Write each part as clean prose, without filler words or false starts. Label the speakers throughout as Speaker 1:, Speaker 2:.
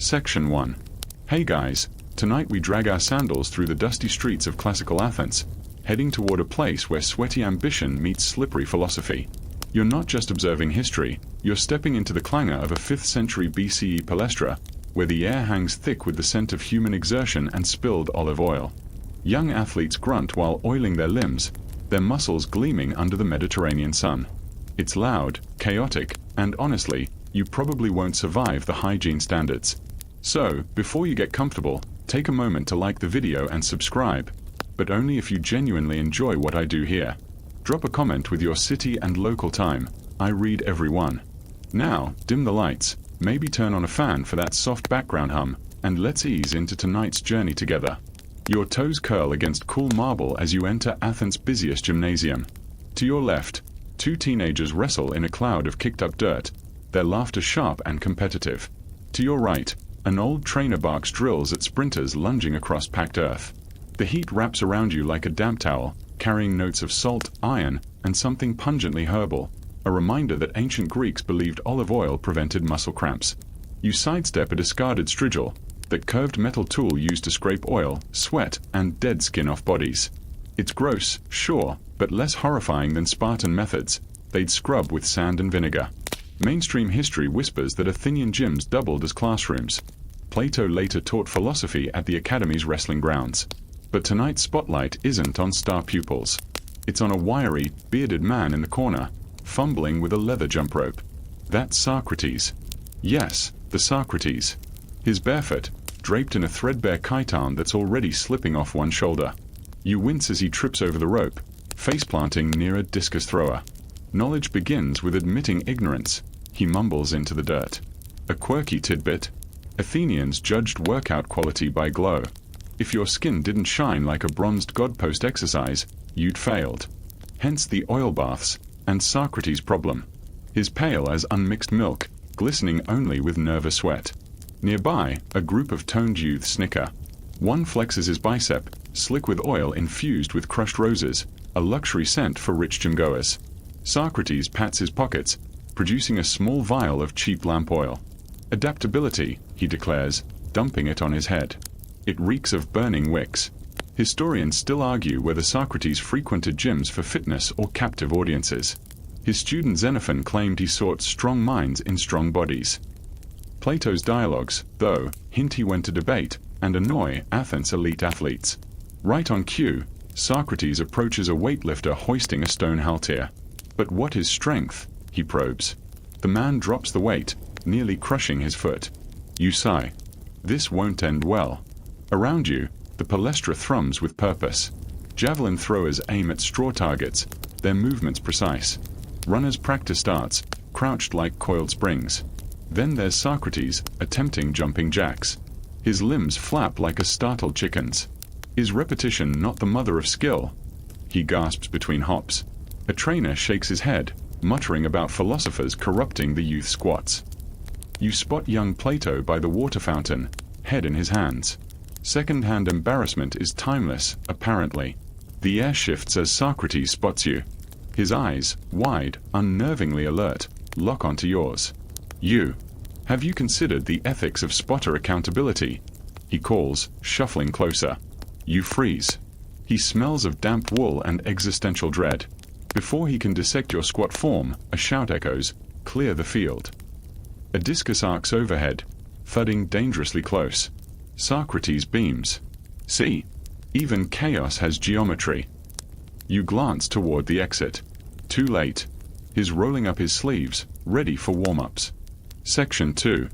Speaker 1: Section 1. Hey guys, tonight we drag our sandals through the dusty streets of classical Athens, heading toward a place where sweaty ambition meets slippery philosophy. You're not just observing history, you're stepping into the clangor of a 5th century BCE palaestra, where the air hangs thick with the scent of human exertion and spilled olive oil. Young athletes grunt while oiling their limbs, their muscles gleaming under the Mediterranean sun. It's loud, chaotic, and honestly, you probably won't survive the hygiene standards. So, before you get comfortable, take a moment to like the video and subscribe, but only if you genuinely enjoy what I do here. Drop a comment with your city and local time. I read every one. Now, dim the lights, maybe turn on a fan for that soft background hum, and let's ease into tonight's journey together. Your toes curl against cool marble as you enter Athens' busiest gymnasium. To your left, 2 teenagers wrestle in a cloud of kicked-up dirt, their laughter sharp and competitive. To your right, an old trainer barks drills at sprinters lunging across packed earth. The heat wraps around you like a damp towel, carrying notes of salt, iron, and something pungently herbal, a reminder that ancient Greeks believed olive oil prevented muscle cramps. You sidestep a discarded strigil, that curved metal tool used to scrape oil, sweat, and dead skin off bodies. It's gross, sure, but less horrifying than Spartan methods. They'd scrub with sand and vinegar. Mainstream history whispers that Athenian gyms doubled as classrooms. Plato later taught philosophy at the academy's wrestling grounds. But tonight's spotlight isn't on star pupils. It's on a wiry, bearded man in the corner, fumbling with a leather jump rope. That's Socrates. Yes, the Socrates. His barefoot, draped in a threadbare chiton that's already slipping off one shoulder. You wince as he trips over the rope, face-planting near a discus thrower. Knowledge begins with admitting ignorance. He mumbles into the dirt. A quirky tidbit. Athenians judged workout quality by glow. If your skin didn't shine like a bronzed godpost exercise, you'd failed. Hence the oil baths, and Socrates' problem. His pail as unmixed milk, glistening only with nervous sweat. Nearby, a group of toned youths snicker. One flexes his bicep, slick with oil infused with crushed roses, a luxury scent for rich gym-goers. Socrates pats his pockets, producing a small vial of cheap lamp oil. Adaptability, he declares, dumping it on his head. It reeks of burning wicks. Historians still argue whether Socrates frequented gyms for fitness or captive audiences. His student Xenophon claimed he sought strong minds in strong bodies. Plato's dialogues, though, hint he went to debate and annoy Athens' elite athletes. Right on cue, Socrates approaches a weightlifter hoisting a stone halter. But what is strength? He probes. The man drops the weight, nearly crushing his foot. You sigh. This won't end well. Around you, the palaestra thrums with purpose. Javelin throwers aim at straw targets, their movements precise. Runners practice darts, crouched like coiled springs. Then there's Socrates, attempting jumping jacks. His limbs flap like a startled chicken's. Is repetition not the mother of skill? He gasps between hops. A trainer shakes his head, muttering about philosophers corrupting the youth squats. You spot young Plato by the water fountain, head in his hands. Second-hand embarrassment is timeless, apparently. The air shifts as Socrates spots you. His eyes, wide, unnervingly alert, lock onto yours. You. Have you considered the ethics of spotter accountability? He calls, shuffling closer. You freeze. He smells of damp wool and existential dread. Before he can dissect your squat form, a shout echoes, clear the field. A discus arcs overhead, thudding dangerously close. Socrates beams. See, even chaos has geometry. You glance toward the exit. Too late. He's rolling up his sleeves, ready for warm-ups. Section 2.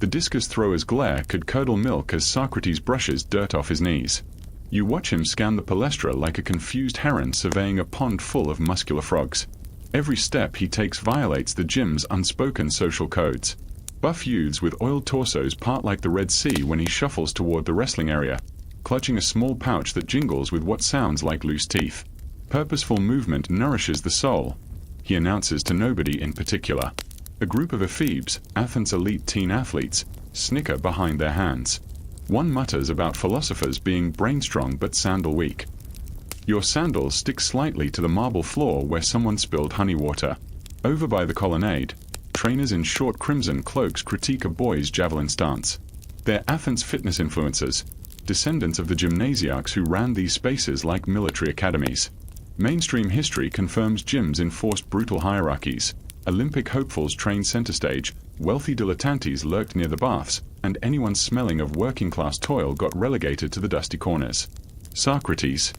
Speaker 1: The discus thrower's glare could curdle milk as Socrates brushes dirt off his knees. You watch him scan the palaestra like a confused heron surveying a pond full of muscular frogs. Every step he takes violates the gym's unspoken social codes. Buff youths with oiled torsos part like the Red Sea when he shuffles toward the wrestling area, clutching a small pouch that jingles with what sounds like loose teeth. Purposeful movement nourishes the soul, he announces to nobody in particular. A group of ephebes, Athens' elite teen athletes, snicker behind their hands. One mutters about philosophers being brain-strong but sandal-weak. Your sandals stick slightly to the marble floor where someone spilled honey water. Over by the colonnade, trainers in short crimson cloaks critique a boy's javelin stance. They're Athens fitness influencers, descendants of the gymnasiarchs who ran these spaces like military academies. Mainstream history confirms gyms enforced brutal hierarchies. Olympic hopefuls trained center stage, wealthy dilettantes lurked near the baths, and anyone smelling of working-class toil got relegated to the dusty corners. Socrates.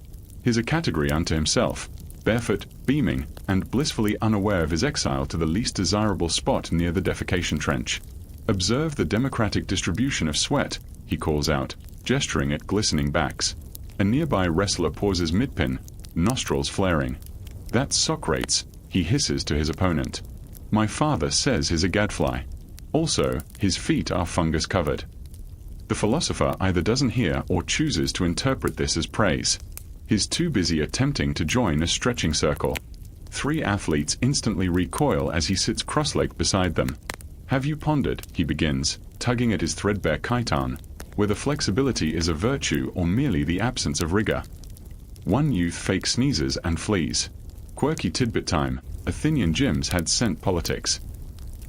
Speaker 1: He's a category unto himself, barefoot, beaming, and blissfully unaware of his exile to the least desirable spot near the defecation trench. Observe the democratic distribution of sweat, he calls out, gesturing at glistening backs. A nearby wrestler pauses mid-pin, nostrils flaring. That's Socrates, he hisses to his opponent. My father says he's a gadfly. Also, his feet are fungus-covered. The philosopher either doesn't hear or chooses to interpret this as praise. He's too busy attempting to join a stretching circle. 3 athletes instantly recoil as he sits cross-legged beside them. Have you pondered, he begins, tugging at his threadbare chiton, whether flexibility is a virtue or merely the absence of rigor? One youth fake sneezes and flees. Quirky tidbit time, Athenian gyms had scent politics.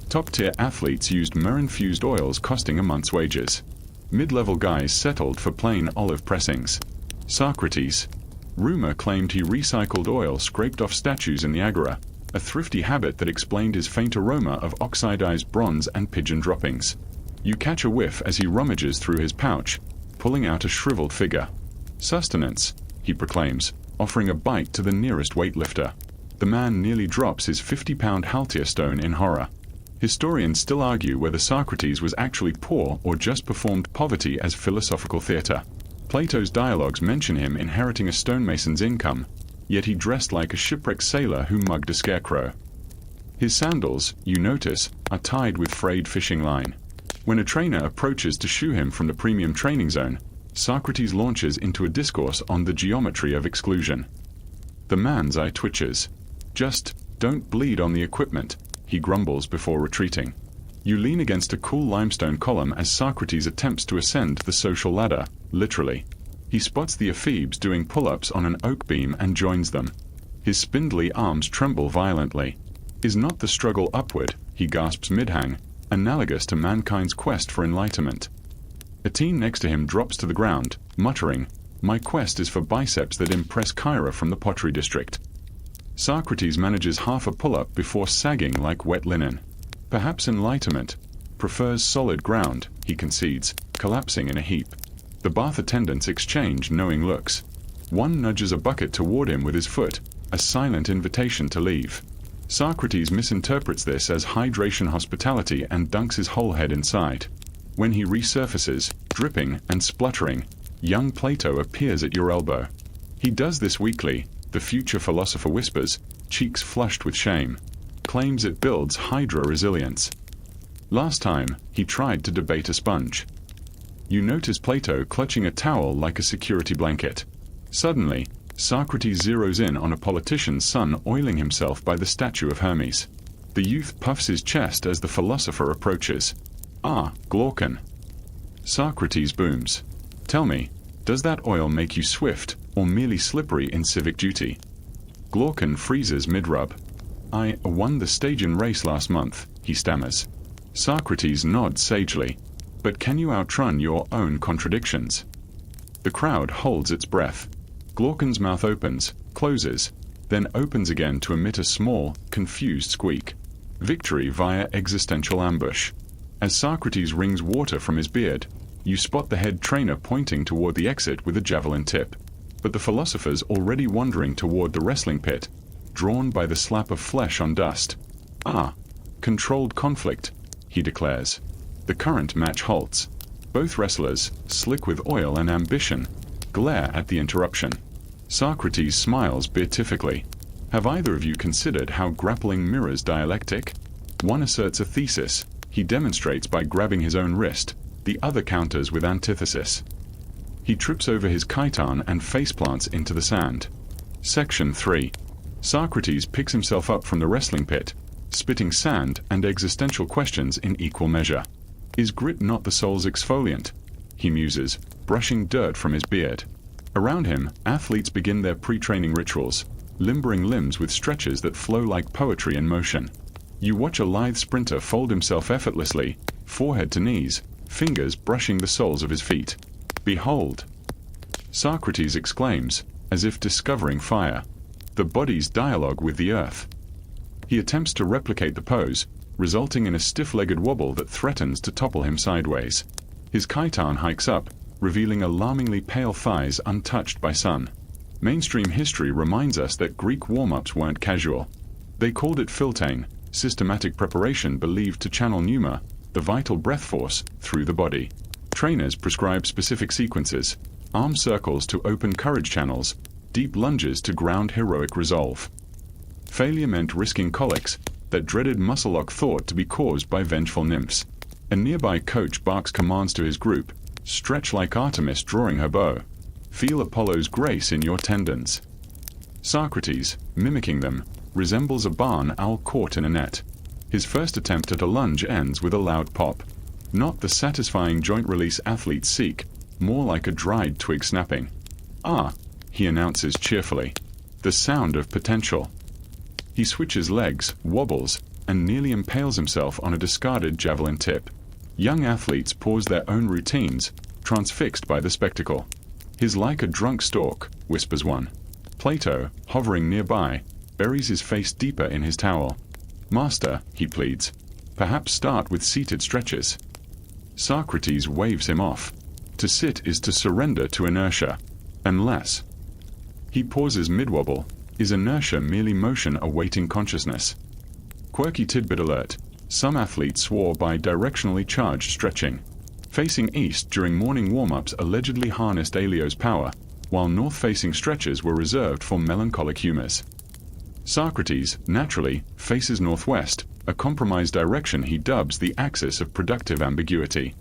Speaker 1: Top-tier athletes used myrrh-infused oils costing a month's wages. Mid-level guys settled for plain olive pressings. Socrates. Rumor claimed he recycled oil scraped off statues in the agora, a thrifty habit that explained his faint aroma of oxidized bronze and pigeon droppings. You catch a whiff as he rummages through his pouch, pulling out a shriveled figure. Sustenance, he proclaims, offering a bite to the nearest weightlifter. The man nearly drops his 50-pound haltier stone in horror. Historians still argue whether Socrates was actually poor or just performed poverty as philosophical theater. Plato's dialogues mention him inheriting a stonemason's income, yet he dressed like a shipwrecked sailor who mugged a scarecrow. His sandals, you notice, are tied with frayed fishing line. When a trainer approaches to shoo him from the premium training zone, Socrates launches into a discourse on the geometry of exclusion. The man's eye twitches. Just don't bleed on the equipment, he grumbles before retreating. You lean against a cool limestone column as Socrates attempts to ascend the social ladder, literally. He spots the ephebes doing pull-ups on an oak beam and joins them. His spindly arms tremble violently. Is not the struggle upward, he gasps mid-hang, analogous to mankind's quest for enlightenment? A teen next to him drops to the ground, muttering, my quest is for biceps that impress Kyra from the pottery district. Socrates manages half a pull-up before sagging like wet linen. Perhaps enlightenment prefers solid ground, he concedes, collapsing in a heap. The bath attendants exchange knowing looks. One nudges a bucket toward him with his foot, a silent invitation to leave. Socrates misinterprets this as hydration hospitality and dunks his whole head inside. When he resurfaces, dripping and spluttering, young Plato appears at your elbow. He does this weekly, the future philosopher whispers, cheeks flushed with shame, claims it builds hydra resilience. Last time, he tried to debate a sponge. You notice Plato clutching a towel like a security blanket. Suddenly, Socrates zeroes in on a politician's son oiling himself by the statue of Hermes. The youth puffs his chest as the philosopher approaches. Ah, Glaucon. Socrates booms. Tell me, does that oil make you swift, or merely slippery in civic duty? Glaucon freezes mid-rub. I won the Stygian race last month, he stammers. Socrates nods sagely. But can you outrun your own contradictions? The crowd holds its breath. Glaucon's mouth opens, closes, then opens again to emit a small, confused squeak. Victory via existential ambush. As Socrates wrings water from his beard, you spot the head trainer pointing toward the exit with a javelin tip. But the philosopher's already wandering toward the wrestling pit, drawn by the slap of flesh on dust. Ah, controlled conflict, he declares. The current match halts. Both wrestlers, slick with oil and ambition, glare at the interruption. Socrates smiles beatifically. Have either of you considered how grappling mirrors dialectic? One asserts a thesis, he demonstrates by grabbing his own wrist, the other counters with antithesis. He trips over his chiton and faceplants into the sand. Section 3. Socrates picks himself up from the wrestling pit, spitting sand and existential questions in equal measure. Is grit not the soul's exfoliant? He muses, brushing dirt from his beard. Around him, athletes begin their pre-training rituals, limbering limbs with stretches that flow like poetry in motion. You watch a lithe sprinter fold himself effortlessly, forehead to knees, fingers brushing the soles of his feet. "Behold!" Socrates exclaims, as if discovering fire. The body's dialogue with the earth. He attempts to replicate the pose, resulting in a stiff-legged wobble that threatens to topple him sideways. His chiton hikes up, revealing alarmingly pale thighs untouched by sun. Mainstream history reminds us that Greek warm-ups weren't casual. They called it philtane, systematic preparation believed to channel pneuma, the vital breath force, through the body. Trainers prescribe specific sequences: arm circles to open courage channels, deep lunges to ground heroic resolve. Failure meant risking colics, that dreaded muscle-lock thought to be caused by vengeful nymphs. A nearby coach barks commands to his group: "Stretch like Artemis drawing her bow. Feel Apollo's grace in your tendons." Socrates, mimicking them, resembles a barn owl caught in a net. His first attempt at a lunge ends with a loud pop. Not the satisfying joint release athletes seek, more like a dried twig snapping. "Ah," he announces cheerfully. "The sound of potential." He switches legs, wobbles, and nearly impales himself on a discarded javelin tip. Young athletes pause their own routines, transfixed by the spectacle. "He's like a drunk stork," whispers one. Plato, hovering nearby, buries his face deeper in his towel. "Master," he pleads, "perhaps start with seated stretches." Socrates waves him off. To sit is to surrender to inertia. Unless. He pauses mid-wobble. Is inertia merely motion awaiting consciousness? Quirky tidbit alert: some athletes swore by directionally charged stretching. Facing east during morning warm-ups allegedly harnessed Aelio's power, while north-facing stretches were reserved for melancholic humors. Socrates, naturally, faces northwest, a compromised direction he dubs the axis of productive ambiguity.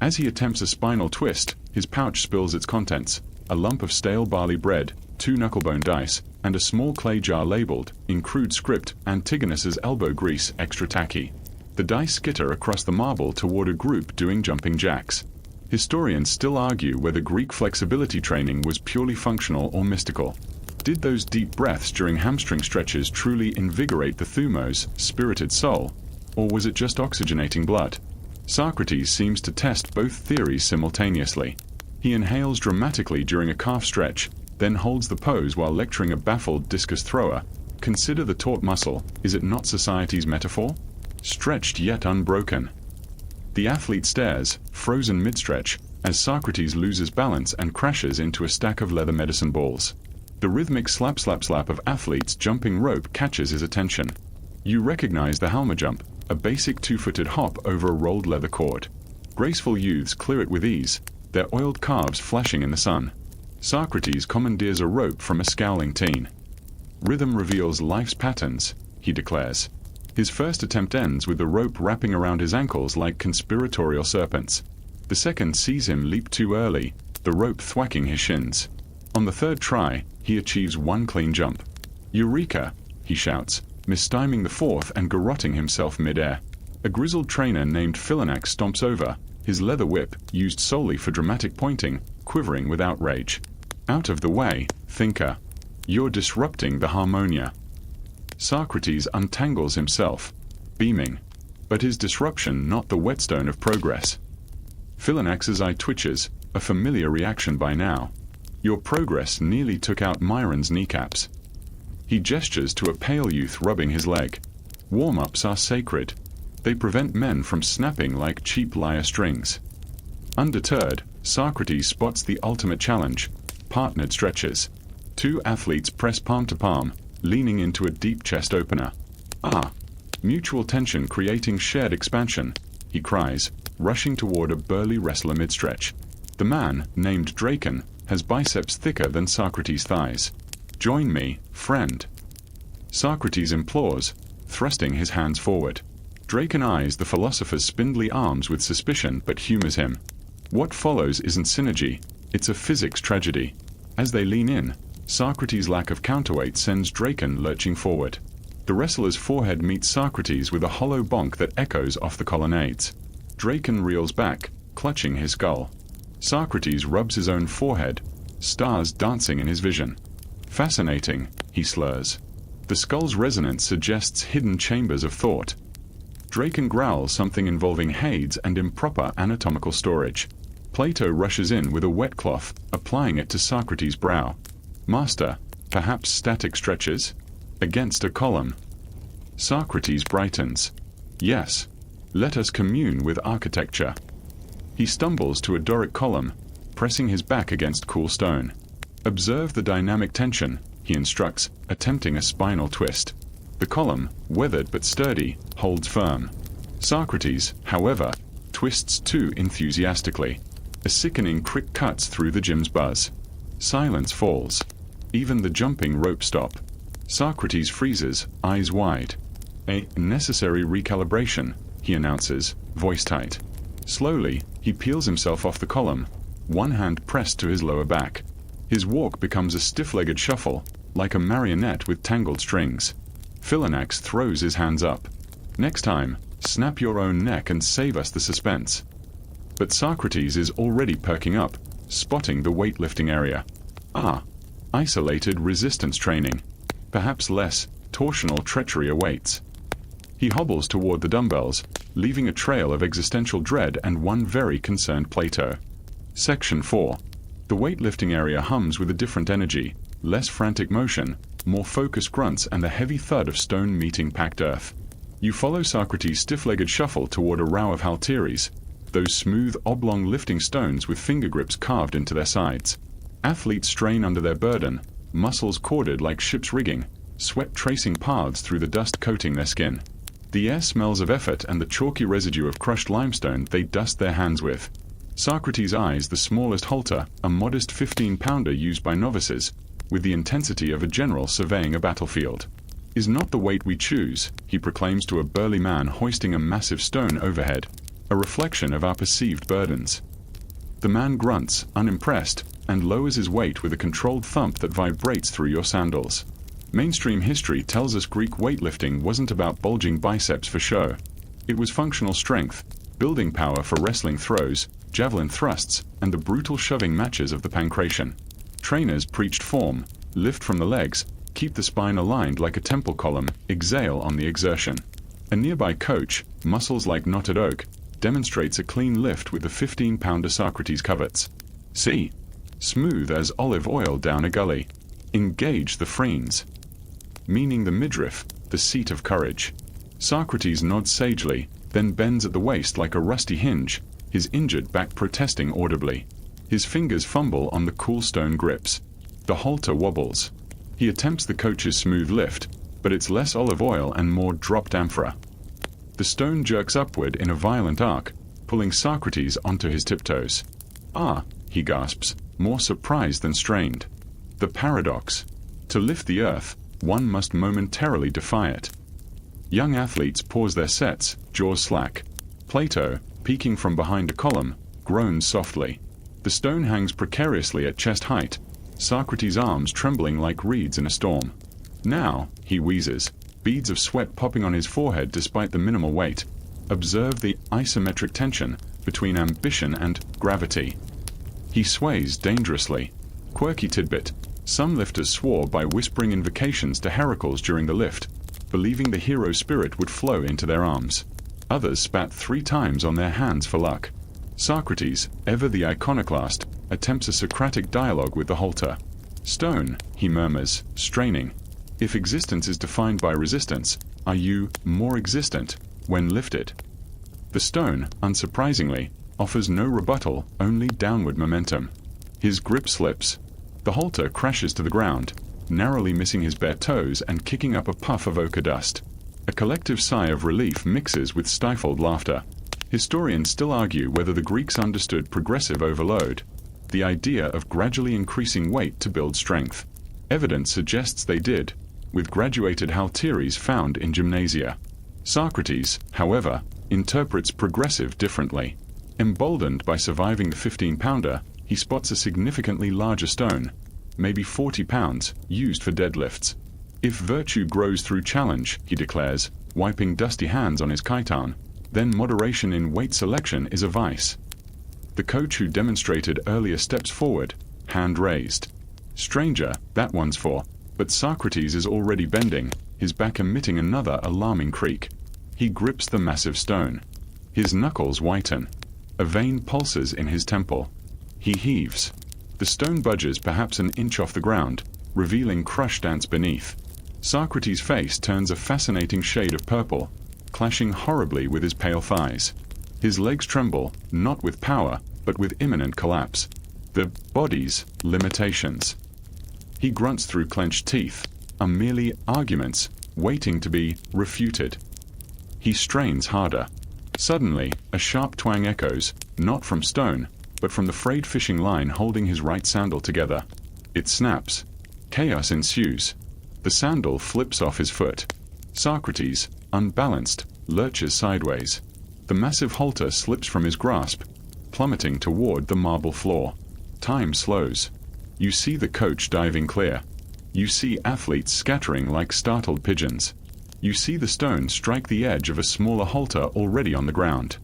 Speaker 1: As he attempts a spinal twist, his pouch spills its contents: a lump of stale barley bread, 2 knucklebone dice, and a small clay jar labeled, in crude script, Antigonus's elbow grease extra tacky. The dice skitter across the marble toward a group doing jumping jacks. Historians still argue whether Greek flexibility training was purely functional or mystical. Did those deep breaths during hamstring stretches truly invigorate the thumos, spirited soul, or was it just oxygenating blood? Socrates seems to test both theories simultaneously. He inhales dramatically during a calf stretch, then holds the pose while lecturing a baffled discus thrower. Consider the taut muscle, is it not society's metaphor? Stretched yet unbroken. The athlete stares, frozen mid-stretch, as Socrates loses balance and crashes into a stack of leather medicine balls. The rhythmic slap-slap-slap of athletes jumping rope catches his attention. You recognize the Halma jump, a basic 2-footed hop over a rolled leather cord. Graceful youths clear it with ease, their oiled calves flashing in the sun. Socrates commandeers a rope from a scowling teen. "Rhythm reveals life's patterns," he declares. His first attempt ends with the rope wrapping around his ankles like conspiratorial serpents. The second sees him leap too early, the rope thwacking his shins. On the third try, he achieves one clean jump. "Eureka!" he shouts, mistyming the fourth and garroting himself mid-air. A grizzled trainer named Philonax stomps over, his leather whip, used solely for dramatic pointing, quivering with outrage. "Out of the way, thinker. You're disrupting the harmonia." Socrates untangles himself, beaming. But his disruption not the whetstone of progress. Philonax's eye twitches, a familiar reaction by now. "Your progress nearly took out Myron's kneecaps." He gestures to a pale youth rubbing his leg. "Warm-ups are sacred. They prevent men from snapping like cheap lyre strings." Undeterred, Socrates spots the ultimate challenge: partnered stretches. 2 athletes press palm to palm, leaning into a deep chest opener. "Ah!" Mutual tension creating shared expansion, he cries, rushing toward a burly wrestler mid-stretch. The man, named Draken, has biceps thicker than Socrates' thighs. "Join me, friend." Socrates implores, thrusting his hands forward. Draken eyes the philosopher's spindly arms with suspicion but humors him. What follows isn't synergy, it's a physics tragedy. As they lean in, Socrates' lack of counterweight sends Draken lurching forward. The wrestler's forehead meets Socrates with a hollow bonk that echoes off the colonnades. Draken reels back, clutching his skull. Socrates rubs his own forehead, stars dancing in his vision. "Fascinating," he slurs. The skull's resonance suggests hidden chambers of thought. Draken growls something involving Hades and improper anatomical storage. Plato rushes in with a wet cloth, applying it to Socrates' brow. Master, perhaps static stretches? Against a column. Socrates brightens. Yes. Let us commune with architecture. He stumbles to a Doric column, pressing his back against cool stone. Observe the dynamic tension, he instructs, attempting a spinal twist. The column, weathered but sturdy, holds firm. Socrates, however, twists too enthusiastically. A sickening crick cuts through the gym's buzz. Silence falls. Even the jumping rope stop. Socrates freezes, eyes wide. A necessary recalibration, he announces, voice tight. Slowly, he peels himself off the column, one hand pressed to his lower back. His walk becomes a stiff-legged shuffle, like a marionette with tangled strings. Philonax throws his hands up. Next time, snap your own neck and save us the suspense. But Socrates is already perking up, spotting the weightlifting area. Ah, isolated resistance training. Perhaps less torsional treachery awaits. He hobbles toward the dumbbells, leaving a trail of existential dread and one very concerned Plato. Section 4. The weightlifting area hums with a different energy, less frantic motion, more focused grunts and the heavy thud of stone meeting packed earth. You follow Socrates' stiff-legged shuffle toward a row of halteres, those smooth, oblong lifting stones with finger grips carved into their sides. Athletes strain under their burden, muscles corded like ship's rigging, sweat tracing paths through the dust coating their skin. The air smells of effort and the chalky residue of crushed limestone they dust their hands with. Socrates eyes the smallest halter, a modest 15-pounder used by novices, with the intensity of a general surveying a battlefield. Is not the weight we choose, he proclaims to a burly man hoisting a massive stone overhead, a reflection of our perceived burdens. The man grunts, unimpressed, and lowers his weight with a controlled thump that vibrates through your sandals. Mainstream history tells us Greek weightlifting wasn't about bulging biceps for show. It was functional strength, building power for wrestling throws, javelin thrusts, and the brutal shoving matches of the pancration. Trainers preached form, lift from the legs, keep the spine aligned like a temple column, exhale on the exertion. A nearby coach, muscles like knotted oak, demonstrates a clean lift with the 15-pounder Socrates covets. See? Smooth as olive oil down a gully. Engage the phrenes. Meaning the midriff, the seat of courage. Socrates nods sagely, then bends at the waist like a rusty hinge, his injured back protesting audibly. His fingers fumble on the cool stone grips. The halter wobbles. He attempts the coach's smooth lift, but it's less olive oil and more dropped amphora. The stone jerks upward in a violent arc, pulling Socrates onto his tiptoes. Ah, he gasps, more surprised than strained. The paradox. To lift the earth, one must momentarily defy it. Young athletes pause their sets, jaws slack. Plato, peeking from behind a column, groans softly. The stone hangs precariously at chest height, Socrates' arms trembling like reeds in a storm. Now, he wheezes, beads of sweat popping on his forehead despite the minimal weight. Observe the isometric tension between ambition and gravity. He sways dangerously. Quirky tidbit. Some lifters swore by whispering invocations to Heracles during the lift, believing the hero spirit would flow into their arms. Others spat 3 times on their hands for luck. Socrates, ever the iconoclast, attempts a Socratic dialogue with the halter. Stone, he murmurs, straining. If existence is defined by resistance, are you more existent when lifted? The stone, unsurprisingly, offers no rebuttal, only downward momentum. His grip slips. The halter crashes to the ground, narrowly missing his bare toes and kicking up a puff of ochre dust. A collective sigh of relief mixes with stifled laughter. Historians still argue whether the Greeks understood progressive overload, the idea of gradually increasing weight to build strength. Evidence suggests they did, with graduated halteres found in gymnasia. Socrates, however, interprets progressive differently. Emboldened by surviving the 15-pounder, he spots a significantly larger stone, maybe 40 pounds, used for deadlifts. If virtue grows through challenge, he declares, wiping dusty hands on his chiton, then moderation in weight selection is a vice. The coach who demonstrated earlier steps forward, hand raised. Stranger, that one's for, but Socrates is already bending, his back emitting another alarming creak. He grips the massive stone. His knuckles whiten. A vein pulses in his temple. He heaves. The stone budges perhaps an inch off the ground, revealing crushed ants beneath. Socrates' face turns a fascinating shade of purple, clashing horribly with his pale thighs. His legs tremble, not with power, but with imminent collapse. The body's limitations. He grunts through clenched teeth, are merely arguments, waiting to be refuted. He strains harder. Suddenly, a sharp twang echoes, not from stone, but from the frayed fishing line holding his right sandal together. It snaps. Chaos ensues. The sandal flips off his foot. Socrates, unbalanced, lurches sideways. The massive halter slips from his grasp, plummeting toward the marble floor. Time slows. You see the coach diving clear. You see athletes scattering like startled pigeons. You see the stone strike the edge of a smaller halter already on the ground.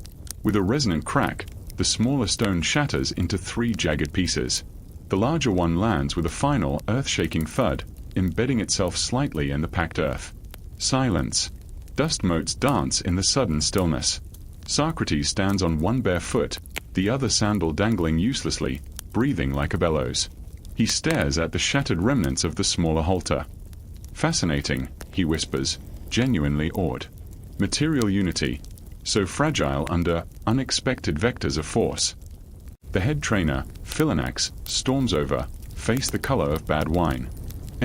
Speaker 1: With a resonant crack, the smaller stone shatters into 3 jagged pieces. The larger one lands with a final, earth-shaking thud, embedding itself slightly in the packed earth. Silence. Dust motes dance in the sudden stillness. Socrates stands on one bare foot, the other sandal dangling uselessly, breathing like a bellows. He stares at the shattered remnants of the smaller halter. Fascinating, he whispers, genuinely awed. Material unity, so fragile under unexpected vectors of force. The head trainer, Philonax, storms over, face the color of bad wine.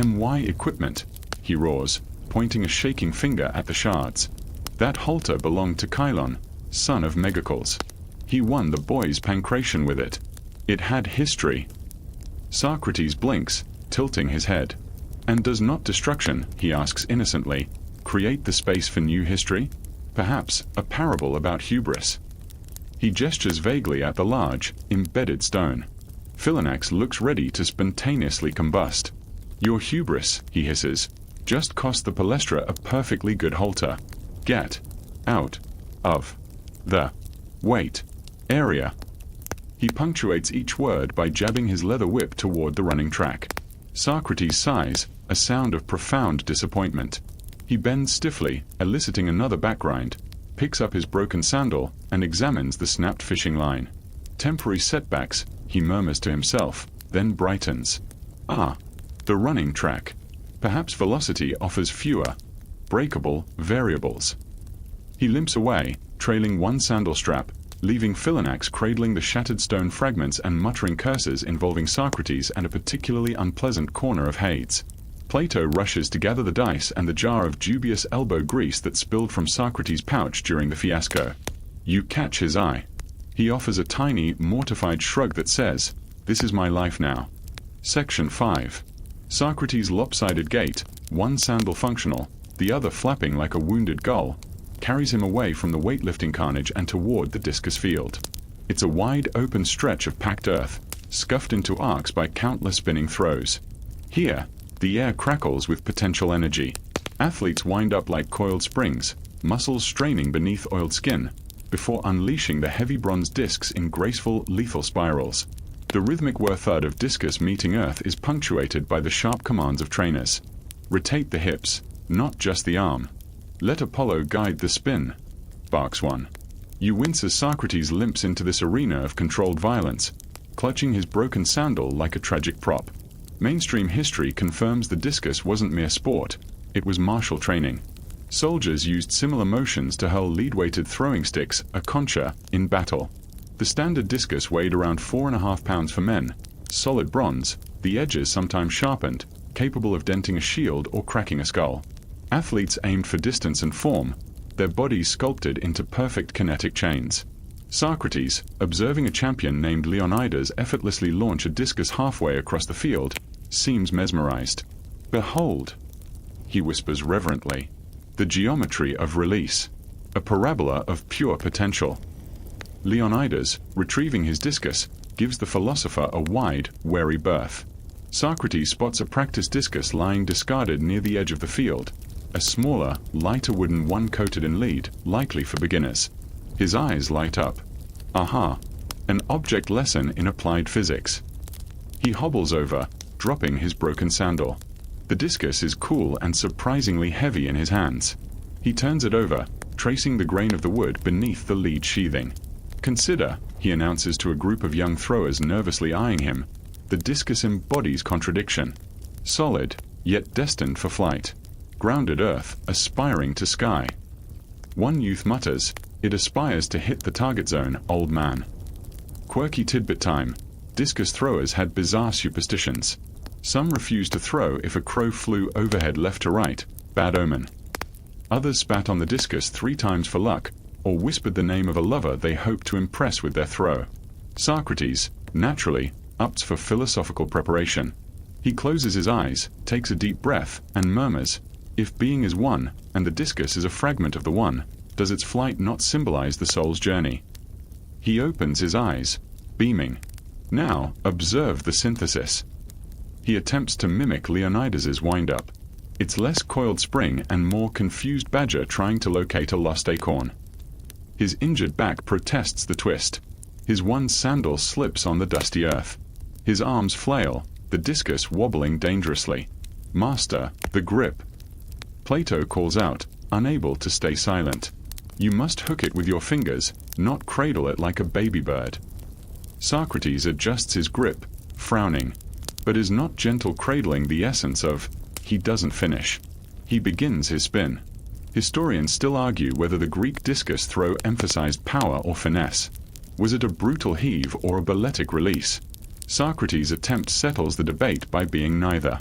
Speaker 1: "My equipment," he roars, pointing a shaking finger at the shards. That halter belonged to Chilon, son of Megacles. He won the boys' pancration with it. It had history. Socrates blinks, tilting his head. And does not destruction, he asks innocently, create the space for new history? Perhaps a parable about hubris. He gestures vaguely at the large, embedded stone. Philonax looks ready to spontaneously combust. "Your hubris," he hisses, "just cost the palaestra a perfectly good halter. Get out of the wait area." He punctuates each word by jabbing his leather whip toward the running track. Socrates sighs, a sound of profound disappointment. He bends stiffly, eliciting another backgrind, picks up his broken sandal, and examines the snapped fishing line. Temporary setbacks, he murmurs to himself, then brightens. Ah, the running track. Perhaps velocity offers fewer, breakable variables. He limps away, trailing one sandal strap, leaving Philonax cradling the shattered stone fragments and muttering curses involving Socrates and a particularly unpleasant corner of Hades. Plato rushes to gather the dice and the jar of dubious elbow grease that spilled from Socrates' pouch during the fiasco. You catch his eye. He offers a tiny, mortified shrug that says, "This is my life now." Section 5. Socrates' lopsided gait, one sandal functional, the other flapping like a wounded gull, carries him away from the weightlifting carnage and toward the Discus field. It's a wide open stretch of packed earth, scuffed into arcs by countless spinning throws. Here, the air crackles with potential energy. Athletes wind up like coiled springs, muscles straining beneath oiled skin, before unleashing the heavy bronze discs in graceful, lethal spirals. The rhythmic whir-thud of discus meeting earth is punctuated by the sharp commands of trainers. Rotate the hips, not just the arm. Let Apollo guide the spin, barks one. You wince as Socrates limps into this arena of controlled violence, clutching his broken sandal like a tragic prop. Mainstream history confirms the discus wasn't mere sport, it was martial training. Soldiers used similar motions to hurl lead-weighted throwing sticks, a concha, in battle. The standard discus weighed around 4.5 pounds for men, solid bronze, the edges sometimes sharpened, capable of denting a shield or cracking a skull. Athletes aimed for distance and form, their bodies sculpted into perfect kinetic chains. Socrates, observing a champion named Leonidas effortlessly launch a discus halfway across the field, seems mesmerized. "Behold," he whispers reverently, "the geometry of release, a parabola of pure potential." Leonidas, retrieving his discus, gives the philosopher a wide, wary berth. Socrates spots a practice discus lying discarded near the edge of the field, a smaller, lighter wooden one coated in lead, likely for beginners. His eyes light up. Aha! An object lesson in applied physics. He hobbles over, dropping his broken sandal. The discus is cool and surprisingly heavy in his hands. He turns it over, tracing the grain of the wood beneath the lead sheathing. "Consider," he announces to a group of young throwers nervously eyeing him, "the discus embodies contradiction. Solid, yet destined for flight. Grounded earth, aspiring to sky." One youth mutters, "It aspires to hit the target zone, old man." Quirky tidbit time. Discus throwers had bizarre superstitions. Some refused to throw if a crow flew overhead left to right, bad omen. Others spat on the discus 3 times for luck, or whispered the name of a lover they hoped to impress with their throw. Socrates, naturally, opts for philosophical preparation. He closes his eyes, takes a deep breath, and murmurs, "If being is one, and the discus is a fragment of the one, does its flight not symbolize the soul's journey?" He opens his eyes, beaming. Now, observe the synthesis. He attempts to mimic Leonidas's wind-up. It's less coiled spring and more confused badger trying to locate a lost acorn. His injured back protests the twist. His one sandal slips on the dusty earth. His arms flail, the discus wobbling dangerously. "Master, the grip." Plato calls out, unable to stay silent. "You must hook it with your fingers, not cradle it like a baby bird." Socrates adjusts his grip, frowning, but is not gentle cradling the essence of, he doesn't finish. He begins his spin. Historians still argue whether the Greek discus throw emphasized power or finesse. Was it a brutal heave or a balletic release? Socrates' attempt settles the debate by being neither.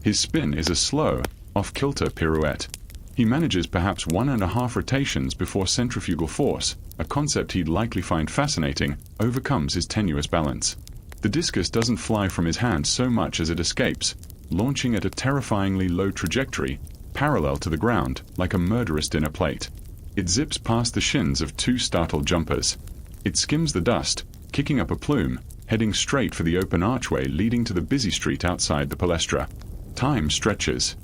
Speaker 1: His spin is a slow, off-kilter pirouette. He manages perhaps 1.5 rotations before centrifugal force, a concept he'd likely find fascinating, overcomes his tenuous balance. The discus doesn't fly from his hand so much as it escapes, launching at a terrifyingly low trajectory, parallel to the ground, like a murderous dinner plate. It zips past the shins of 2 startled jumpers. It skims the dust, kicking up a plume, heading straight for the open archway leading to the busy street outside the palaestra. Time stretches.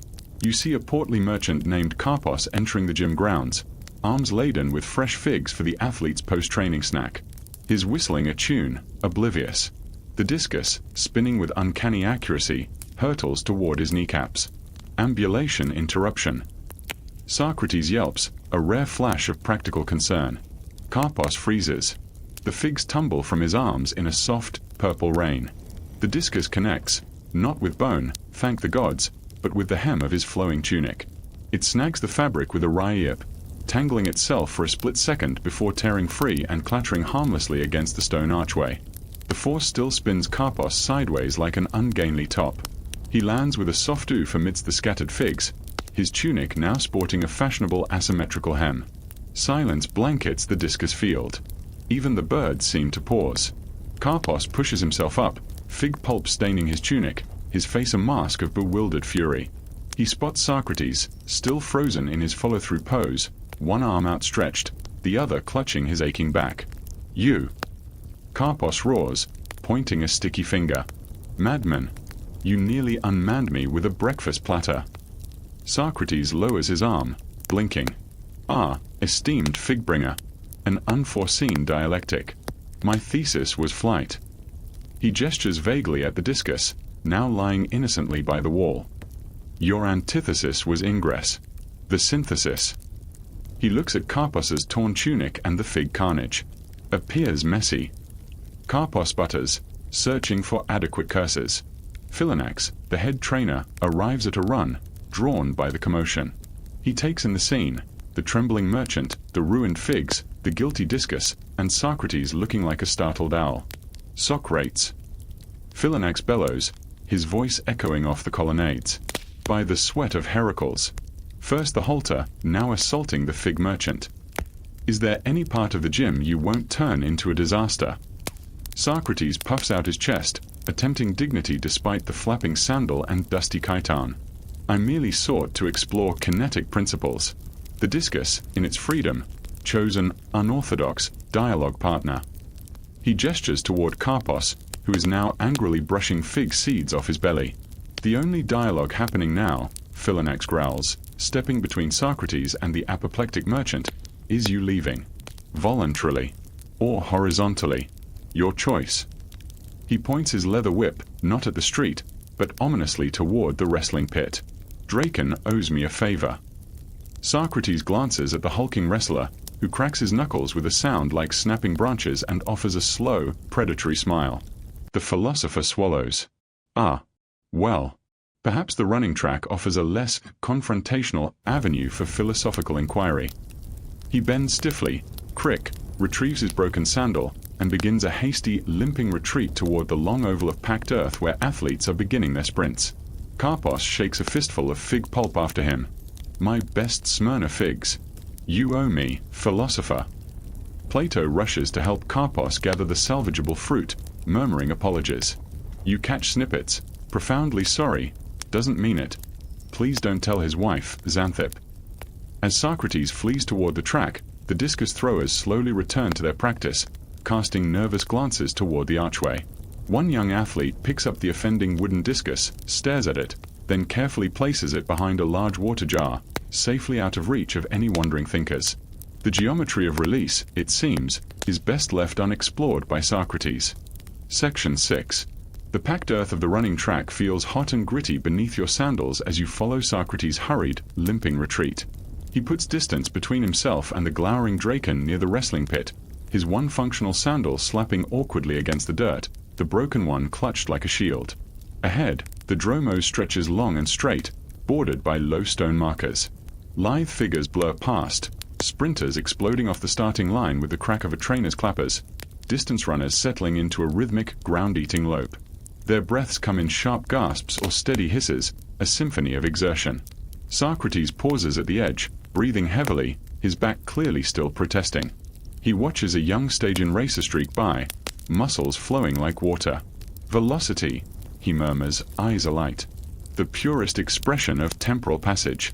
Speaker 1: You see a portly merchant named Carpos entering the gym grounds, arms laden with fresh figs for the athlete's post-training snack. His whistling a tune, oblivious. The discus, spinning with uncanny accuracy, hurtles toward his kneecaps. Ambulation interruption. Socrates yelps, a rare flash of practical concern. Carpos freezes. The figs tumble from his arms in a soft, purple rain. The discus connects, not with bone, thank the gods, but with the hem of his flowing tunic. It snags the fabric with a wry yip, tangling itself for a split second before tearing free and clattering harmlessly against the stone archway. The force still spins Carpos sideways like an ungainly top. He lands with a soft oof amidst the scattered figs, his tunic now sporting a fashionable asymmetrical hem. Silence blankets the discus field. Even the birds seem to pause. Carpos pushes himself up, fig pulp staining his tunic, his face a mask of bewildered fury. He spots Socrates, still frozen in his follow-through pose, one arm outstretched, the other clutching his aching back. "You!" Carpos roars, pointing a sticky finger. "Madman! You nearly unmanned me with a breakfast platter." Socrates lowers his arm, blinking. "Ah, esteemed fig-bringer. An unforeseen dialectic. My thesis was flight." He gestures vaguely at the discus, now lying innocently by the wall. "Your antithesis was ingress. The synthesis." He looks at Carpos's torn tunic and the fig carnage. Appears messy. Carpos sputters, searching for adequate curses. Philonax, the head trainer, arrives at a run, drawn by the commotion. He takes in the scene, the trembling merchant, the ruined figs, the guilty discus, and Socrates looking like a startled owl. "Socrates!" Philonax bellows, his voice echoing off the colonnades. "By the sweat of Heracles!" First the halter, now assaulting the fig merchant. "Is there any part of the gym you won't turn into a disaster?" Socrates puffs out his chest, attempting dignity despite the flapping sandal and dusty chiton. "I merely sought to explore kinetic principles." The discus, in its freedom, chose an unorthodox dialogue partner. He gestures toward Carpos, who is now angrily brushing fig seeds off his belly. "The only dialogue happening now," Philonax growls, stepping between Socrates and the apoplectic merchant, "is you leaving. Voluntarily. Or horizontally. Your choice." He points his leather whip, not at the street, but ominously toward the wrestling pit. "Draken owes me a favor." Socrates glances at the hulking wrestler, who cracks his knuckles with a sound like snapping branches and offers a slow, predatory smile. The philosopher swallows. Ah, well. Perhaps the running track offers a less confrontational avenue for philosophical inquiry. He bends stiffly, crick, retrieves his broken sandal, and begins a hasty, limping retreat toward the long oval of packed earth where athletes are beginning their sprints. Karpos shakes a fistful of fig pulp after him. My best Smyrna figs. You owe me, philosopher. Plato rushes to help Karpos gather the salvageable fruit, murmuring apologies. You catch snippets. Profoundly sorry. Doesn't mean it. Please don't tell his wife, Xanthip. As Socrates flees toward the track, the discus throwers slowly return to their practice, casting nervous glances toward the archway. One young athlete picks up the offending wooden discus, stares at it, then carefully places it behind a large water jar, safely out of reach of any wandering thinkers. The geometry of release, it seems, is best left unexplored by Socrates. Section 6. The packed earth of the running track feels hot and gritty beneath your sandals as you follow Socrates' hurried, limping retreat. He puts distance between himself and the glowering Draken near the wrestling pit, his one functional sandal slapping awkwardly against the dirt, the broken one clutched like a shield. Ahead, the dromos stretches long and straight, bordered by low stone markers. Lithe figures blur past, sprinters exploding off the starting line with the crack of a trainer's clappers, distance runners settling into a rhythmic, ground-eating lope. Their breaths come in sharp gasps or steady hisses, a symphony of exertion. Socrates pauses at the edge, breathing heavily, his back clearly still protesting. He watches a young Stygian racer streak by, muscles flowing like water. Velocity, he murmurs, eyes alight. The purest expression of temporal passage.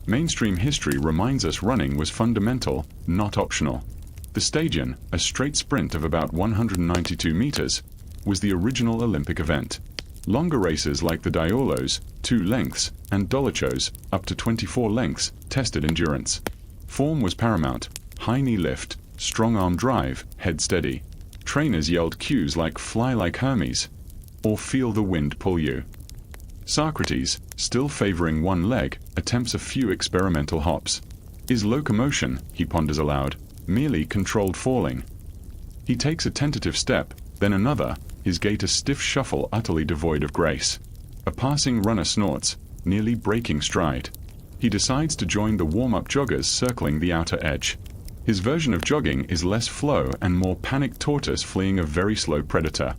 Speaker 1: Mainstream history reminds us running was fundamental, not optional. The Stygian, a straight sprint of about 192 meters, was the original Olympic event. Longer races like the Diolos, 2 lengths, and Dolichos, up to 24 lengths, tested endurance. Form was paramount, high knee lift, strong arm drive, head steady. Trainers yelled cues like fly like Hermes, or feel the wind pull you. Socrates, still favoring one leg, attempts a few experimental hops. Is locomotion, he ponders aloud, merely controlled falling? He takes a tentative step, then another, his gait a stiff shuffle utterly devoid of grace. A passing runner snorts, nearly breaking stride. He decides to join the warm-up joggers circling the outer edge. His version of jogging is less flow and more panicked tortoise fleeing a very slow predator.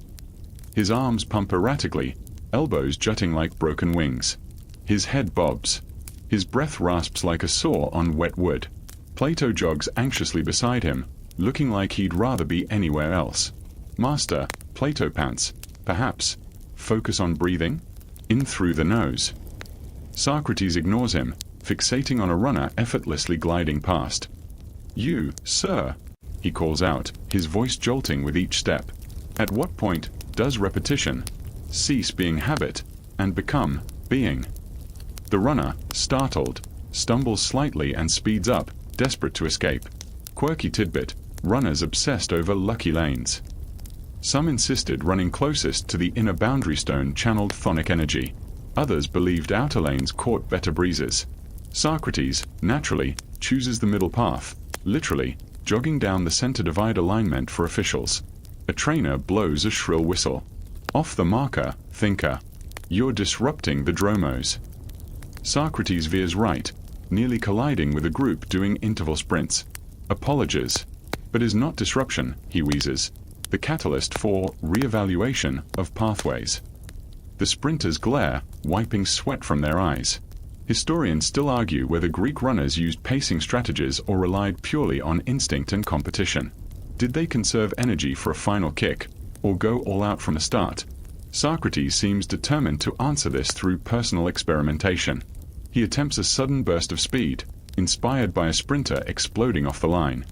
Speaker 1: His arms pump erratically, elbows jutting like broken wings. His head bobs. His breath rasps like a saw on wet wood. Plato jogs anxiously beside him, looking like he'd rather be anywhere else. Master, Plato pants, perhaps. Focus on breathing? In through the nose. Socrates ignores him, fixating on a runner effortlessly gliding past. You, sir, he calls out, his voice jolting with each step. At what point does repetition cease being habit and become being? The runner, startled, stumbles slightly and speeds up, desperate to escape. Quirky tidbit, runners obsessed over lucky lanes. Some insisted running closest to the inner boundary stone channeled phonic energy. Others believed outer lanes caught better breezes. Socrates, naturally, chooses the middle path, literally, jogging down the center divide alignment for officials. A trainer blows a shrill whistle. Off the marker, thinker. You're disrupting the dromos. Socrates veers right, nearly colliding with a group doing interval sprints. Apologies. But is not disruption, he wheezes, the catalyst for re-evaluation of pathways. The sprinters glare, wiping sweat from their eyes. Historians still argue whether Greek runners used pacing strategies or relied purely on instinct and competition. Did they conserve energy for a final kick, or go all out from a start? Socrates seems determined to answer this through personal experimentation. He attempts a sudden burst of speed, inspired by a sprinter exploding off the line.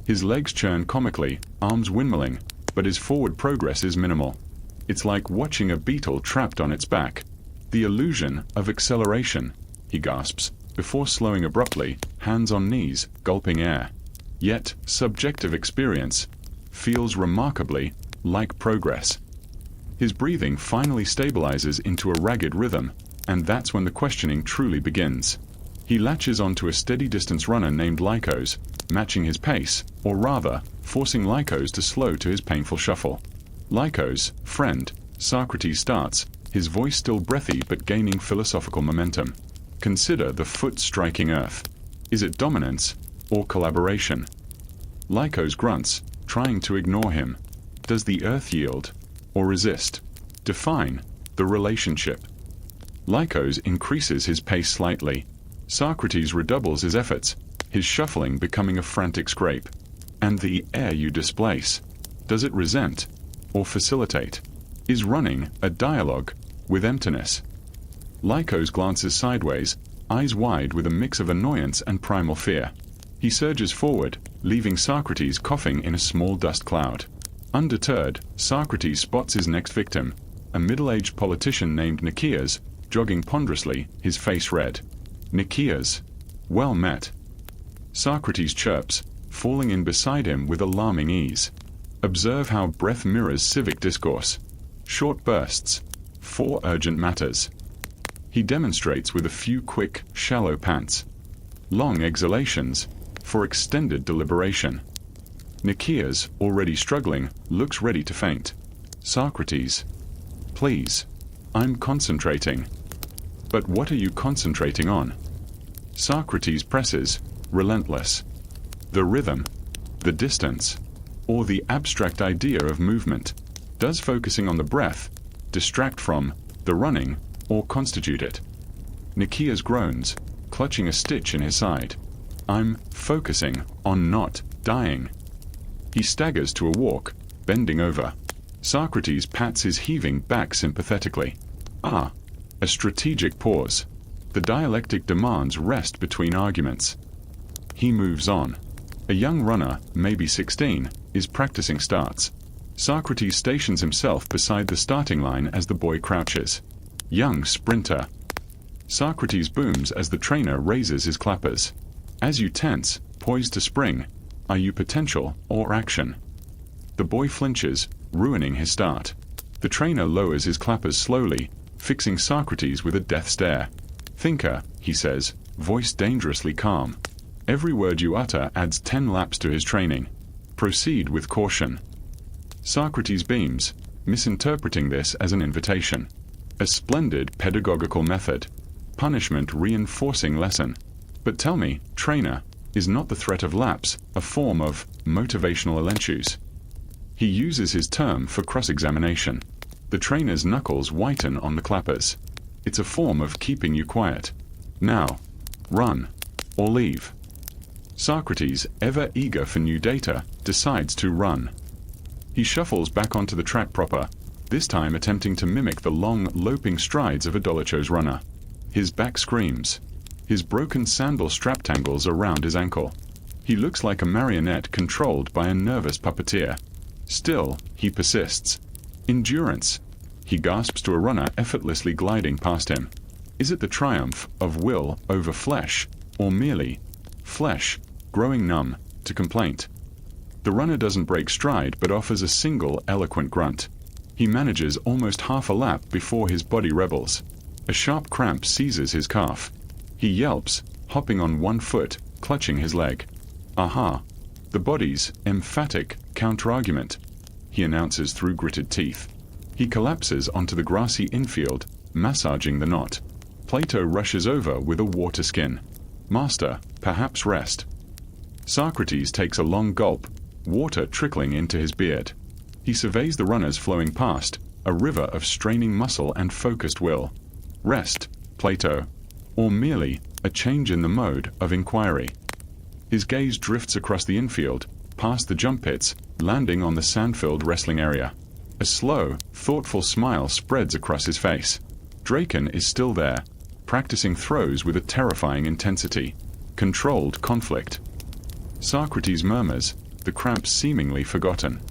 Speaker 1: His legs churn comically, arms windmilling, but his forward progress is minimal. It's like watching a beetle trapped on its back. The illusion of acceleration, he gasps, before slowing abruptly, hands on knees, gulping air. Yet, subjective experience feels remarkably like progress. His breathing finally stabilizes into a ragged rhythm, and that's when the questioning truly begins. He latches onto a steady distance runner named Lycos, matching his pace, or rather, forcing Lycos to slow to his painful shuffle. Lycos, friend, Socrates starts, his voice still breathy but gaining philosophical momentum. Consider the foot striking earth. Is it dominance or collaboration? Lycos grunts, trying to ignore him. Does the earth yield or resist? Define the relationship. Lycos increases his pace slightly. Socrates redoubles his efforts, his shuffling becoming a frantic scrape. And the air you displace, does it resent or facilitate? Is running a dialogue with emptiness? Lycos glances sideways, eyes wide with a mix of annoyance and primal fear. He surges forward, leaving Socrates coughing in a small dust cloud. Undeterred, Socrates spots his next victim, a middle-aged politician named Nicias, jogging ponderously, his face red. Nicias. Well met. Socrates chirps, falling in beside him with alarming ease. Observe how breath mirrors civic discourse. Short bursts. 4 urgent matters. He demonstrates with a few quick, shallow pants. Long exhalations, for extended deliberation. Nicias, already struggling, looks ready to faint. Socrates. Please. I'm concentrating. But what are you concentrating on? Socrates presses, relentless. The rhythm, the distance, or the abstract idea of movement. Does focusing on the breath distract from the running or constitute it? Nicias groans, clutching a stitch in his side. I'm focusing on not dying. He staggers to a walk, bending over. Socrates pats his heaving back sympathetically. Ah, a strategic pause. The dialectic demands rest between arguments. He moves on. A young runner, maybe 16, is practicing starts. Socrates stations himself beside the starting line as the boy crouches. Young sprinter. Socrates booms as the trainer raises his clappers. As you tense, poised to spring, are you potential or action? The boy flinches, ruining his start. The trainer lowers his clappers slowly, fixing Socrates with a death stare. Thinker, he says, voice dangerously calm. Every word you utter adds 10 laps to his training. Proceed with caution. Socrates beams, misinterpreting this as an invitation. A splendid pedagogical method. Punishment reinforcing lesson. But tell me, trainer, is not the threat of laps a form of motivational elenchus? He uses his term for cross-examination. The trainer's knuckles whiten on the clappers. It's a form of keeping you quiet. Now, run, or leave. Socrates, ever eager for new data, decides to run. He shuffles back onto the track proper, this time attempting to mimic the long, loping strides of a dolichos runner. His back screams. His broken sandal strap tangles around his ankle. He looks like a marionette controlled by a nervous puppeteer. Still, he persists. Endurance. He gasps to a runner effortlessly gliding past him. Is it the triumph of will over flesh, or merely flesh growing numb to complaint? The runner doesn't break stride but offers a single eloquent grunt. He manages almost half a lap before his body rebels. A sharp cramp seizes his calf. He yelps, hopping on one foot, clutching his leg. Aha! The body's emphatic counterargument, he announces through gritted teeth. He collapses onto the grassy infield, massaging the knot. Plato rushes over with a water skin. Master, perhaps rest. Socrates takes a long gulp, water trickling into his beard. He surveys the runners flowing past, a river of straining muscle and focused will. Rest, Plato, or merely a change in the mode of inquiry. His gaze drifts across the infield, past the jump pits, landing on the sand-filled wrestling area. A slow, thoughtful smile spreads across his face. Draken is still there, practicing throws with a terrifying intensity. Controlled conflict. Socrates murmurs, the cramp seemingly forgotten.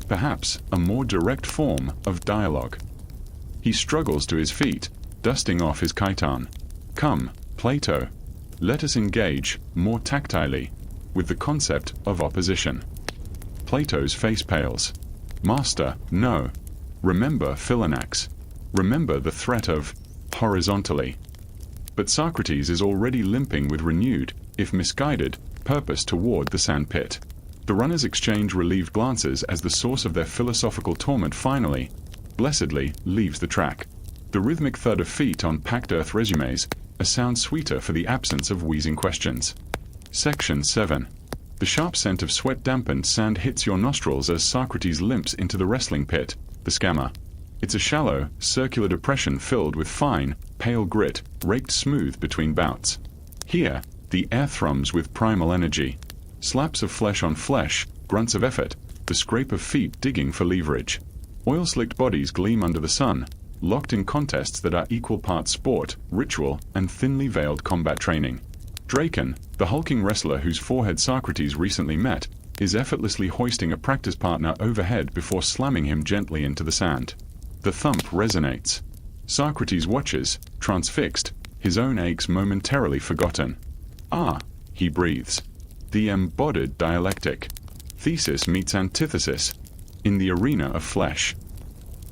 Speaker 1: Perhaps a more direct form of dialogue. He struggles to his feet, dusting off his chiton. Come, Plato, let us engage more tactilely with the concept of opposition. Plato's face pales. Master, no. Remember Philonax. Remember the threat of horizontally. But Socrates is already limping with renewed, if misguided, purpose toward the sandpit. The runners exchange relieved glances as the source of their philosophical torment finally, blessedly, leaves the track. The rhythmic thud of feet on packed earth resumes, a sound sweeter for the absence of wheezing questions. Section 7. The sharp scent of sweat-dampened sand hits your nostrils as Socrates limps into the wrestling pit, the scammer. It's a shallow, circular depression filled with fine, pale grit, raked smooth between bouts. Here, the air thrums with primal energy. Slaps of flesh on flesh, grunts of effort, the scrape of feet digging for leverage. Oil-slicked bodies gleam under the sun, locked in contests that are equal parts sport, ritual, and thinly veiled combat training. Draken, the hulking wrestler whose forehead Socrates recently met, is effortlessly hoisting a practice partner overhead before slamming him gently into the sand. The thump resonates. Socrates watches, transfixed, his own aches momentarily forgotten. Ah, he breathes. The embodied dialectic. Thesis meets antithesis. In the arena of flesh.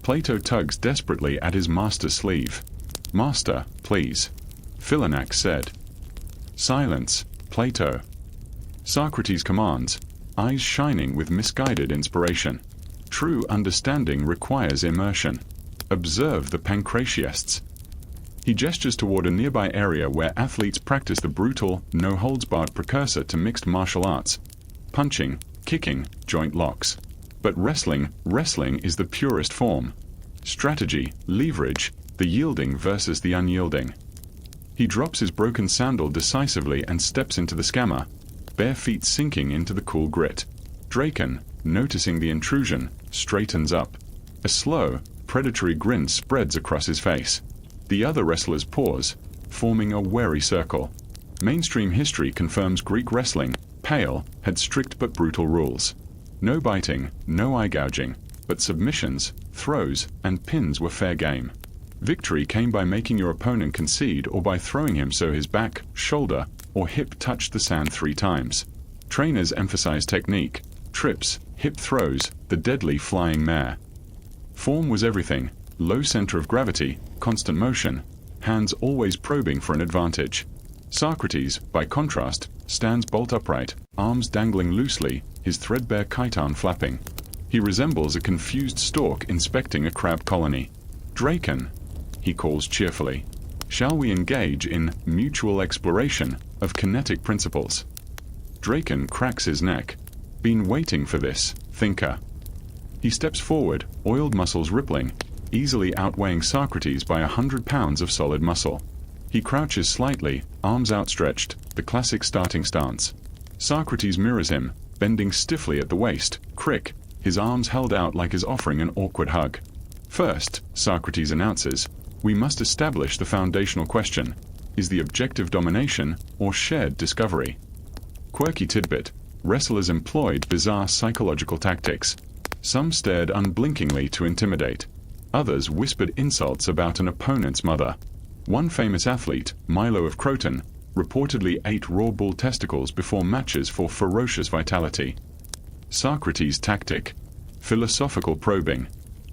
Speaker 1: Plato tugs desperately at his master's sleeve. "Master, please," Philonax said. "Silence, Plato." Socrates commands, eyes shining with misguided inspiration. True understanding requires immersion. Observe the pancratiasts. He gestures toward a nearby area where athletes practice the brutal, no-holds-barred precursor to mixed martial arts. Punching, kicking, joint locks. But wrestling is the purest form. Strategy, leverage, the yielding versus the unyielding. He drops his broken sandal decisively and steps into the scammer, bare feet sinking into the cool grit. Draken, noticing the intrusion, straightens up. A slow, predatory grin spreads across his face. The other wrestlers pause, forming a wary circle. Mainstream history confirms Greek wrestling, pale, had strict but brutal rules. No biting, no eye gouging, but submissions, throws, and pins were fair game. Victory came by making your opponent concede or by throwing him so his back, shoulder, or hip touched the sand 3 times. Trainers emphasize technique, trips, hip throws, the deadly flying mare. Form was everything, low center of gravity, constant motion, hands always probing for an advantage. Socrates, by contrast, stands bolt upright, arms dangling loosely, his threadbare chiton flapping. He resembles a confused stork inspecting a crab colony. "Draken," he calls cheerfully, "shall we engage in mutual exploration of kinetic principles?" Draken cracks his neck. "Been waiting for this, thinker." He steps forward, oiled muscles rippling, easily outweighing Socrates by 100 pounds of solid muscle. He crouches slightly, arms outstretched, the classic starting stance. Socrates mirrors him, bending stiffly at the waist, crick, his arms held out like he's offering an awkward hug. "First," Socrates announces, "we must establish the foundational question. Is the objective domination or shared discovery?" Quirky tidbit. Wrestlers employed bizarre psychological tactics. Some stared unblinkingly to intimidate. Others whispered insults about an opponent's mother. One famous athlete, Milo of Croton, reportedly ate raw bull testicles before matches for ferocious vitality. Socrates' tactic. Philosophical probing.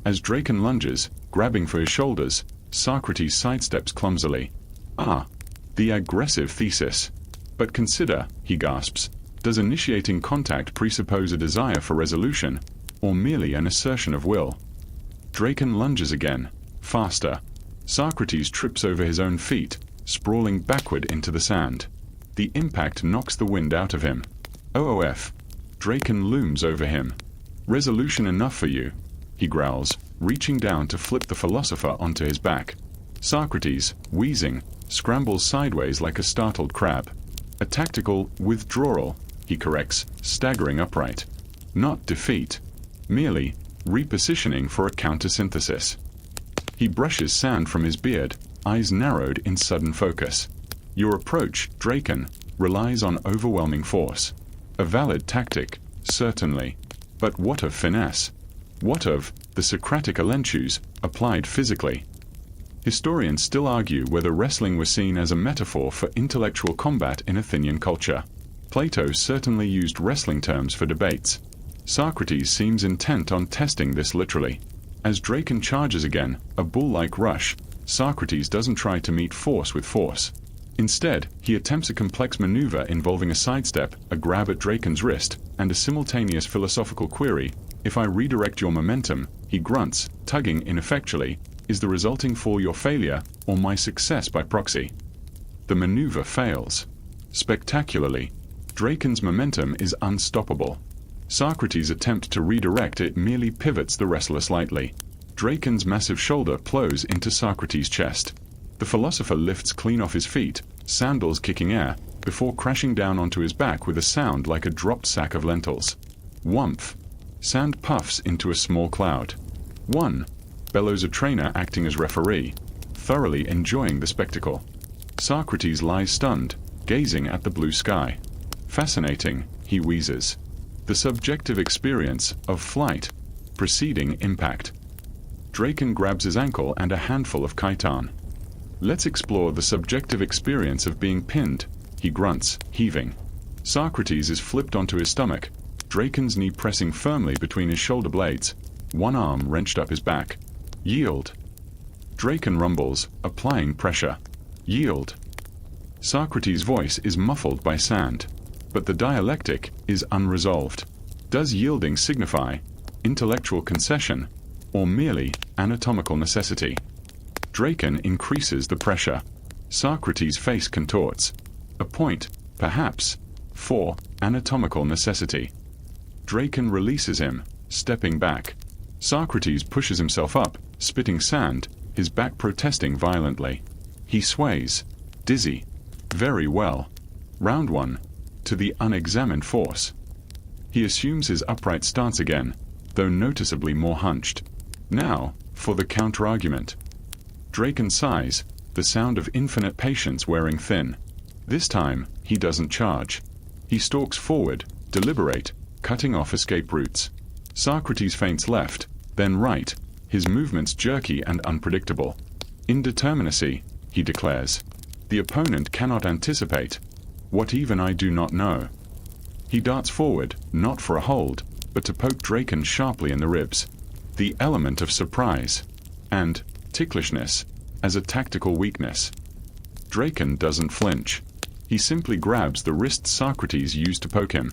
Speaker 1: As Draken lunges, grabbing for his shoulders, Socrates sidesteps clumsily. "Ah, the aggressive thesis. But consider," he gasps, "does initiating contact presuppose a desire for resolution, or merely an assertion of will?" Draken lunges again, faster. Socrates trips over his own feet, sprawling backward into the sand. The impact knocks the wind out of him. OOF. Draken looms over him. "Resolution enough for you," he growls, reaching down to flip the philosopher onto his back. Socrates, wheezing, scrambles sideways like a startled crab. "A tactical withdrawal," he corrects, staggering upright. Not defeat. Merely repositioning for a countersynthesis. He brushes sand from his beard, eyes narrowed in sudden focus. "Your approach, Draken, relies on overwhelming force. A valid tactic, certainly. But what of finesse? What of the Socratic elenchus, applied physically?" Historians still argue whether wrestling was seen as a metaphor for intellectual combat in Athenian culture. Plato certainly used wrestling terms for debates. Socrates seems intent on testing this literally. As Draken charges again, a bull-like rush, Socrates doesn't try to meet force with force. Instead, he attempts a complex maneuver involving a sidestep, a grab at Draken's wrist, and a simultaneous philosophical query. If I redirect your momentum, he grunts, tugging ineffectually, is the resulting fall your failure, or my success by proxy? The maneuver fails. Spectacularly. Draken's momentum is unstoppable. Socrates' attempt to redirect it merely pivots the wrestler slightly. Draken's massive shoulder plows into Socrates' chest. The philosopher lifts clean off his feet, sandals kicking air, before crashing down onto his back with a sound like a dropped sack of lentils. Whumph. Sand puffs into a small cloud. One, bellows a trainer acting as referee, thoroughly enjoying the spectacle. Socrates lies stunned, gazing at the blue sky. Fascinating, he wheezes. The subjective experience of flight, preceding impact. Draken grabs his ankle and a handful of chiton. Let's explore the subjective experience of being pinned, he grunts, heaving. Socrates is flipped onto his stomach, Draken's knee pressing firmly between his shoulder blades, one arm wrenched up his back. Yield. Draken rumbles, applying pressure. Yield. Socrates' voice is muffled by sand, but the dialectic is unresolved. Does yielding signify intellectual concession, or merely anatomical necessity? Draken increases the pressure. Socrates' face contorts. A point, perhaps, for anatomical necessity. Draken releases him, stepping back. Socrates pushes himself up, spitting sand, his back protesting violently. He sways. Dizzy. Very well. Round 1. To the unexamined force. He assumes his upright stance again, though noticeably more hunched. Now, for the counterargument. Draken sighs, the sound of infinite patience wearing thin. This time, he doesn't charge. He stalks forward, deliberate, cutting off escape routes. Socrates feints left, then right, his movements jerky and unpredictable. Indeterminacy, he declares. The opponent cannot anticipate. What even I do not know. He darts forward, not for a hold, but to poke Draken sharply in the ribs. The element of surprise and ticklishness as a tactical weakness. Draken doesn't flinch. He simply grabs the wrist Socrates used to poke him.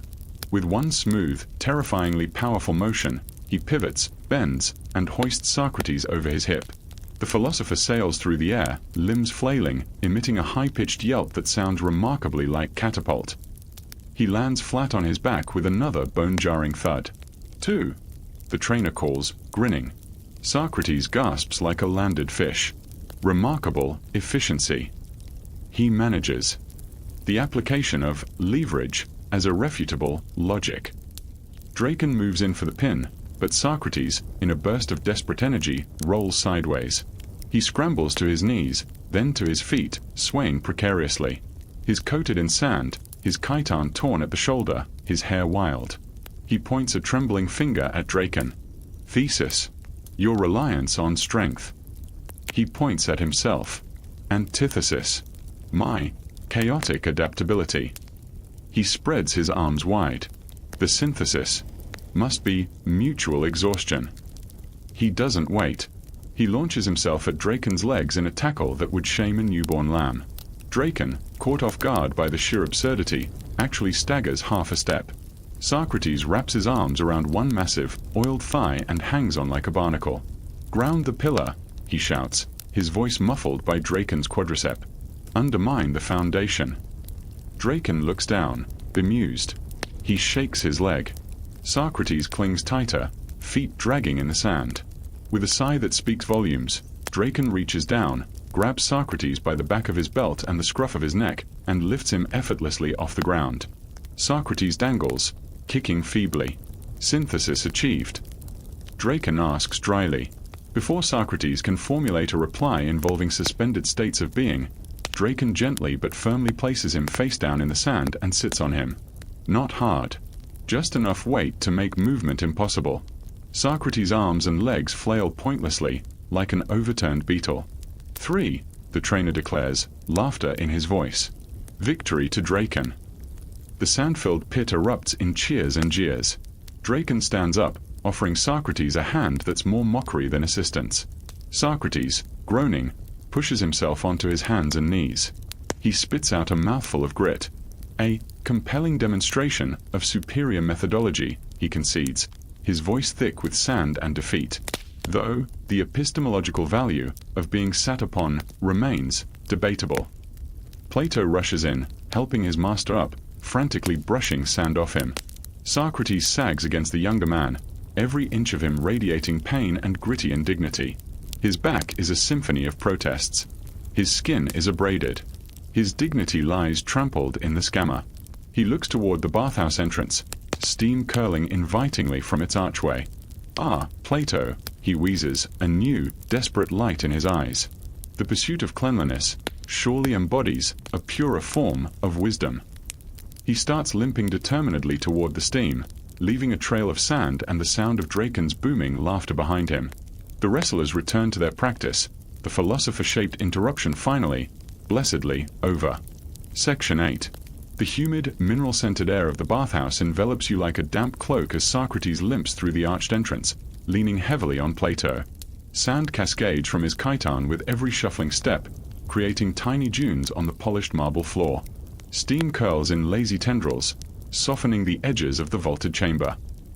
Speaker 1: With one smooth, terrifyingly powerful motion, he pivots, bends, and hoists Socrates over his hip. The philosopher sails through the air, limbs flailing, emitting a high-pitched yelp that sounds remarkably like catapult. He lands flat on his back with another bone-jarring thud. 2. The trainer calls, grinning. Socrates gasps like a landed fish. Remarkable efficiency. He manages. The application of leverage as irrefutable logic. Draken moves in for the pin, but Socrates, in a burst of desperate energy, rolls sideways. He scrambles to his knees, then to his feet, swaying precariously. He's coated in sand, his chiton torn at the shoulder, his hair wild. He points a trembling finger at Draken. Thesis. Your reliance on strength. He points at himself. Antithesis. My chaotic adaptability. He spreads his arms wide. The synthesis must be mutual exhaustion. He doesn't wait. He launches himself at Draken's legs in a tackle that would shame a newborn lamb. Draken, caught off guard by the sheer absurdity, actually staggers half a step. Socrates wraps his arms around one massive, oiled thigh and hangs on like a barnacle. Ground the pillar, he shouts, his voice muffled by Draken's quadricep. Undermine the foundation. Draken looks down, bemused. He shakes his leg. Socrates clings tighter, feet dragging in the sand. With a sigh that speaks volumes, Draken reaches down, grabs Socrates by the back of his belt and the scruff of his neck, and lifts him effortlessly off the ground. Socrates dangles, kicking feebly. Synthesis achieved. Draken asks dryly. Before Socrates can formulate a reply involving suspended states of being, Draken gently but firmly places him face down in the sand and sits on him. Not hard. Just enough weight to make movement impossible. Socrates' arms and legs flail pointlessly, like an overturned beetle. 3, the trainer declares, laughter in his voice. Victory to Draken. The sand-filled pit erupts in cheers and jeers. Draken stands up, offering Socrates a hand that's more mockery than assistance. Socrates, groaning, pushes himself onto his hands and knees. He spits out a mouthful of grit. A compelling demonstration of superior methodology, he concedes, his voice thick with sand and defeat. Though the epistemological value of being sat upon remains debatable. Plato rushes in, helping his master up, frantically brushing sand off him. Socrates sags against the younger man, every inch of him radiating pain and gritty indignity. His back is a symphony of protests. His skin is abraded. His dignity lies trampled in the scammer. He looks toward the bathhouse entrance, steam curling invitingly from its archway. "Ah, Plato," he wheezes, a new, desperate light in his eyes. The pursuit of cleanliness surely embodies a purer form of wisdom. He starts limping determinedly toward the steam, leaving a trail of sand and the sound of Draken's booming laughter behind him. The wrestlers return to their practice, the philosopher-shaped interruption finally, blessedly, over. Section 8. The humid, mineral-scented air of the bathhouse envelops you like a damp cloak as Socrates limps through the arched entrance, leaning heavily on Plato. Sand cascades from his chiton with every shuffling step, creating tiny dunes on the polished marble floor. Steam curls in lazy tendrils, softening the edges of the vaulted chamber.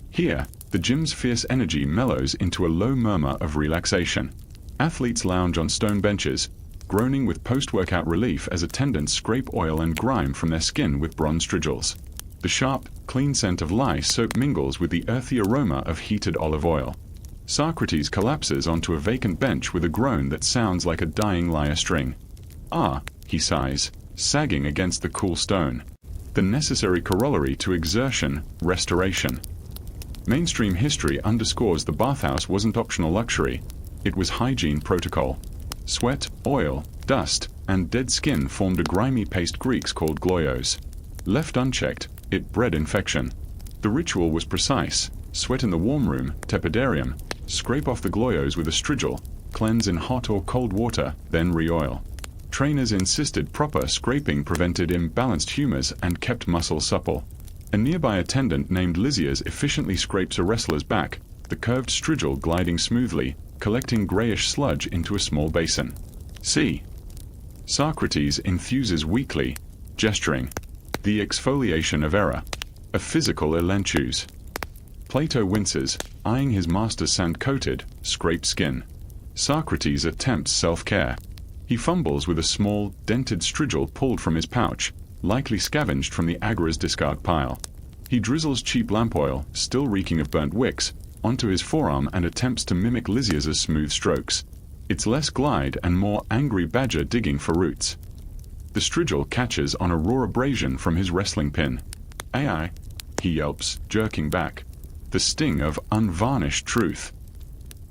Speaker 1: Here, the gym's fierce energy mellows into a low murmur of relaxation. Athletes lounge on stone benches, groaning with post-workout relief as attendants scrape oil and grime from their skin with bronze strigils. The sharp, clean scent of lye soap mingles with the earthy aroma of heated olive oil. Socrates collapses onto a vacant bench with a groan that sounds like a dying lyre string. "Ah," he sighs, sagging against the cool stone. The necessary corollary to exertion, restoration. Mainstream history underscores the bathhouse wasn't optional luxury. It was hygiene protocol. Sweat, oil, dust, and dead skin formed a grimy paste Greeks called gloios. Left unchecked, it bred infection. The ritual was precise. Sweat in the warm room, tepidarium, scrape off the gloios with a strigil, cleanse in hot or cold water, then re-oil. Trainers insisted proper scraping prevented imbalanced humors and kept muscles supple. A nearby attendant named Lysias efficiently scrapes a wrestler's back, the curved strigil gliding smoothly, collecting grayish sludge into a small basin. "See." Socrates enthuses weakly, gesturing. The exfoliation of error. A physical elenchus. Plato winces, eyeing his master's sand-coated, scraped skin. Socrates attempts self-care. He fumbles with a small, dented strigil pulled from his pouch, likely scavenged from the agora's discard pile. He drizzles cheap lamp oil, still reeking of burnt wicks, onto his forearm and attempts to mimic Lysias's smooth strokes. It's less glide and more angry badger digging for roots. The strigil catches on a raw abrasion from his wrestling pin. "Ai," he yelps, jerking back. The sting of unvarnished truth.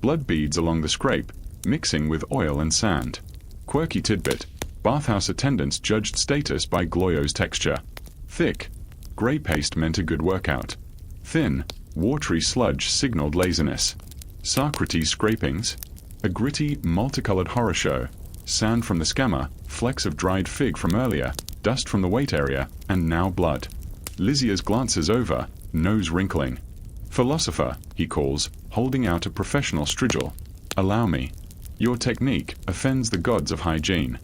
Speaker 1: Blood beads along the scrape, mixing with oil and sand. Quirky tidbit. Bathhouse attendants judged status by gloio's texture. Thick, gray paste meant a good workout. Thin, watery sludge signaled laziness. Socrates scrapings. A gritty, multicolored horror show. Sand from the scammer, flecks of dried fig from earlier, dust from the weight area, and now blood. Lysias glances over, nose wrinkling. "Philosopher," he calls, holding out a professional strigil. "Allow me. Your technique offends the gods of hygiene."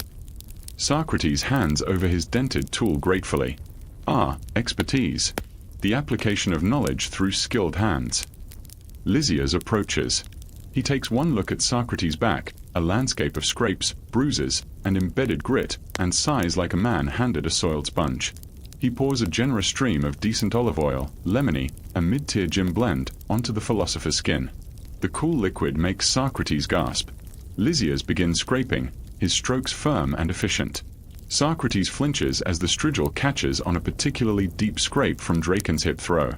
Speaker 1: Socrates hands over his dented tool gratefully. "Ah, expertise. The application of knowledge through skilled hands." Lysias approaches. He takes one look at Socrates' back, a landscape of scrapes, bruises, and embedded grit, and sighs like a man handed a soiled sponge. He pours a generous stream of decent olive oil, lemony, a mid-tier gym blend, onto the philosopher's skin. The cool liquid makes Socrates gasp. Lysias begins scraping, his strokes firm and efficient. Socrates flinches as the strigil catches on a particularly deep scrape from Draken's hip throw.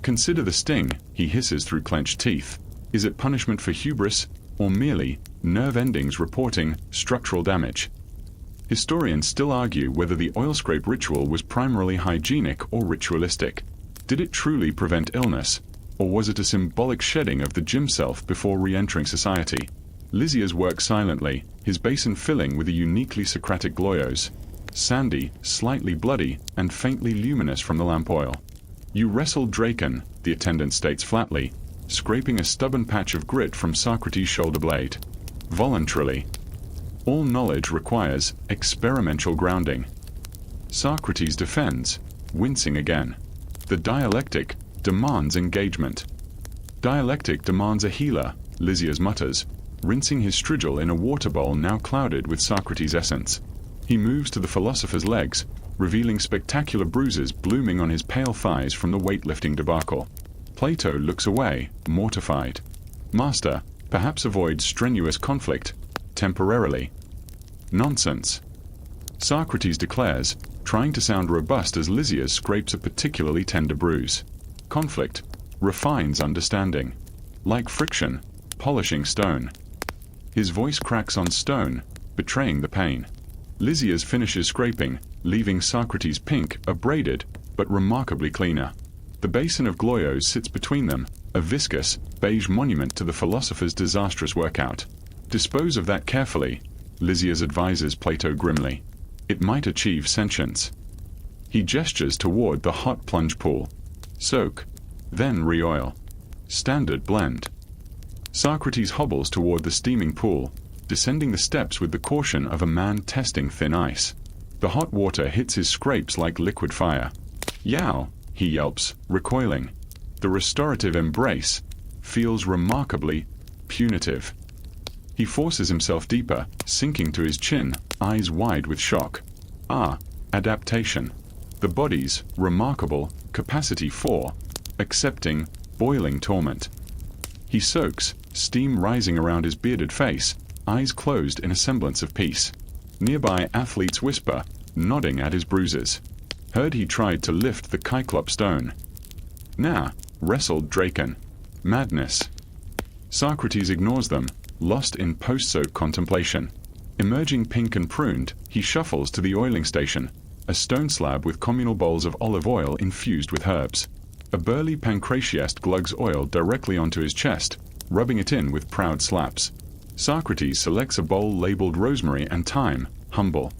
Speaker 1: "Consider the sting," he hisses through clenched teeth. Is it punishment for hubris, or merely nerve endings reporting structural damage? Historians still argue whether the oil scrape ritual was primarily hygienic or ritualistic. Did it truly prevent illness, or was it a symbolic shedding of the gym self before re-entering society? Lysias works silently, his basin filling with a uniquely Socratic gloios. Sandy, slightly bloody, and faintly luminous from the lamp oil. "You wrestled Draken," the attendant states flatly, scraping a stubborn patch of grit from Socrates' shoulder blade. "Voluntarily. All knowledge requires experimental grounding." Socrates defends, wincing again. The dialectic demands engagement. Dialectic demands a healer, Lysias mutters, rinsing his strigil in a water bowl now clouded with Socrates' essence. He moves to the philosopher's legs, revealing spectacular bruises blooming on his pale thighs from the weightlifting debacle. Plato looks away, mortified. Master, perhaps avoid strenuous conflict, temporarily. Nonsense. Socrates declares, trying to sound robust as Lysias scrapes a particularly tender bruise. Conflict refines understanding. Like friction, polishing stone. His voice cracks on stone, betraying the pain. Lysias finishes scraping, leaving Socrates pink, abraded, but remarkably cleaner. The basin of Gloios sits between them, a viscous, beige monument to the philosopher's disastrous workout. Dispose of that carefully, Lysias advises Plato grimly. It might achieve sentience. He gestures toward the hot plunge pool. Soak, then re-oil. Standard blend. Socrates hobbles toward the steaming pool, descending the steps with the caution of a man testing thin ice. The hot water hits his scrapes like liquid fire. Yow, he yelps, recoiling. The restorative embrace feels remarkably punitive. He forces himself deeper, sinking to his chin, eyes wide with shock. Ah, adaptation. The body's remarkable capacity for accepting boiling torment. He soaks, steam rising around his bearded face, eyes closed in a semblance of peace. Nearby athletes whisper, nodding at his bruises. Heard he tried to lift the Cyclops stone. Nah, wrestled Draken. Madness. Socrates ignores them, lost in post-soak contemplation. Emerging pink and pruned, he shuffles to the oiling station, a stone slab with communal bowls of olive oil infused with herbs. A burly pancratiast glugs oil directly onto his chest, rubbing it in with proud slaps. Socrates selects a bowl labeled rosemary and thyme, humble.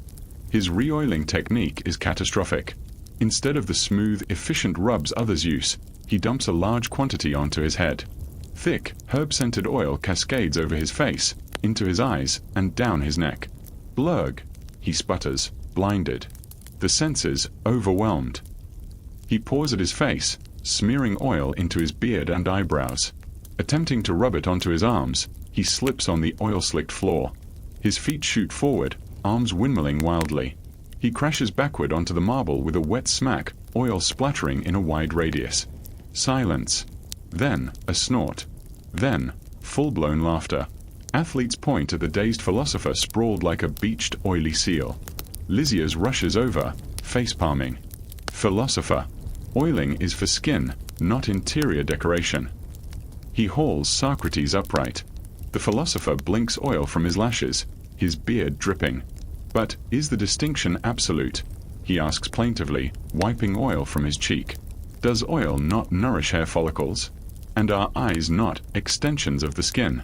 Speaker 1: His re-oiling technique is catastrophic. Instead of the smooth, efficient rubs others use, he dumps a large quantity onto his head. Thick, herb-scented oil cascades over his face, into his eyes, and down his neck. Blurg, he sputters, blinded. The senses overwhelmed. He paws at his face, smearing oil into his beard and eyebrows. Attempting to rub it onto his arms, he slips on the oil-slicked floor. His feet shoot forward, arms windmilling wildly. He crashes backward onto the marble with a wet smack, oil splattering in a wide radius. Silence. Then, a snort. Then, full-blown laughter. Athletes point at the dazed philosopher sprawled like a beached, oily seal. Lysias rushes over, face-palming. Philosopher. Oiling is for skin, not interior decoration. He hauls Socrates upright. The philosopher blinks oil from his lashes, his beard dripping. But is the distinction absolute? He asks plaintively, wiping oil from his cheek. Does oil not nourish hair follicles? And are eyes not extensions of the skin?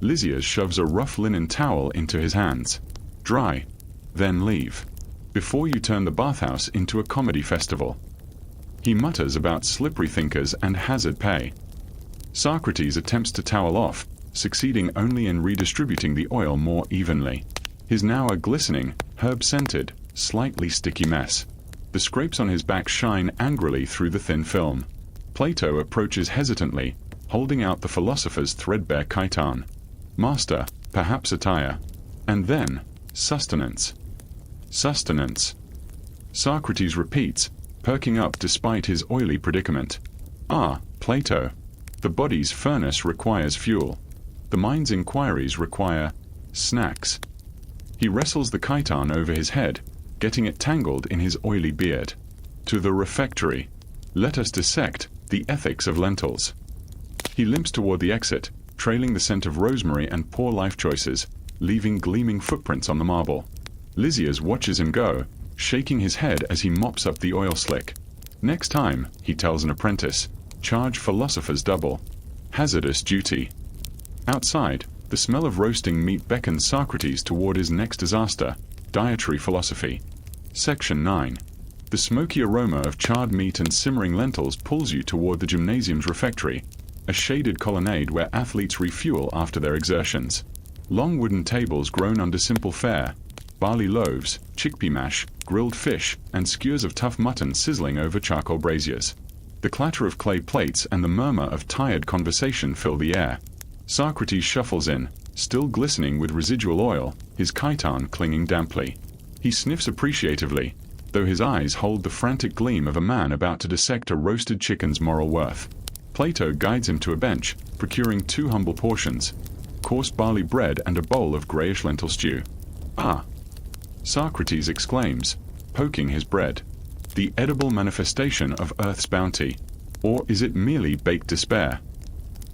Speaker 1: Lysias shoves a rough linen towel into his hands. Dry. Then leave. Before you turn the bathhouse into a comedy festival. He mutters about slippery thinkers and hazard pay. Socrates attempts to towel off, succeeding only in redistributing the oil more evenly. His now a glistening, herb-scented, slightly sticky mess. The scrapes on his back shine angrily through the thin film. Plato approaches hesitantly, holding out the philosopher's threadbare chiton. Master, perhaps attire. And then, sustenance. Sustenance. Socrates repeats, perking up despite his oily predicament. Ah, Plato. The body's furnace requires fuel. The mind's inquiries require snacks. He wrestles the chiton over his head, getting it tangled in his oily beard. To the refectory. Let us dissect the ethics of lentils. He limps toward the exit, trailing the scent of rosemary and poor life choices, leaving gleaming footprints on the marble. Lysias watches him go, shaking his head as he mops up the oil slick. Next time, he tells an apprentice, charge philosophers double. Hazardous duty. Outside, the smell of roasting meat beckons Socrates toward his next disaster, dietary philosophy. Section 9. The smoky aroma of charred meat and simmering lentils pulls you toward the gymnasium's refectory, a shaded colonnade where athletes refuel after their exertions. Long wooden tables grown under simple fare, barley loaves, chickpea mash, grilled fish, and skewers of tough mutton sizzling over charcoal braziers. The clatter of clay plates and the murmur of tired conversation fill the air. Socrates shuffles in, still glistening with residual oil, his chiton clinging damply. He sniffs appreciatively, though his eyes hold the frantic gleam of a man about to dissect a roasted chicken's moral worth. Plato guides him to a bench, procuring 2 humble portions, coarse barley bread and a bowl of grayish lentil stew. "Ah!" Socrates exclaims, poking his bread. "The edible manifestation of Earth's bounty. Or is it merely baked despair?"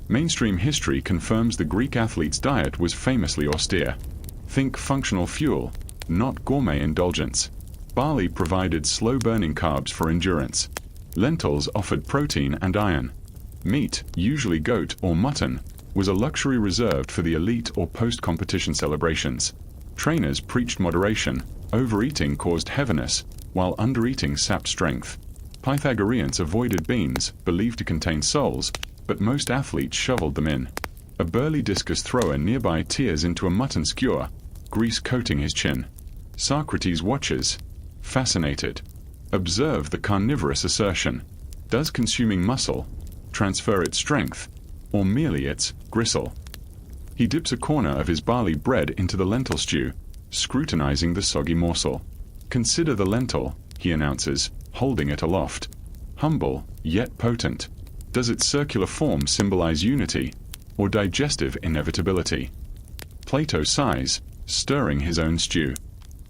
Speaker 1: Mainstream history confirms the Greek athlete's diet was famously austere. Think functional fuel, not gourmet indulgence. Barley provided slow-burning carbs for endurance. Lentils offered protein and iron. Meat, usually goat or mutton, was a luxury reserved for the elite or post-competition celebrations. Trainers preached moderation. Overeating caused heaviness, while undereating sapped strength. Pythagoreans avoided beans, believed to contain souls, but most athletes shoveled them in. A burly discus thrower nearby tears into a mutton skewer, grease coating his chin. Socrates watches, fascinated. Observe the carnivorous assertion. Does consuming muscle transfer its strength, or merely its gristle? He dips a corner of his barley bread into the lentil stew, scrutinizing the soggy morsel. "Consider the lentil," he announces, holding it aloft. "Humble, yet potent. Does its circular form symbolize unity, or digestive inevitability?" Plato sighs, stirring his own stew.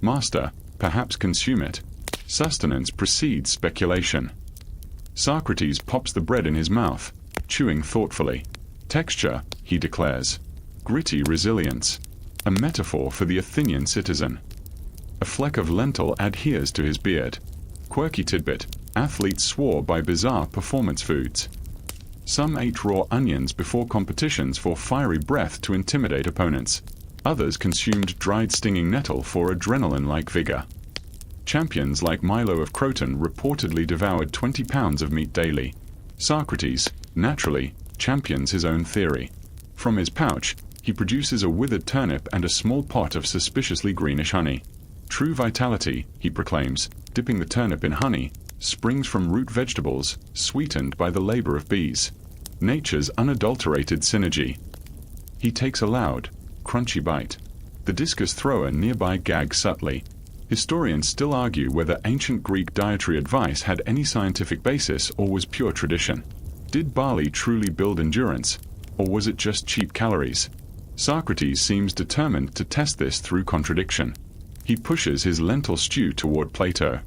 Speaker 1: "Master, perhaps consume it. Sustenance precedes speculation." Socrates pops the bread in his mouth, chewing thoughtfully. "Texture," he declares. "Gritty resilience. A metaphor for the Athenian citizen." A fleck of lentil adheres to his beard. Quirky tidbit: athletes swore by bizarre performance foods. Some ate raw onions before competitions for fiery breath to intimidate opponents. Others consumed dried stinging nettle for adrenaline-like vigor. Champions like Milo of Croton reportedly devoured 20 pounds of meat daily. Socrates, naturally, champions his own theory. From his pouch, he produces a withered turnip and a small pot of suspiciously greenish honey. "True vitality," he proclaims, dipping the turnip in honey, "springs from root vegetables, sweetened by the labor of bees. Nature's unadulterated synergy." He takes a loud, crunchy bite. The discus thrower nearby gags subtly. Historians still argue whether ancient Greek dietary advice had any scientific basis or was pure tradition. Did barley truly build endurance, or was it just cheap calories? Socrates seems determined to test this through contradiction. He pushes his lentil stew toward Plato.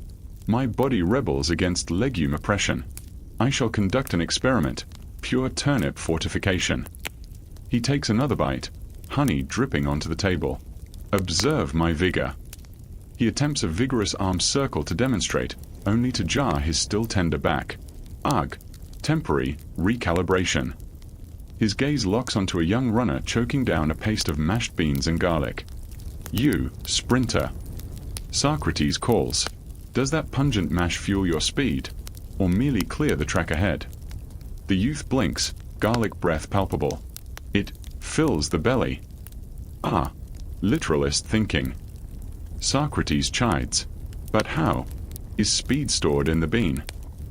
Speaker 1: "My body rebels against legume oppression. I shall conduct an experiment, pure turnip fortification." He takes another bite, honey dripping onto the table. "Observe my vigor." He attempts a vigorous arm circle to demonstrate, only to jar his still tender back. Ugh! Temporary recalibration. His gaze locks onto a young runner choking down a paste of mashed beans and garlic. "You, sprinter." Socrates calls. Does that pungent mash fuel your speed, or merely clear the track ahead? The youth blinks, garlic breath palpable. It fills the belly. Ah, literalist thinking. Socrates chides. But how? Is speed stored in the bean?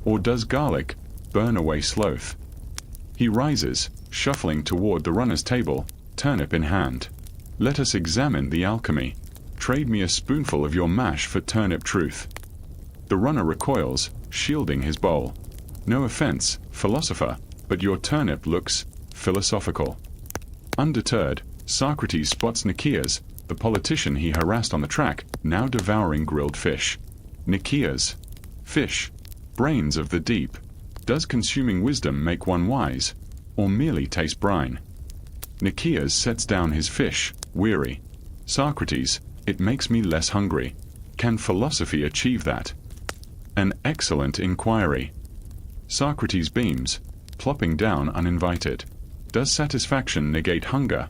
Speaker 1: Or does garlic burn away sloth? He rises, shuffling toward the runner's table, turnip in hand. "Let us examine the alchemy. Trade me a spoonful of your mash for turnip truth." The runner recoils, shielding his bowl. "No offense, philosopher, but your turnip looks philosophical." Undeterred, Socrates spots Nicias, the politician he harassed on the track, now devouring grilled fish. Nicias. Fish. Brains of the deep. Does consuming wisdom make one wise, or merely taste brine? Nicias sets down his fish, weary. "Socrates, it makes me less hungry. Can philosophy achieve that?" An excellent inquiry. Socrates beams, plopping down uninvited. Does satisfaction negate hunger,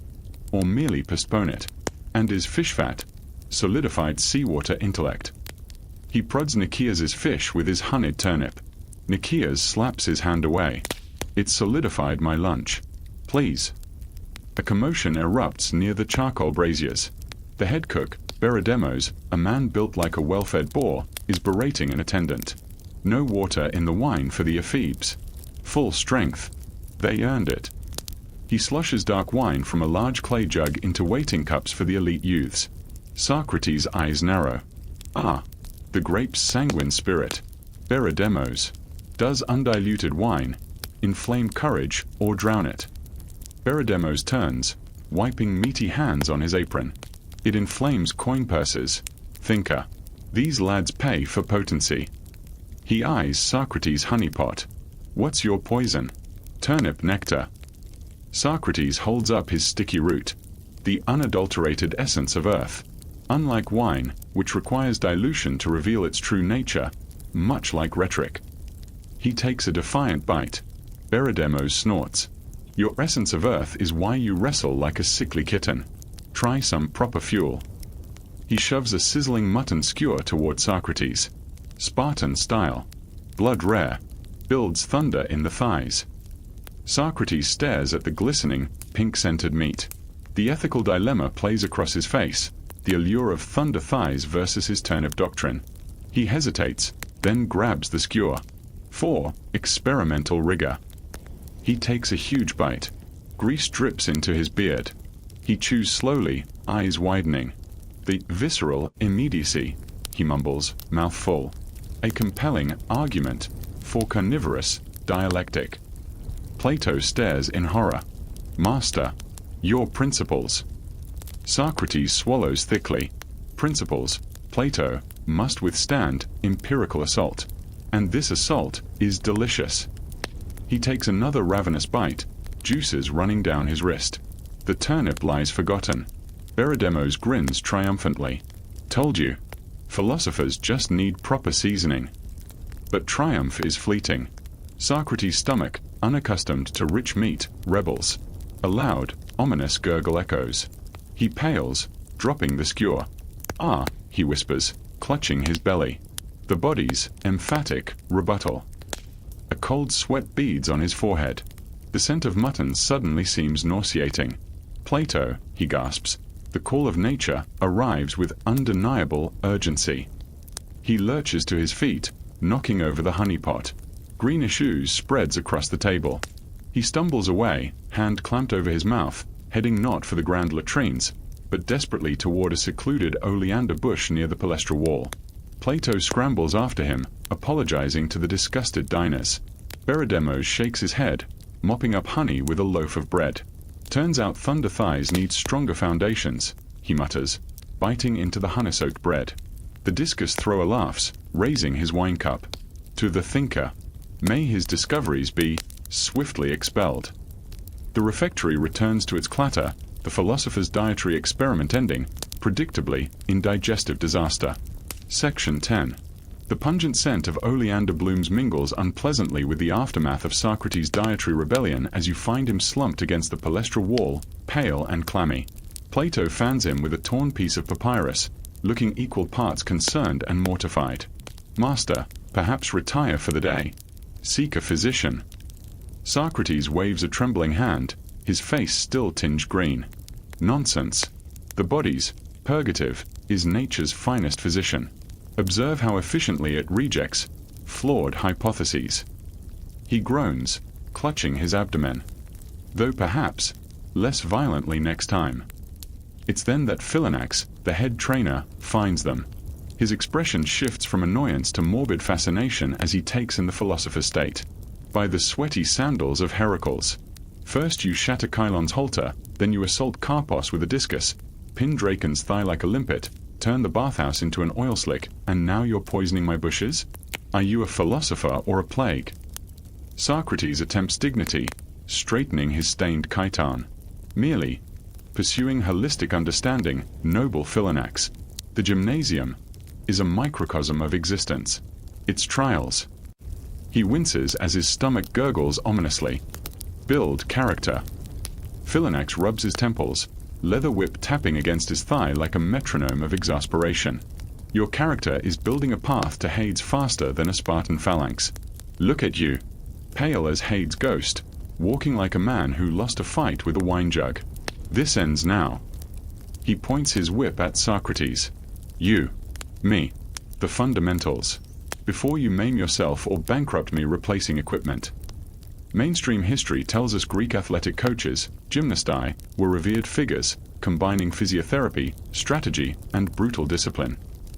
Speaker 1: or merely postpone it? And is fish fat solidified seawater intellect? He prods Nicias's fish with his honeyed turnip. Nicias slaps his hand away. "It solidified my lunch. Please." A commotion erupts near the charcoal braziers. The head cook, Beridemos, a man built like a well-fed boar, is berating an attendant. No water in the wine for the ephebes. Full strength. They earned it. He sloshes dark wine from a large clay jug into waiting cups for the elite youths. Socrates' eyes narrow. Ah, the grape's sanguine spirit. Beridemos. Does undiluted wine inflame courage or drown it? Beridemos turns, wiping meaty hands on his apron. It inflames coin purses. Thinker. These lads pay for potency. He eyes Socrates' honeypot. What's your poison? Turnip nectar. Socrates holds up his sticky root. The unadulterated essence of earth. Unlike wine, which requires dilution to reveal its true nature, much like rhetoric. He takes a defiant bite. Beridemos snorts. Your essence of earth is why you wrestle like a sickly kitten. Try some proper fuel. He shoves a sizzling mutton skewer toward Socrates. Spartan style. Blood rare. Builds thunder in the thighs. Socrates stares at the glistening, pink-scented meat. The ethical dilemma plays across his face, the allure of thunder thighs versus his turnip doctrine. He hesitates, then grabs the skewer. For experimental rigor. He takes a huge bite. Grease drips into his beard. He chews slowly, eyes widening. The visceral immediacy, he mumbles, mouth full. A compelling argument for carnivorous dialectic. Plato stares in horror. Master, your principles. Socrates swallows thickly. Principles, Plato, must withstand empirical assault. And this assault is delicious. He takes another ravenous bite, juices running down his wrist. The turnip lies forgotten. Beridemos grins triumphantly. Told you. Philosophers just need proper seasoning. But triumph is fleeting. Socrates' stomach, unaccustomed to rich meat, rebels. A loud, ominous gurgle echoes. He pales, dropping the skewer. Ah, he whispers, clutching his belly. The body's emphatic rebuttal. A cold sweat beads on his forehead. The scent of mutton suddenly seems nauseating. Plato, he gasps. The call of nature arrives with undeniable urgency. He lurches to his feet, knocking over the honeypot. Greenish ooze spreads across the table. He stumbles away, hand clamped over his mouth, heading not for the grand latrines, but desperately toward a secluded oleander bush near the palaestra wall. Plato scrambles after him, apologizing to the disgusted diners. Beridemos shakes his head, mopping up honey with a loaf of bread. Turns out thunder thighs need stronger foundations, he mutters, biting into the honey-soaked bread. The Discus thrower laughs, raising his wine cup. To the thinker, may his discoveries be swiftly expelled. The refectory returns to its clatter, the philosopher's dietary experiment ending, predictably, in digestive disaster. Section 10. The pungent scent of oleander blooms mingles unpleasantly with the aftermath of Socrates' dietary rebellion as you find him slumped against the palaestra wall, pale and clammy. Plato fans him with a torn piece of papyrus, looking equal parts concerned and mortified. Master, perhaps retire for the day. Seek a physician. Socrates waves a trembling hand, his face still tinged green. Nonsense. The body's purgative is nature's finest physician. Observe how efficiently it rejects flawed hypotheses. He groans, clutching his abdomen. Though perhaps less violently next time. It's then that Philonax, the head trainer, finds them. His expression shifts from annoyance to morbid fascination as he takes in the philosopher's state. By the sweaty sandals of Heracles. First you shatter Chilon's halter, then you assault Carpos with a discus, pin Dracon's thigh like a limpet, turn the bathhouse into an oil slick, and now you're poisoning my bushes? Are you a philosopher or a plague? Socrates attempts dignity, straightening his stained chiton. Merely, pursuing holistic understanding, noble Philonax. The gymnasium is a microcosm of existence. Its trials. He winces as his stomach gurgles ominously. Build character. Philonax rubs his temples, leather whip tapping against his thigh like a metronome of exasperation. Your character is building a path to Hades faster than a Spartan phalanx. Look at you. Pale as Hades' ghost, walking like a man who lost a fight with a wine jug. This ends now. He points his whip at Socrates. You. Me. The fundamentals. Before you maim yourself or bankrupt me replacing equipment. Mainstream history tells us Greek athletic coaches, gymnasti, were revered figures, combining physiotherapy, strategy, and brutal discipline.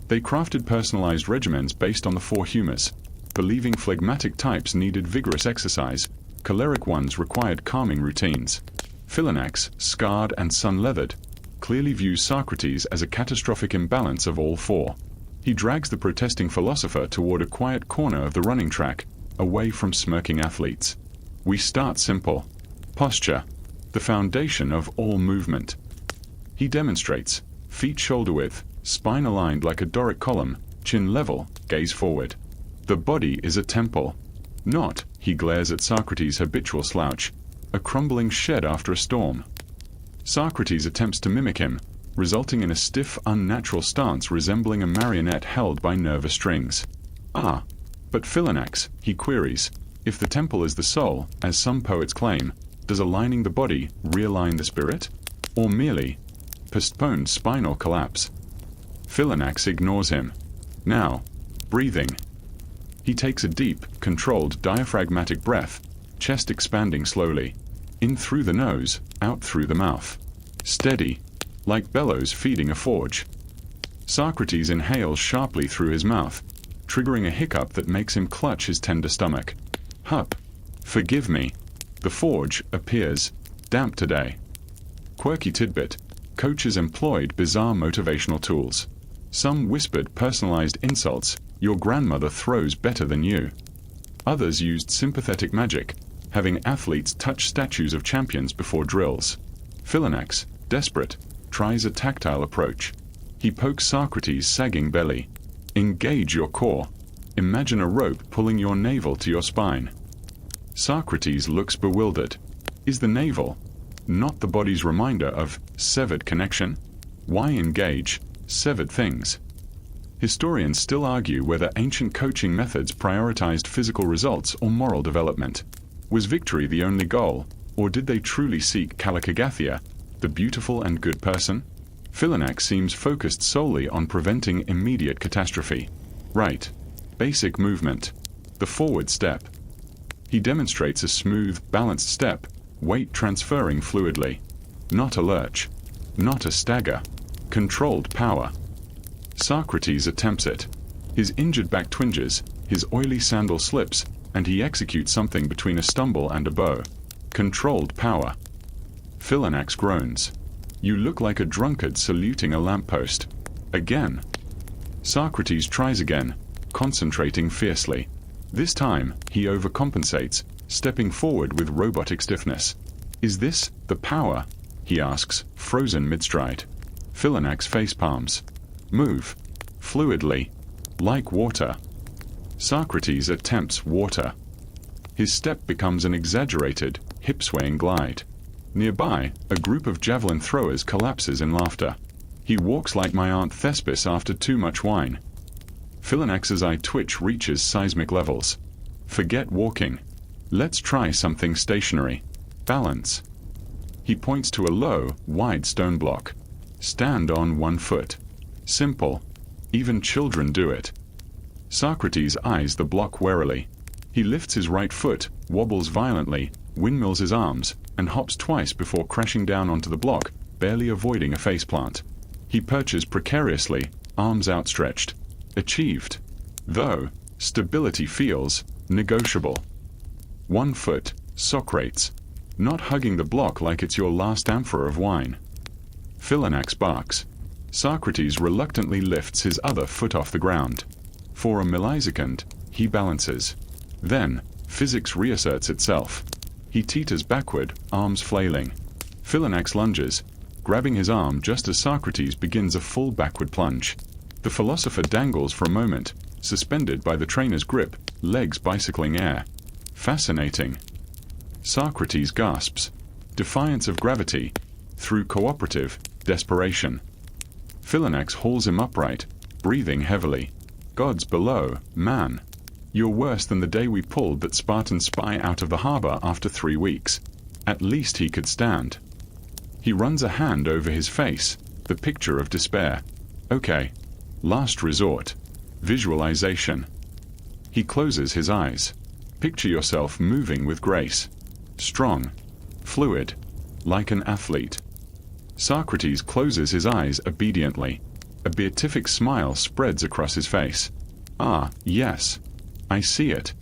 Speaker 1: They crafted personalized regimens based on the four humors, believing phlegmatic types needed vigorous exercise, choleric ones required calming routines. Philonax, scarred and sun-leathered, clearly views Socrates as a catastrophic imbalance of all four. He drags the protesting philosopher toward a quiet corner of the running track, away from smirking athletes. We start simple. Posture, the foundation of all movement. He demonstrates, feet shoulder-width, spine aligned like a Doric column, chin level, gaze forward. The body is a temple. Not, he glares at Socrates' habitual slouch, a crumbling shed after a storm. Socrates attempts to mimic him, resulting in a stiff, unnatural stance resembling a marionette held by nervous strings. Ah, but Philonax, he queries, if the temple is the soul, as some poets claim, does aligning the body realign the spirit? Or merely postponed spinal collapse? Philonax ignores him. Now, breathing. He takes a deep, controlled diaphragmatic breath, chest expanding slowly. In through the nose, out through the mouth. Steady, like bellows feeding a forge. Socrates inhales sharply through his mouth, triggering a hiccup that makes him clutch his tender stomach. Hup. Forgive me. The forge appears damp today. Quirky tidbit. Coaches employed bizarre motivational tools. Some whispered personalized insults, your grandmother throws better than you. Others used sympathetic magic, having athletes touch statues of champions before drills. Philonax, desperate, tries a tactile approach. He pokes Socrates' sagging belly. Engage your core. Imagine a rope pulling your navel to your spine. Socrates looks bewildered. Is the navel not the body's reminder of severed connection? Why engage severed things? Historians still argue whether ancient coaching methods prioritized physical results or moral development. Was victory the only goal, or did they truly seek kallikagathia, the beautiful and good person? Philonax seems focused solely on preventing immediate catastrophe. Right. Basic movement. The forward step. He demonstrates a smooth, balanced step, weight transferring fluidly. Not a lurch. Not a stagger. Controlled power. Socrates attempts it. His injured back twinges, his oily sandal slips, and he executes something between a stumble and a bow. Controlled power. Philonax groans. You look like a drunkard saluting a lamppost. Again. Socrates tries again, concentrating fiercely. This time, he overcompensates, stepping forward with robotic stiffness. Is this the power? He asks, frozen mid-stride. Philonax face palms. Move. Fluidly. Like water. Socrates attempts water. His step becomes an exaggerated, hip-swaying glide. Nearby, a group of javelin throwers collapses in laughter. He walks like my Aunt Thespis after too much wine. Philonax's eye twitch reaches seismic levels. Forget walking. Let's try something stationary. Balance. He points to a low, wide stone block. Stand on one foot. Simple. Even children do it. Socrates eyes the block warily. He lifts his right foot, wobbles violently, windmills his arms, and hops twice before crashing down onto the block, barely avoiding a faceplant. He perches precariously, arms outstretched. Achieved. Though, stability feels negotiable. 1 foot, Socrates. Not hugging the block like it's your last amphora of wine. Philonax barks. Socrates reluctantly lifts his other foot off the ground. For a millisecond, he balances. Then, physics reasserts itself. He teeters backward, arms flailing. Philonax lunges, grabbing his arm just as Socrates begins a full backward plunge. The philosopher dangles for a moment, suspended by the trainer's grip, legs bicycling air. Fascinating. Socrates gasps. Defiance of gravity, through cooperative desperation. Philonax hauls him upright, breathing heavily. Gods below, man. You're worse than the day we pulled that Spartan spy out of the harbor after 3 weeks. At least he could stand. He runs a hand over his face, the picture of despair. Okay. Last resort. Visualization. He closes his eyes. Picture yourself moving with grace. Strong. Fluid. Like an athlete. Socrates closes his eyes obediently. A beatific smile spreads across his face. Ah, yes. I see it.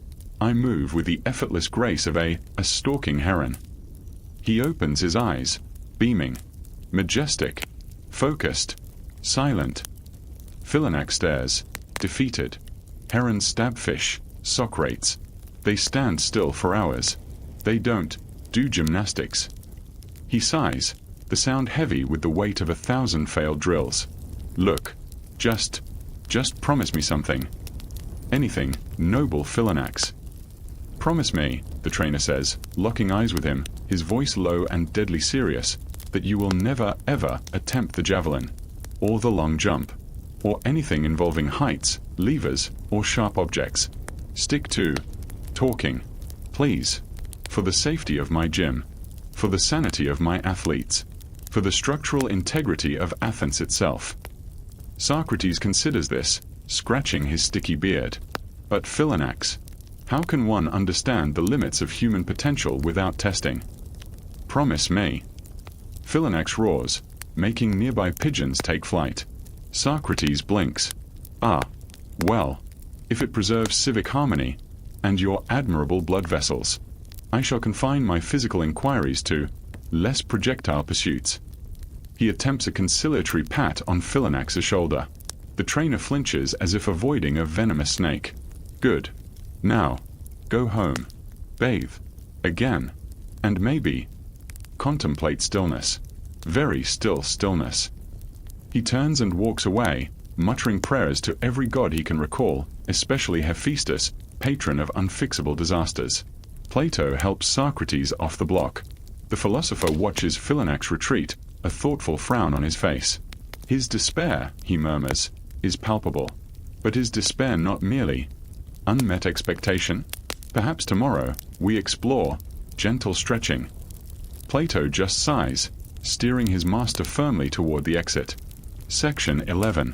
Speaker 1: I move with the effortless grace of a stalking heron. He opens his eyes, beaming, majestic, focused, silent. Philonax stares, defeated. Herons stab fish, Socrates. They stand still for hours. They don't do gymnastics. He sighs, the sound heavy with the weight of 1,000 failed drills. Look, just promise me something. Anything, noble Philonax. Promise me, the trainer says, locking eyes with him, his voice low and deadly serious, that you will never ever attempt the javelin, or the long jump, or anything involving heights, levers, or sharp objects. Stick to talking, please, for the safety of my gym, for the sanity of my athletes, for the structural integrity of Athens itself. Socrates considers this, scratching his sticky beard. But Philonax, how can one understand the limits of human potential without testing? Promise me. Philonax roars, making nearby pigeons take flight. Socrates blinks. Ah, well, if it preserves civic harmony, and your admirable blood vessels, I shall confine my physical inquiries to less projectile pursuits. He attempts a conciliatory pat on Philonax's shoulder. The trainer flinches as if avoiding a venomous snake. Good. Now, go home. Bathe. Again. And maybe contemplate stillness. Very still stillness. He turns and walks away, muttering prayers to every god he can recall, especially Hephaestus, patron of unfixable disasters. Plato helps Socrates off the block. The philosopher watches Philonax retreat, a thoughtful frown on his face. His despair, he murmurs, is palpable. But is despair not merely unmet expectation? Perhaps tomorrow we explore gentle stretching. Plato just sighs, steering his master firmly toward the exit. Section 11.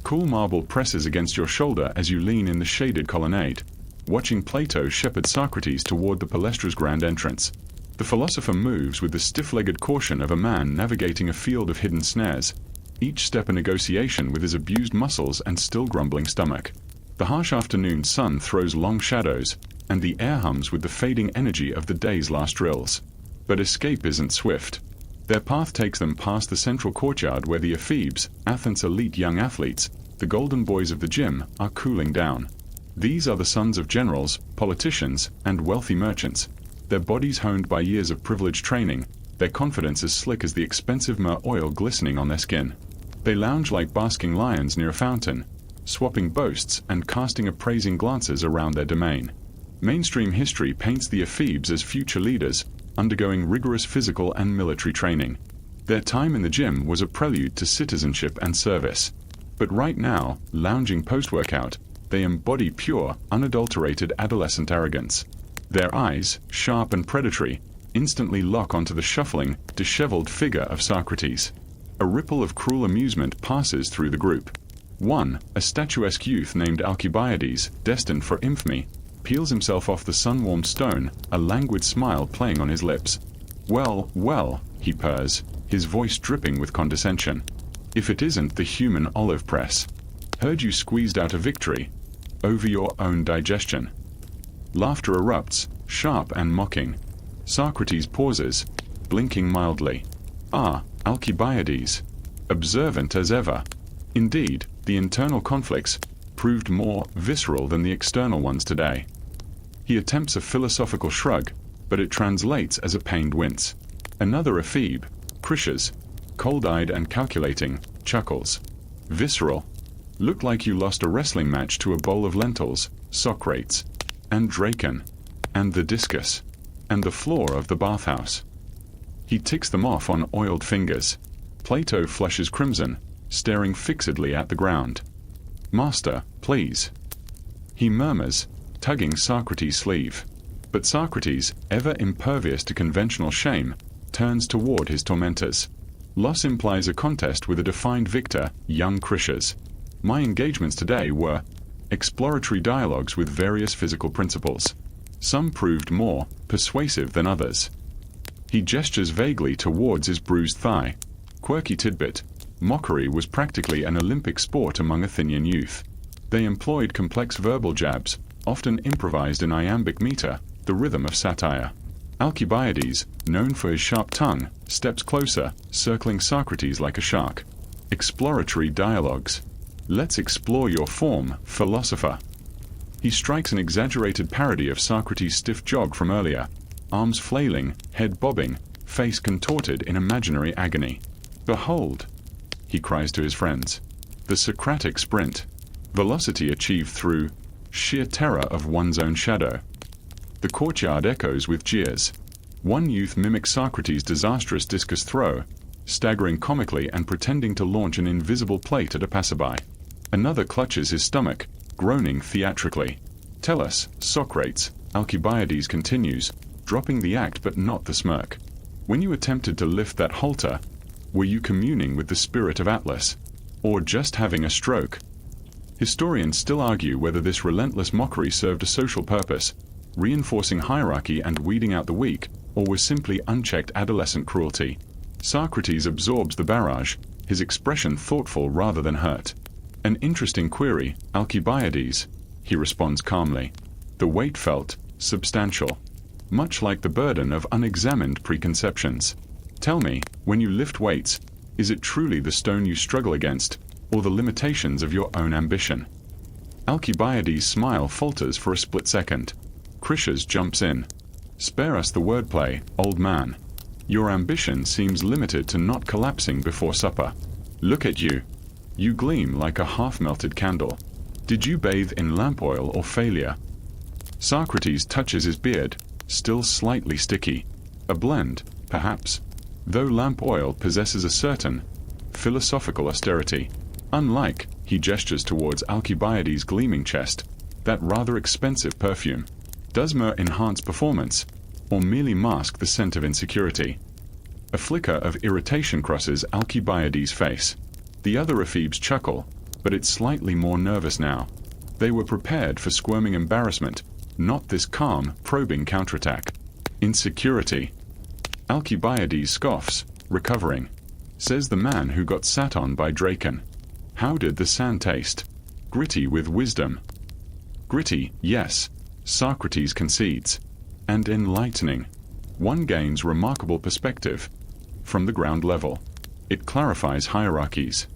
Speaker 1: Cool marble presses against your shoulder as you lean in the shaded colonnade, watching Plato shepherd Socrates toward the palaestra's grand entrance. The philosopher moves with the stiff-legged caution of a man navigating a field of hidden snares, each step a negotiation with his abused muscles and still grumbling stomach. The harsh afternoon sun throws long shadows, and the air hums with the fading energy of the day's last drills. But escape isn't swift. Their path takes them past the central courtyard where the ephebes, Athens' elite young athletes, the golden boys of the gym, are cooling down. These are the sons of generals, politicians, and wealthy merchants. Their bodies honed by years of privileged training, their confidence as slick as the expensive myrrh oil glistening on their skin. They lounge like basking lions near a fountain, swapping boasts and casting appraising glances around their domain. Mainstream history paints the ephebes as future leaders, undergoing rigorous physical and military training. Their time in the gym was a prelude to citizenship and service. But right now, lounging post-workout, they embody pure, unadulterated adolescent arrogance. Their eyes, sharp and predatory, instantly lock onto the shuffling, disheveled figure of Socrates. A ripple of cruel amusement passes through the group. One, a statuesque youth named Alcibiades, destined for infamy, peels himself off the sun-warmed stone, a languid smile playing on his lips. Well, well, he purrs, his voice dripping with condescension. If it isn't the human olive press. Heard you squeezed out a victory. Over your own digestion. Laughter erupts, sharp and mocking. Socrates pauses, blinking mildly. Ah, Alcibiades. Observant as ever. Indeed, the internal conflicts proved more visceral than the external ones today. He attempts a philosophical shrug, but it translates as a pained wince. Another ephebe, Critias, cold-eyed and calculating, chuckles. Visceral. Looked like you lost a wrestling match to a bowl of lentils, Socrates, and Dracon, and the Discus, and the floor of the Bathhouse. He ticks them off on oiled fingers. Plato flushes crimson, staring fixedly at the ground. Master, please. He murmurs, tugging Socrates' sleeve. But Socrates, ever impervious to conventional shame, turns toward his tormentors. Loss implies a contest with a defined victor, young Critias. My engagements today were exploratory dialogues with various physical principles. Some proved more persuasive than others. He gestures vaguely towards his bruised thigh. Quirky tidbit. Mockery was practically an Olympic sport among Athenian youth. They employed complex verbal jabs, often improvised in iambic meter, the rhythm of satire. Alcibiades, known for his sharp tongue, steps closer, circling Socrates like a shark. Exploratory dialogues. Let's explore your form, philosopher. He strikes an exaggerated parody of Socrates' stiff jog from earlier, arms flailing, head bobbing, face contorted in imaginary agony. Behold, he cries to his friends, the Socratic sprint. Velocity achieved through sheer terror of one's own shadow. The courtyard echoes with jeers. One youth mimics Socrates' disastrous discus throw, staggering comically and pretending to launch an invisible plate at a passerby. Another clutches his stomach, groaning theatrically. Tell us, Socrates, Alcibiades continues, dropping the act but not the smirk. When you attempted to lift that halter, were you communing with the spirit of Atlas, or just having a stroke? Historians still argue whether this relentless mockery served a social purpose, reinforcing hierarchy and weeding out the weak, or was simply unchecked adolescent cruelty. Socrates absorbs the barrage, his expression thoughtful rather than hurt. An interesting query, Alcibiades, he responds calmly. The weight felt substantial, much like the burden of unexamined preconceptions. Tell me, when you lift weights, is it truly the stone you struggle against, or the limitations of your own ambition? Alcibiades' smile falters for a split second. Critias jumps in. Spare us the wordplay, old man. Your ambition seems limited to not collapsing before supper. Look at you. You gleam like a half-melted candle. Did you bathe in lamp oil or failure? Socrates touches his beard, still slightly sticky. A blend, perhaps, though lamp oil possesses a certain philosophical austerity. Unlike, he gestures towards Alcibiades' gleaming chest, that rather expensive perfume. Does myrrh enhance performance, or merely mask the scent of insecurity? A flicker of irritation crosses Alcibiades' face. The other ephebes chuckle, but it's slightly more nervous now. They were prepared for squirming embarrassment, not this calm, probing counterattack. Insecurity. Alcibiades scoffs, recovering. Says the man who got sat on by Draken. How did the sand taste? Gritty with wisdom. Gritty, yes, Socrates concedes. And enlightening. One gains remarkable perspective. From the ground level. It clarifies hierarchies.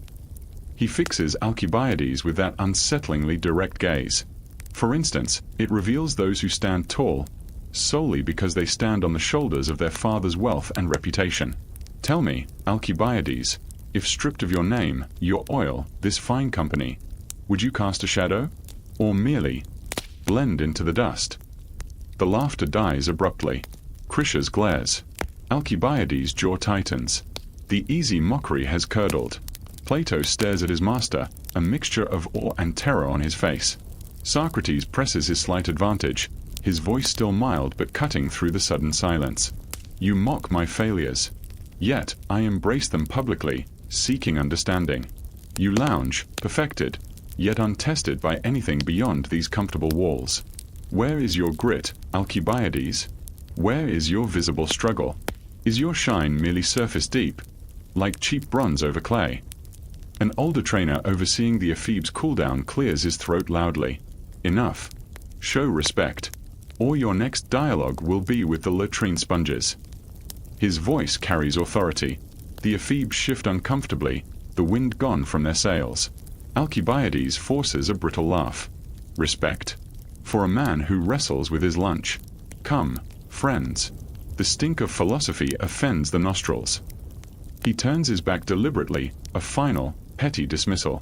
Speaker 1: He fixes Alcibiades with that unsettlingly direct gaze. For instance, it reveals those who stand tall, solely because they stand on the shoulders of their father's wealth and reputation. Tell me, Alcibiades, if stripped of your name, your oil, this fine company, would you cast a shadow? Or merely blend into the dust? The laughter dies abruptly. Critias glares. Alcibiades' jaw tightens. The easy mockery has curdled. Plato stares at his master, a mixture of awe and terror on his face. Socrates presses his slight advantage, his voice still mild but cutting through the sudden silence. You mock my failures. Yet, I embrace them publicly, seeking understanding. You lounge, perfected, yet untested by anything beyond these comfortable walls. Where is your grit, Alcibiades? Where is your visible struggle? Is your shine merely surface deep, like cheap bronze over clay? An older trainer overseeing the ephebes cooldown clears his throat loudly. Enough. Show respect, or your next dialogue will be with the latrine sponges. His voice carries authority. The ephebes shift uncomfortably, the wind gone from their sails. Alcibiades forces a brittle laugh. Respect? For a man who wrestles with his lunch. Come, friends. The stink of philosophy offends the nostrils. He turns his back deliberately, a final, petty dismissal.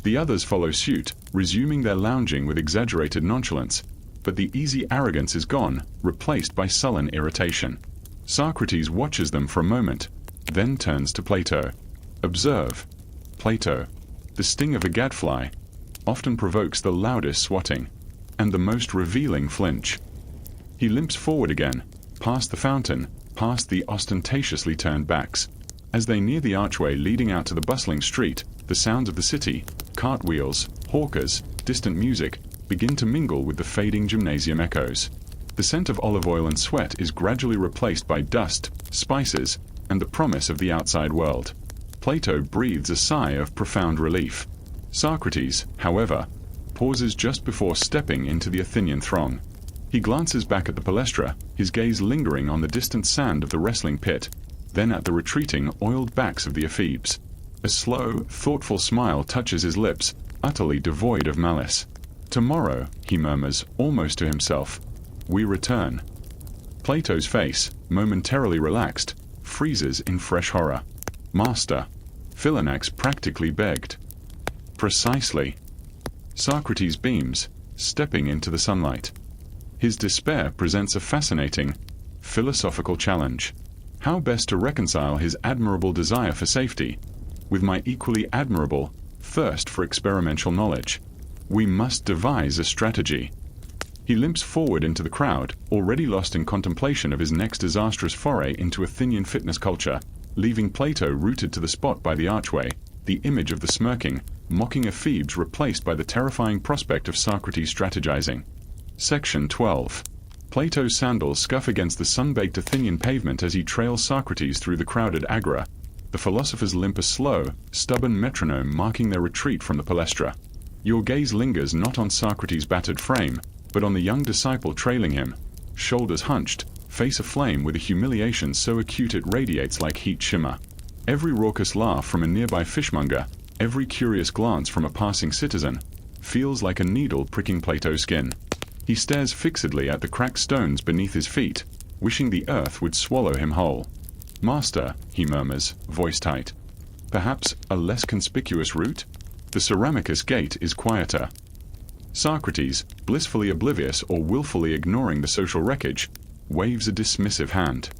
Speaker 1: The others follow suit, resuming their lounging with exaggerated nonchalance, but the easy arrogance is gone, replaced by sullen irritation. Socrates watches them for a moment, then turns to Plato. Observe. Plato. The sting of a gadfly often provokes the loudest swatting, and the most revealing flinch. He limps forward again, past the fountain, past the ostentatiously turned backs. As they near the archway leading out to the bustling street, the sounds of the city, cartwheels, hawkers, distant music, begin to mingle with the fading gymnasium echoes. The scent of olive oil and sweat is gradually replaced by dust, spices, and the promise of the outside world. Plato breathes a sigh of profound relief. Socrates, however, pauses just before stepping into the Athenian throng. He glances back at the palaestra, his gaze lingering on the distant sand of the wrestling pit, then at the retreating, oiled backs of the ephebes. A slow, thoughtful smile touches his lips, utterly devoid of malice. "Tomorrow," he murmurs, almost to himself, "we return." Plato's face, momentarily relaxed, freezes in fresh horror. "Master," Philonax practically begged. "Precisely." Socrates beams, stepping into the sunlight. His despair presents a fascinating, philosophical challenge. How best to reconcile his admirable desire for safety with my equally admirable thirst for experimental knowledge? We must devise a strategy. He limps forward into the crowd, already lost in contemplation of his next disastrous foray into Athenian fitness culture, leaving Plato rooted to the spot by the archway, the image of the smirking, mocking ephebes replaced by the terrifying prospect of Socrates strategizing. Section 12. Plato's sandals scuff against the sun-baked Athenian pavement as he trails Socrates through the crowded agora. The philosopher's limp a slow, stubborn metronome marking their retreat from the palaestra. Your gaze lingers not on Socrates' battered frame, but on the young disciple trailing him, shoulders hunched, face aflame with a humiliation so acute it radiates like heat shimmer. Every raucous laugh from a nearby fishmonger, every curious glance from a passing citizen, feels like a needle pricking Plato's skin. He stares fixedly at the cracked stones beneath his feet, wishing the earth would swallow him whole. "Master," he murmurs, voice tight. "Perhaps a less conspicuous route?" The Ceramicus gate is quieter. Socrates, blissfully oblivious or willfully ignoring the social wreckage, waves a dismissive hand.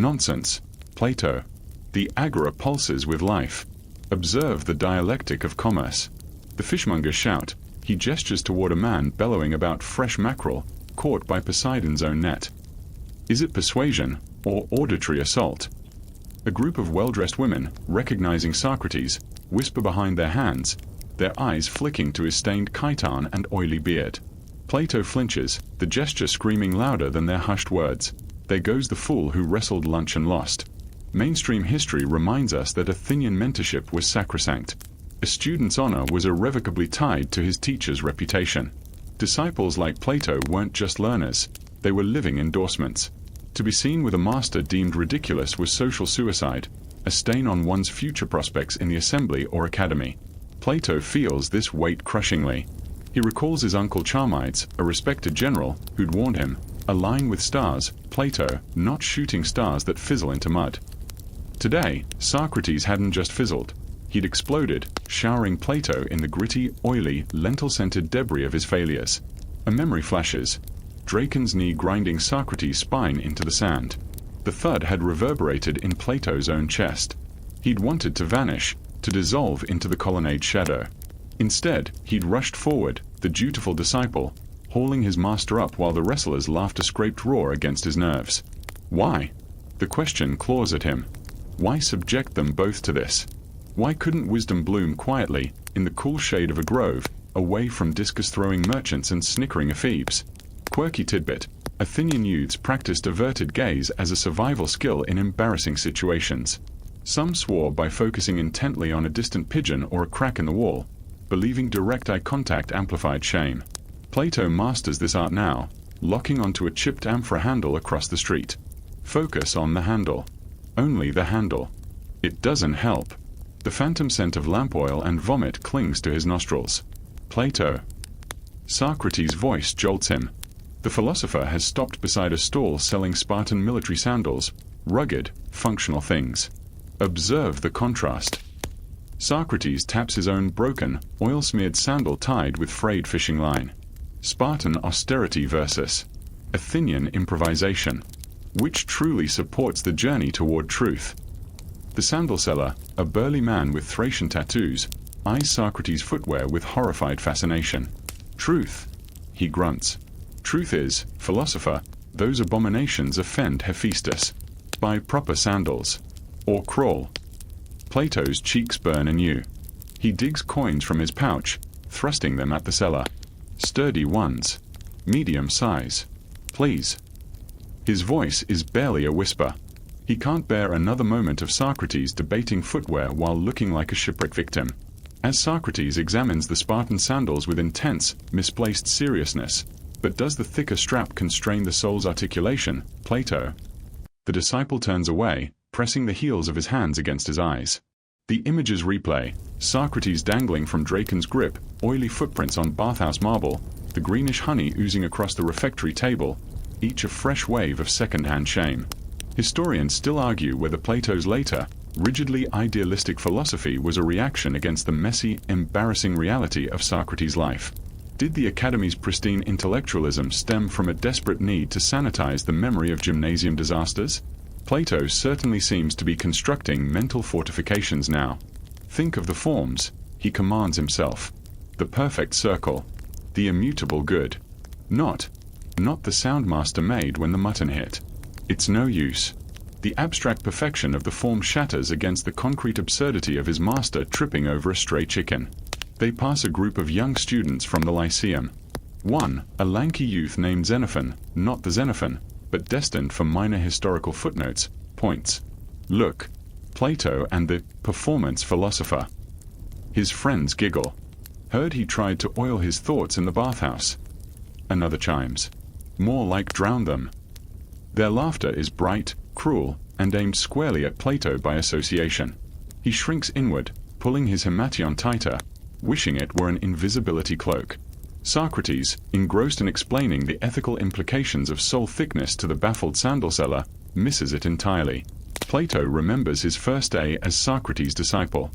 Speaker 1: "Nonsense, Plato. The agora pulses with life. Observe the dialectic of commerce." The fishmongers shout. He gestures toward a man bellowing about fresh mackerel, caught by Poseidon's own net. Is it persuasion, or auditory assault? A group of well-dressed women, recognizing Socrates, whisper behind their hands, their eyes flicking to his stained chiton and oily beard. Plato flinches, the gesture screaming louder than their hushed words. "There goes the fool who wrestled lunch and lost." Mainstream history reminds us that Athenian mentorship was sacrosanct. A student's honor was irrevocably tied to his teacher's reputation. Disciples like Plato weren't just learners, they were living endorsements. To be seen with a master deemed ridiculous was social suicide, a stain on one's future prospects in the assembly or academy. Plato feels this weight crushingly. He recalls his uncle Charmides, a respected general, who'd warned him, "Align with stars, Plato, not shooting stars that fizzle into mud." Today, Socrates hadn't just fizzled. He'd exploded, showering Plato in the gritty, oily, lentil-scented debris of his failures. A memory flashes. Dracon's knee grinding Socrates' spine into the sand. The thud had reverberated in Plato's own chest. He'd wanted to vanish, to dissolve into the colonnade's shadow. Instead, he'd rushed forward, the dutiful disciple, hauling his master up while the wrestlers laughed a scraped roar against his nerves. Why? The question claws at him. Why subject them both to this? Why couldn't wisdom bloom quietly, in the cool shade of a grove, away from discus-throwing merchants and snickering ephebes? Quirky tidbit: Athenian youths practiced averted gaze as a survival skill in embarrassing situations. Some swore by focusing intently on a distant pigeon or a crack in the wall, believing direct eye contact amplified shame. Plato masters this art now, locking onto a chipped amphora handle across the street. Focus on the handle. Only the handle. It doesn't help. The phantom scent of lamp oil and vomit clings to his nostrils. Plato. Socrates' voice jolts him. The philosopher has stopped beside a stall selling Spartan military sandals, rugged, functional things. Observe the contrast. Socrates taps his own broken, oil-smeared sandal tied with frayed fishing line. Spartan austerity versus Athenian improvisation. Which truly supports the journey toward truth? The sandal seller, a burly man with Thracian tattoos, eyes Socrates' footwear with horrified fascination. Truth, he grunts. Truth is, philosopher, those abominations offend Hephaestus. Buy proper sandals. Or crawl. Plato's cheeks burn anew. He digs coins from his pouch, thrusting them at the seller. Sturdy ones. Medium size. Please. His voice is barely a whisper. He can't bear another moment of Socrates debating footwear while looking like a shipwreck victim. As Socrates examines the Spartan sandals with intense, misplaced seriousness, but does the thicker strap constrain the sole's articulation, Plato? The disciple turns away, pressing the heels of his hands against his eyes. The images replay: Socrates dangling from Dracon's grip, oily footprints on Bathhouse marble, the greenish honey oozing across the refectory table, each a fresh wave of second-hand shame. Historians still argue whether Plato's later, rigidly idealistic philosophy was a reaction against the messy, embarrassing reality of Socrates' life. Did the Academy's pristine intellectualism stem from a desperate need to sanitize the memory of gymnasium disasters? Plato certainly seems to be constructing mental fortifications now. Think of the forms, he commands himself. The perfect circle. The immutable good. Not the soundmaster made when the mutton hit. It's no use. The abstract perfection of the form shatters against the concrete absurdity of his master tripping over a stray chicken. They pass a group of young students from the Lyceum. One, a lanky youth named Xenophon, not the Xenophon, but destined for minor historical footnotes, points. Look, Plato and the performance philosopher. His friends giggle. Heard he tried to oil his thoughts in the bathhouse. Another chimes. More like drown them. Their laughter is bright, cruel, and aimed squarely at Plato by association. He shrinks inward, pulling his himation tighter, wishing it were an invisibility cloak. Socrates, engrossed in explaining the ethical implications of soul thickness to the baffled sandal seller, misses it entirely. Plato remembers his first day as Socrates' disciple.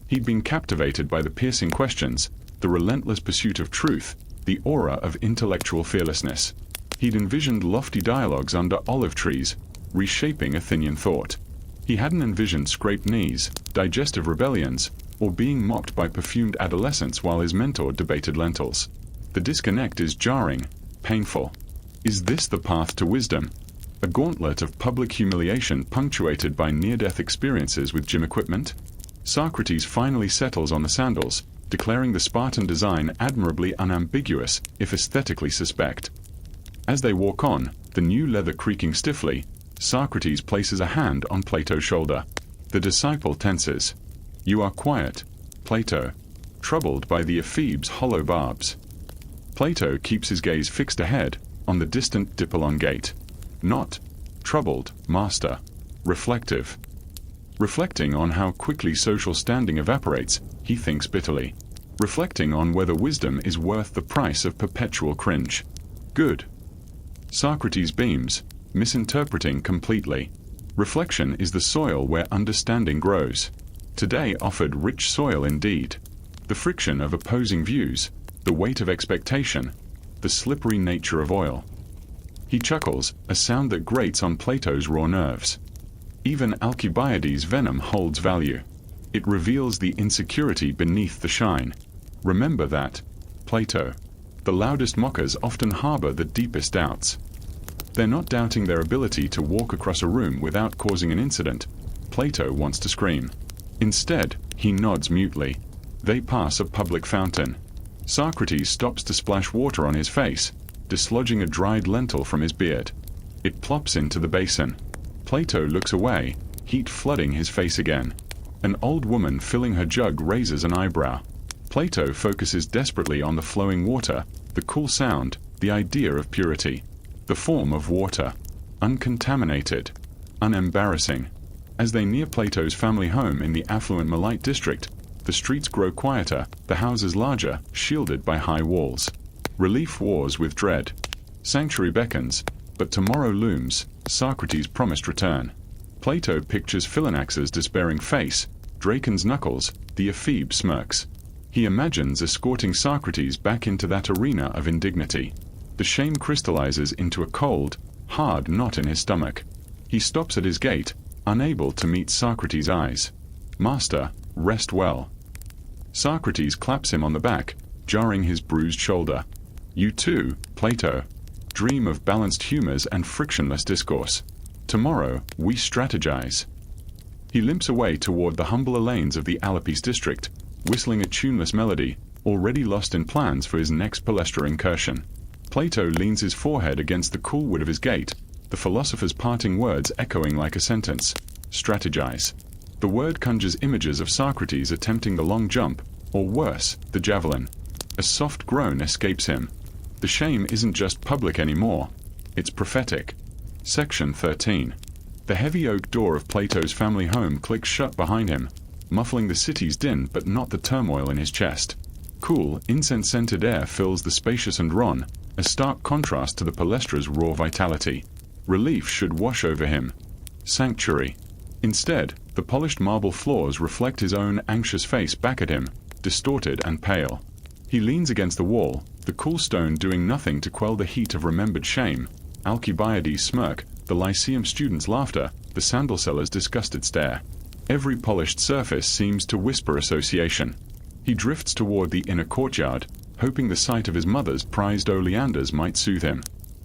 Speaker 1: He'd been captivated by the piercing questions, the relentless pursuit of truth, the aura of intellectual fearlessness. He'd envisioned lofty dialogues under olive trees, reshaping Athenian thought. He hadn't envisioned scraped knees, digestive rebellions, or being mocked by perfumed adolescents while his mentor debated lentils. The disconnect is jarring, painful. Is this the path to wisdom? A gauntlet of public humiliation punctuated by near-death experiences with gym equipment? Socrates finally settles on the sandals, declaring the Spartan design admirably unambiguous, if aesthetically suspect. As they walk on, the new leather creaking stiffly, Socrates places a hand on Plato's shoulder. The disciple tenses. You are quiet, Plato, troubled by the ephebes' hollow barbs. Plato keeps his gaze fixed ahead, on the distant Dipylon gate. Not troubled, master. Reflective. Reflecting on how quickly social standing evaporates, he thinks bitterly. Reflecting on whether wisdom is worth the price of perpetual cringe. Good. Socrates beams, misinterpreting completely. Reflection is the soil where understanding grows. Today offered rich soil indeed. The friction of opposing views, the weight of expectation, the slippery nature of oil. He chuckles, a sound that grates on Plato's raw nerves. Even Alcibiades' venom holds value. It reveals the insecurity beneath the shine. Remember that, Plato. The loudest mockers often harbor the deepest doubts. They're not doubting their ability to walk across a room without causing an incident. Plato wants to scream. Instead, he nods mutely. They pass a public fountain. Socrates stops to splash water on his face, dislodging a dried lentil from his beard. It plops into the basin. Plato looks away, heat flooding his face again. An old woman filling her jug raises an eyebrow. Plato focuses desperately on the flowing water, the cool sound, the idea of purity. The form of water. Uncontaminated. Unembarrassing. As they near Plato's family home in the affluent Melite district, the streets grow quieter, the houses larger, shielded by high walls. Relief wars with dread. Sanctuary beckons, but tomorrow looms, Socrates' promised return. Plato pictures Phalanx's despairing face, Dracon's knuckles, the ephebe smirks. He imagines escorting Socrates back into that arena of indignity. The shame crystallizes into a cold, hard knot in his stomach. He stops at his gate, unable to meet Socrates' eyes. Master, rest well. Socrates claps him on the back, jarring his bruised shoulder. You too, Plato. Dream of balanced humors and frictionless discourse. Tomorrow, we strategize. He limps away toward the humbler lanes of the Alapis district, whistling a tuneless melody, already lost in plans for his next palaestra incursion. Plato leans his forehead against the cool wood of his gate, the philosopher's parting words echoing like a sentence. Strategize. The word conjures images of Socrates attempting the long jump, or worse, the javelin. A soft groan escapes him. The shame isn't just public anymore, it's prophetic. Section 13. The heavy oak door of Plato's family home clicks shut behind him, muffling the city's din but not the turmoil in his chest. Cool, incense-scented air fills the spacious andron, a stark contrast to the palaestra's raw vitality. Relief should wash over him. Sanctuary. Instead, the polished marble floors reflect his own anxious face back at him, distorted and pale. He leans against the wall, the cool stone doing nothing to quell the heat of remembered shame. Alcibiades' smirk, the Lyceum student's laughter, the sandal seller's disgusted stare. Every polished surface seems to whisper association. He drifts toward the inner courtyard, hoping the sight of his mother's prized oleanders might soothe him.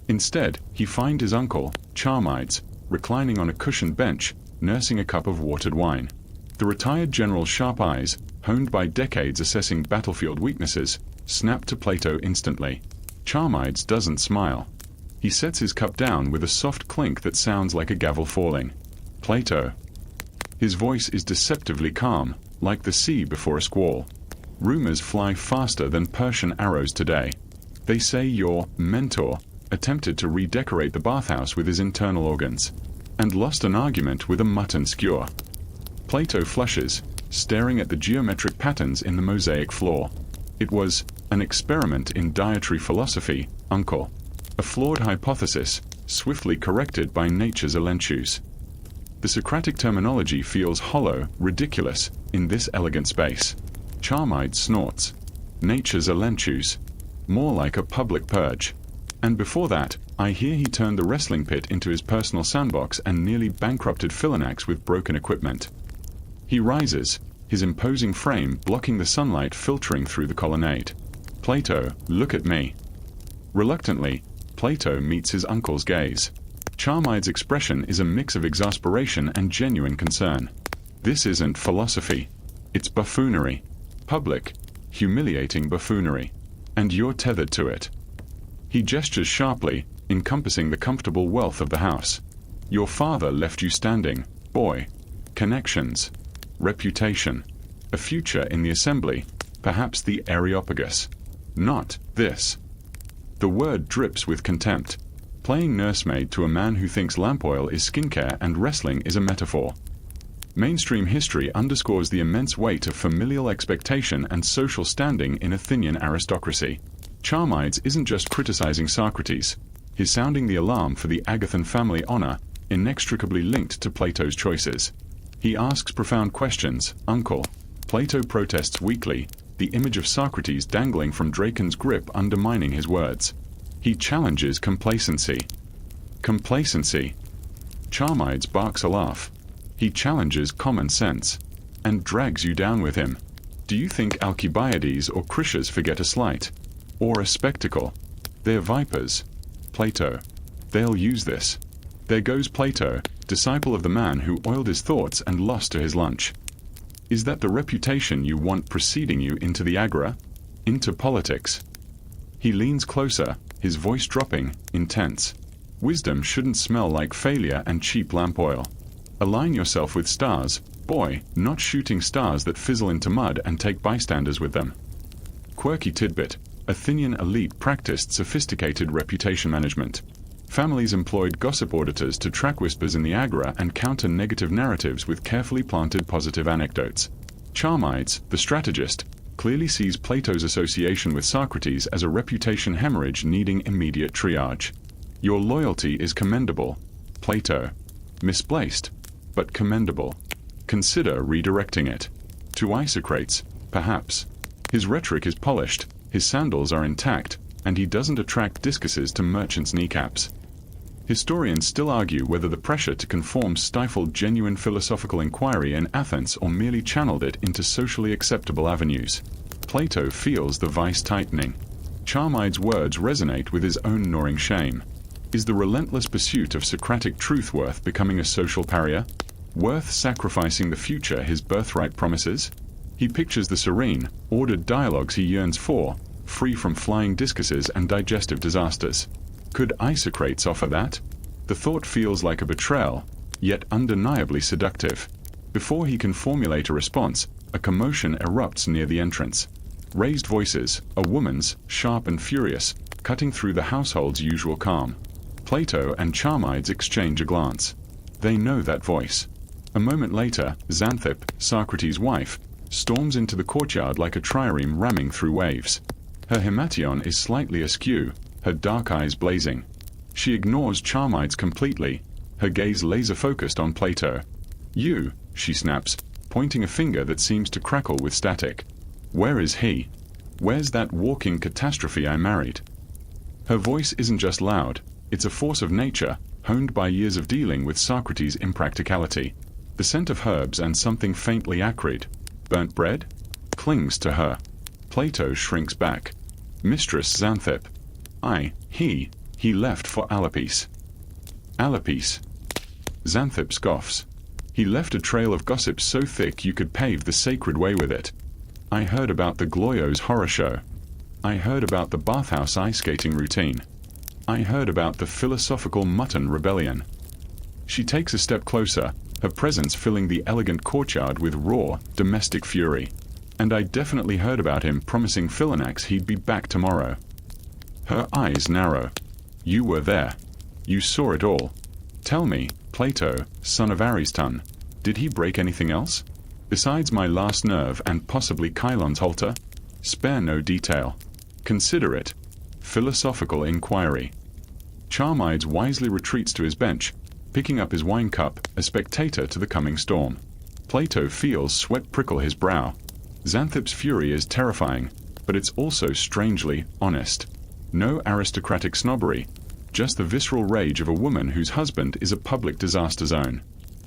Speaker 1: Instead, he finds his uncle, Charmides, reclining on a cushioned bench, nursing a cup of watered wine. The retired general's sharp eyes, honed by decades assessing battlefield weaknesses, snap to Plato instantly. Charmides doesn't smile. He sets his cup down with a soft clink that sounds like a gavel falling. Plato. His voice is deceptively calm, like the sea before a squall. Rumors fly faster than Persian arrows today. They say your mentor attempted to redecorate the bathhouse with his internal organs, and lost an argument with a mutton skewer. Plato flushes, staring at the geometric patterns in the mosaic floor. It was an experiment in dietary philosophy, uncle. A flawed hypothesis, swiftly corrected by nature's elenchus. The Socratic terminology feels hollow, ridiculous, in this elegant space. Charmides snorts. Nature's elenchus. More like a public purge. And before that, I hear he turned the wrestling pit into his personal sandbox and nearly bankrupted Philonax with broken equipment. He rises, his imposing frame blocking the sunlight filtering through the colonnade. Plato, look at me. Reluctantly, Plato meets his uncle's gaze. Charmides' expression is a mix of exasperation and genuine concern. This isn't philosophy. It's buffoonery. Public, humiliating buffoonery. And you're tethered to it. He gestures sharply, encompassing the comfortable wealth of the house. Your father left you standing, boy. Connections. Reputation. A future in the assembly, perhaps the Areopagus. Not this. The word drips with contempt. Playing nursemaid to a man who thinks lamp oil is skincare and wrestling is a metaphor. Mainstream history underscores the immense weight of familial expectation and social standing in Athenian aristocracy. Charmides isn't just criticizing Socrates. He's sounding the alarm for the Agathan family honor, inextricably linked to Plato's choices. He asks profound questions. Uncle. Plato protests weakly, the image of Socrates dangling from Dracon's grip undermining his words. He challenges complacency. Complacency. Charmides barks a laugh. He challenges common sense, and drags you down with him. Do you think Alcibiades or Critias forget a slight? Or a spectacle? They're vipers. Plato. They'll use this. There goes Plato, disciple of the man who oiled his thoughts and lost to his lunch. Is that the reputation you want preceding you into the agora? Into politics? He leans closer, his voice dropping, intense. Wisdom shouldn't smell like failure and cheap lamp oil. Align yourself with stars, boy, not shooting stars that fizzle into mud and take bystanders with them. Quirky tidbit. Athenian elite practiced sophisticated reputation management. Families employed gossip auditors to track whispers in the agora and counter negative narratives with carefully planted positive anecdotes. Charmides, the strategist, clearly sees Plato's association with Socrates as a reputation hemorrhage needing immediate triage. Your loyalty is commendable, Plato. Misplaced, but commendable. Consider redirecting it. To Socrates, perhaps. His rhetoric is polished, his sandals are intact, and he doesn't attract discuses to merchants' kneecaps. Historians still argue whether the pressure to conform stifled genuine philosophical inquiry in Athens or merely channeled it into socially acceptable avenues. Plato feels the vice tightening. Charmides' words resonate with his own gnawing shame. Is the relentless pursuit of Socratic truth worth becoming a social pariah? Worth sacrificing the future his birthright promises? He pictures the serene, ordered dialogues he yearns for, free from flying discuses and digestive disasters. Could Socrates offer that? The thought feels like a betrayal, yet undeniably seductive. Before he can formulate a response, a commotion erupts near the entrance. Raised voices, a woman's, sharp and furious, cutting through the household's usual calm. Plato and Charmides exchange a glance. They know that voice. A moment later, Xanthippe, Socrates' wife, storms into the courtyard like a trireme ramming through waves. Her himation is slightly askew, her dark eyes blazing. She ignores Charmides completely, her gaze laser-focused on Plato. "You," she snaps, pointing a finger that seems to crackle with static. "Where is he? Where's that walking catastrophe I married?" Her voice isn't just loud, it's a force of nature, honed by years of dealing with Socrates' impracticality. The scent of herbs and something faintly acrid, burnt bread, clings to her. Plato shrinks back. "Mistress Xanthippe." He left for Alipis." "Alipis?" Xanthippe scoffs. "He left a trail of gossip so thick you could pave the sacred way with it. I heard about the Gloyos horror show. I heard about the Bathhouse ice skating routine. I heard about the philosophical mutton rebellion." She takes a step closer, her presence filling the elegant courtyard with raw, domestic fury. "And I definitely heard about him promising Philonax he'd be back tomorrow." Her eyes narrow. "You were there. You saw it all. Tell me, Plato, son of Ariston, did he break anything else? Besides my last nerve and possibly Chylon's halter? Spare no detail. Consider it philosophical inquiry." Charmides wisely retreats to his bench, picking up his wine cup, a spectator to the coming storm. Plato feels sweat prickle his brow. Xanthippe's fury is terrifying, but it's also strangely honest. No aristocratic snobbery, just the visceral rage of a woman whose husband is a public disaster zone.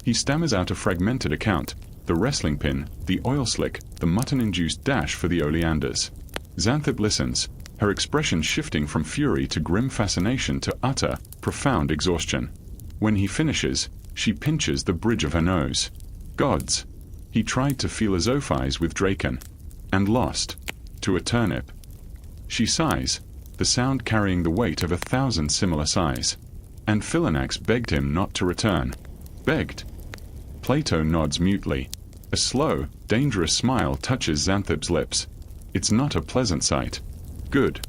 Speaker 1: He stammers out a fragmented account, the wrestling pin, the oil slick, the mutton-induced dash for the oleanders. Xanthippe listens, her expression shifting from fury to grim fascination to utter, profound exhaustion. When he finishes, she pinches the bridge of her nose. Gods! He tried to philosophize with Draken, and lost, to a turnip. She sighs, the sound carrying the weight of 1,000 similar sighs. And Philonax begged him not to return. Begged? Plato nods mutely. A slow, dangerous smile touches Xanthippe's lips. It's not a pleasant sight. Good.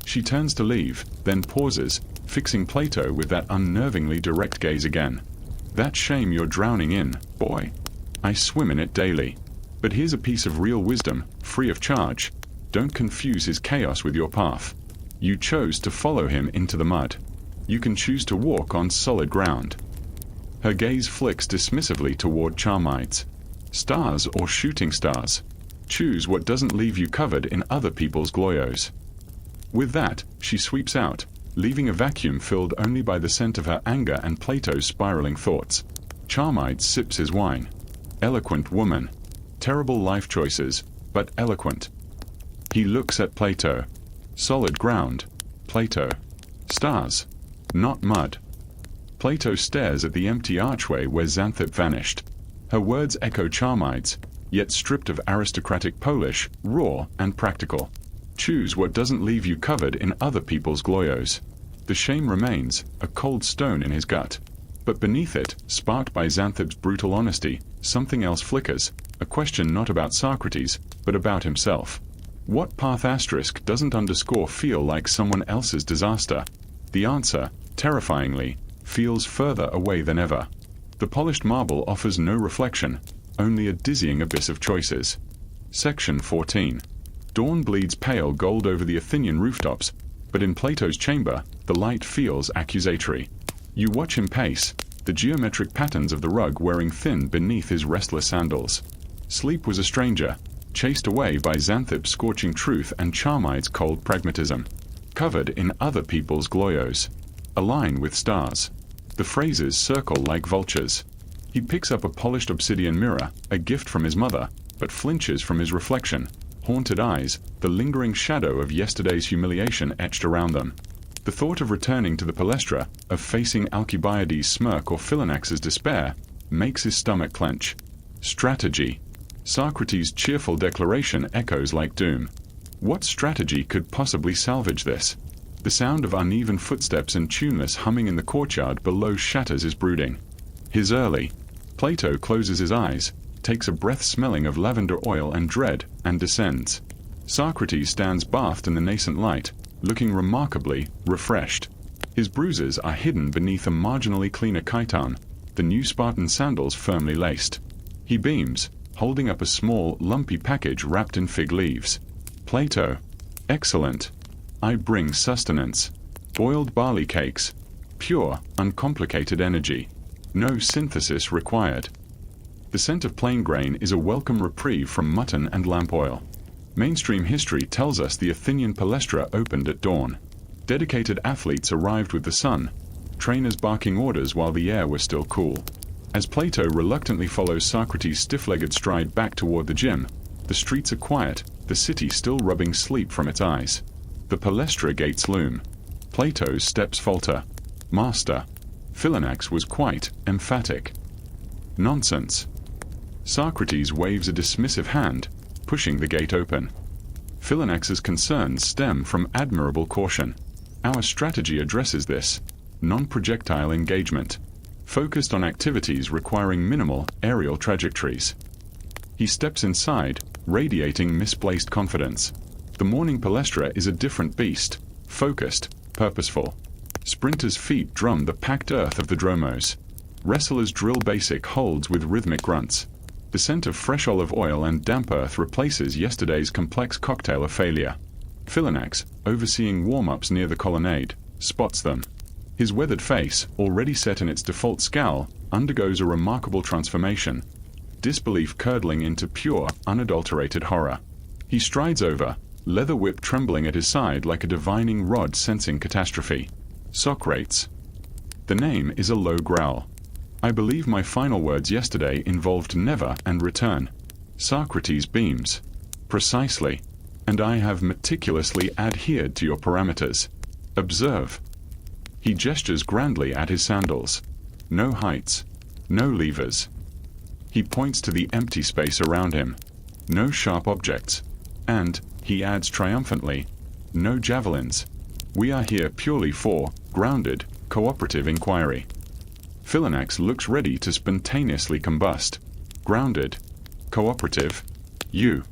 Speaker 1: She turns to leave, then pauses, fixing Plato with that unnervingly direct gaze again. "That shame you're drowning in, boy. I swim in it daily. But here's a piece of real wisdom, free of charge. Don't confuse his chaos with your path. You chose to follow him into the mud. You can choose to walk on solid ground." Her gaze flicks dismissively toward Charmides. "Stars or shooting stars? Choose what doesn't leave you covered in other people's gloyos." With that, she sweeps out, leaving a vacuum filled only by the scent of her anger and Plato's spiraling thoughts. Charmides sips his wine. Eloquent woman. Terrible life choices, but eloquent. He looks at Plato. Solid ground. Plato. Stars. Not mud. Plato stares at the empty archway where Xanthippe vanished. Her words echo Charmides, yet stripped of aristocratic Polish, raw and practical. Choose what doesn't leave you covered in other people's gloyos. The shame remains, a cold stone in his gut. But beneath it, sparked by Xanthippe's brutal honesty, something else flickers, a question not about Socrates, but about himself. What path asterisk doesn't underscore feel like someone else's disaster? The answer, terrifyingly, feels further away than ever. The polished marble offers no reflection, only a dizzying abyss of choices. Section 14. Dawn bleeds pale gold over the Athenian rooftops, but in Plato's chamber, the light feels accusatory. You watch him pace, the geometric patterns of the rug wearing thin beneath his restless sandals. Sleep was a stranger, chased away by Xanthippe's scorching truth and Charmide's cold pragmatism. Covered in other people's gloyos. Align with stars. The phrases circle like vultures. He picks up a polished obsidian mirror, a gift from his mother, but flinches from his reflection. Haunted eyes, the lingering shadow of yesterday's humiliation etched around them. The thought of returning to the palaestra, of facing Alcibiades' smirk or Philonax's despair, makes his stomach clench. Strategy. Socrates' cheerful declaration echoes like doom. What strategy could possibly salvage this? The sound of uneven footsteps and tuneless humming in the courtyard below shatters his brooding. His early. Plato closes his eyes, takes a breath smelling of lavender oil and dread, and descends. Socrates stands bathed in the nascent light, looking remarkably refreshed. His bruises are hidden beneath a marginally cleaner chiton, the new Spartan sandals firmly laced. He beams, holding up a small, lumpy package wrapped in fig leaves. Plato. Excellent. I bring sustenance. Boiled barley cakes. Pure, uncomplicated energy. No synthesis required. The scent of plain grain is a welcome reprieve from mutton and lamp oil. Mainstream history tells us the Athenian palaestra opened at dawn. Dedicated athletes arrived with the sun, trainers barking orders while the air was still cool. As Plato reluctantly follows Socrates' stiff-legged stride back toward the gym, the streets are quiet, the city still rubbing sleep from its eyes. The palaestra gates loom. Plato's steps falter. Master. Philonax was quite emphatic. Nonsense. Socrates waves a dismissive hand, pushing the gate open. Philonax's concerns stem from admirable caution. Our strategy addresses this. Non-projectile engagement. Focused on activities requiring minimal aerial trajectories. He steps inside, radiating misplaced confidence. The morning palaestra is a different beast, focused, purposeful. Sprinters' feet drum the packed earth of the dromos. Wrestlers drill basic holds with rhythmic grunts. The scent of fresh olive oil and damp earth replaces yesterday's complex cocktail of failure. Philonax, overseeing warm-ups near the colonnade, spots them. His weathered face, already set in its default scowl, undergoes a remarkable transformation. Disbelief curdling into pure, unadulterated horror. He strides over, leather whip trembling at his side like a divining rod sensing catastrophe. Socrates. The name is a low growl. I believe my final words yesterday involved never and return. Socrates beams. Precisely. And I have meticulously adhered to your parameters. Observe. He gestures grandly at his sandals. No heights. No levers. He points to the empty space around him. No sharp objects. And, he adds triumphantly, no javelins. We are here purely for grounded, cooperative inquiry. Philonax looks ready to spontaneously combust. Grounded. Cooperative. You.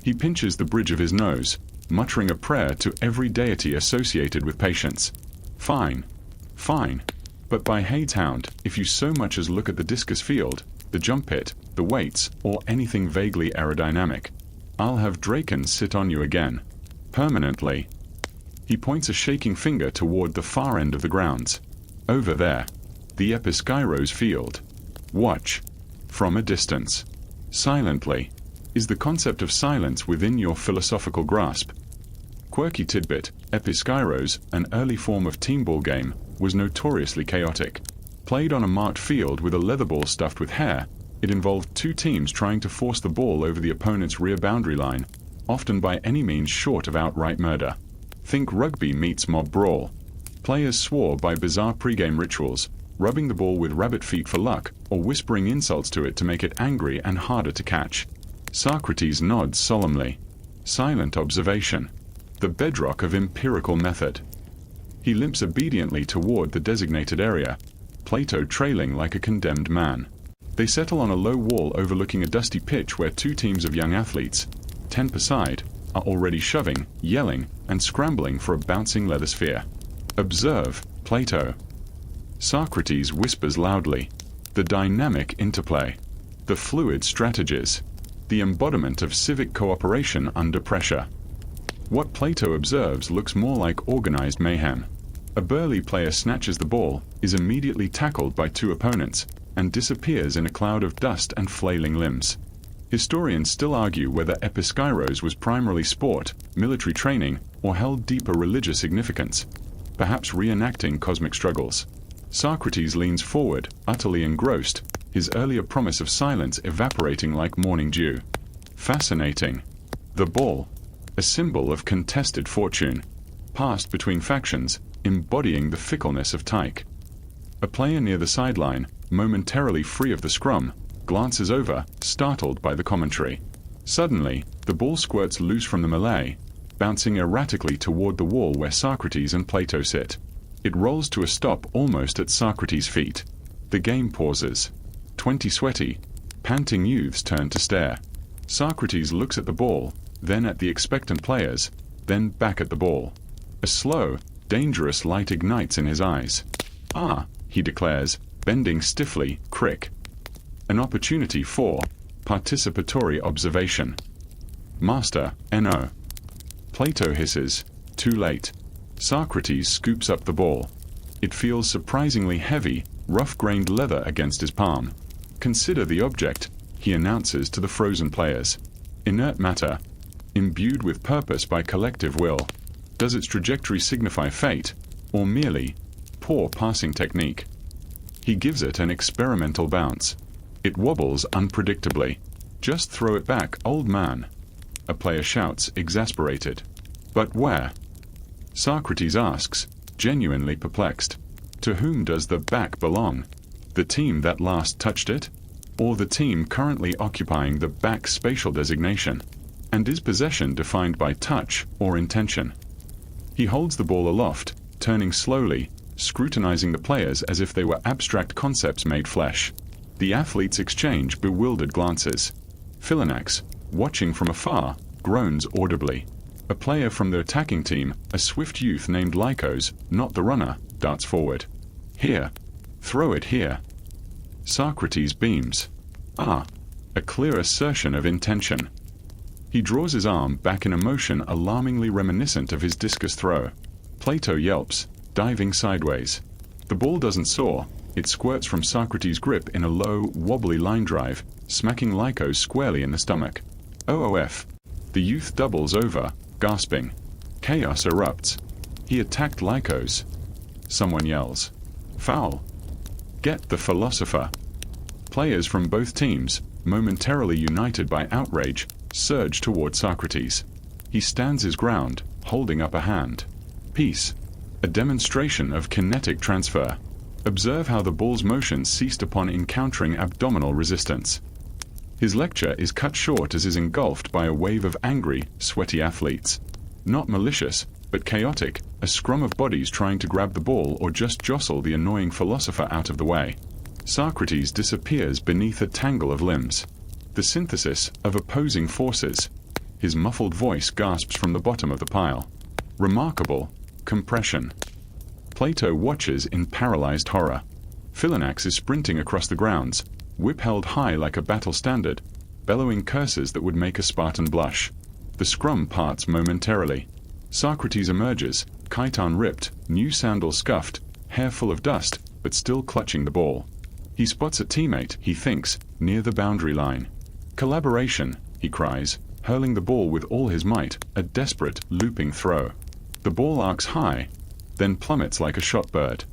Speaker 1: He pinches the bridge of his nose, muttering a prayer to every deity associated with patience. Fine. Fine. But by Hadeshound, if you so much as look at the discus field, the jump pit, the weights, or anything vaguely aerodynamic, I'll have Draken sit on you again. Permanently. He points a shaking finger toward the far end of the grounds. Over there. The Episkyros field. Watch. From a distance. Silently. Is the concept of silence within your philosophical grasp? Quirky tidbit, Episkyros, an early form of team ball game, was notoriously chaotic. Played on a marked field with a leather ball stuffed with hair, it involved two teams trying to force the ball over the opponent's rear boundary line, often by any means short of outright murder. Think rugby meets mob brawl. Players swore by bizarre pre-game rituals, rubbing the ball with rabbit feet for luck, or whispering insults to it to make it angry and harder to catch. Socrates nods solemnly. Silent observation. The bedrock of empirical method. He limps obediently toward the designated area, Plato trailing like a condemned man. They settle on a low wall overlooking a dusty pitch where two teams of young athletes, 10 per side, are already shoving, yelling, and scrambling for a bouncing leather sphere. Observe, Plato. Socrates whispers loudly. The dynamic interplay. The fluid strategies. The embodiment of civic cooperation under pressure. What Plato observes looks more like organized mayhem. A burly player snatches the ball, is immediately tackled by two opponents, and disappears in a cloud of dust and flailing limbs. Historians still argue whether Episkyros was primarily sport, military training, or held deeper religious significance, perhaps reenacting cosmic struggles. Socrates leans forward, utterly engrossed, his earlier promise of silence evaporating like morning dew. Fascinating. The ball, a symbol of contested fortune, passed between factions, embodying the fickleness of Tyche. A player near the sideline, momentarily free of the scrum, glances over, startled by the commentary. Suddenly, the ball squirts loose from the melee, bouncing erratically toward the wall where Socrates and Plato sit. It rolls to a stop almost at Socrates' feet. The game pauses. 20 sweaty, panting youths turn to stare. Socrates looks at the ball, then at the expectant players, then back at the ball. A slow, dangerous light ignites in his eyes. "Ah," he declares, bending stiffly, crick. "An opportunity for participatory observation. Master, no." Plato hisses, "Too late." Socrates scoops up the ball. It feels surprisingly heavy, rough-grained leather against his palm. "Consider the object," he announces to the frozen players. "Inert matter, imbued with purpose by collective will. Does its trajectory signify fate, or merely poor passing technique?" He gives it an experimental bounce. It wobbles unpredictably. "Just throw it back, old man," a player shouts, exasperated. "But where?" Socrates asks, genuinely perplexed. To whom does the back belong? The team that last touched it? Or the team currently occupying the back spatial designation? And is possession defined by touch or intention? He holds the ball aloft, turning slowly, scrutinizing the players as if they were abstract concepts made flesh. The athletes exchange bewildered glances. Philonax, watching from afar, groans audibly. A player from the attacking team, a swift youth named Lycos, not the runner, darts forward. "Here. Throw it here." Socrates beams. "Ah." A clear assertion of intention. He draws his arm back in a motion alarmingly reminiscent of his discus throw. Plato yelps, diving sideways. The ball doesn't soar. It squirts from Socrates' grip in a low, wobbly line drive, smacking Lycos squarely in the stomach. OOF. The youth doubles over, gasping. Chaos erupts. He attacked Lycos. Someone yells. "Foul." "Get the philosopher." Players from both teams, momentarily united by outrage, surge toward Socrates. He stands his ground, holding up a hand. Peace. A demonstration of kinetic transfer. Observe how the ball's motion ceased upon encountering abdominal resistance. His lecture is cut short as is engulfed by a wave of angry, sweaty athletes. Not malicious, but chaotic, a scrum of bodies trying to grab the ball or just jostle the annoying philosopher out of the way. Socrates disappears beneath a tangle of limbs. The synthesis of opposing forces. His muffled voice gasps from the bottom of the pile. Remarkable. Compression. Plato watches in paralyzed horror. Philonax is sprinting across the grounds, whip held high like a battle standard, bellowing curses that would make a Spartan blush. The scrum parts momentarily. Socrates emerges, chiton ripped, new sandals scuffed, hair full of dust, but still clutching the ball. He spots a teammate, he thinks, near the boundary line. "Collaboration," he cries, hurling the ball with all his might, a desperate, looping throw. The ball arcs high, then plummets like a shot bird.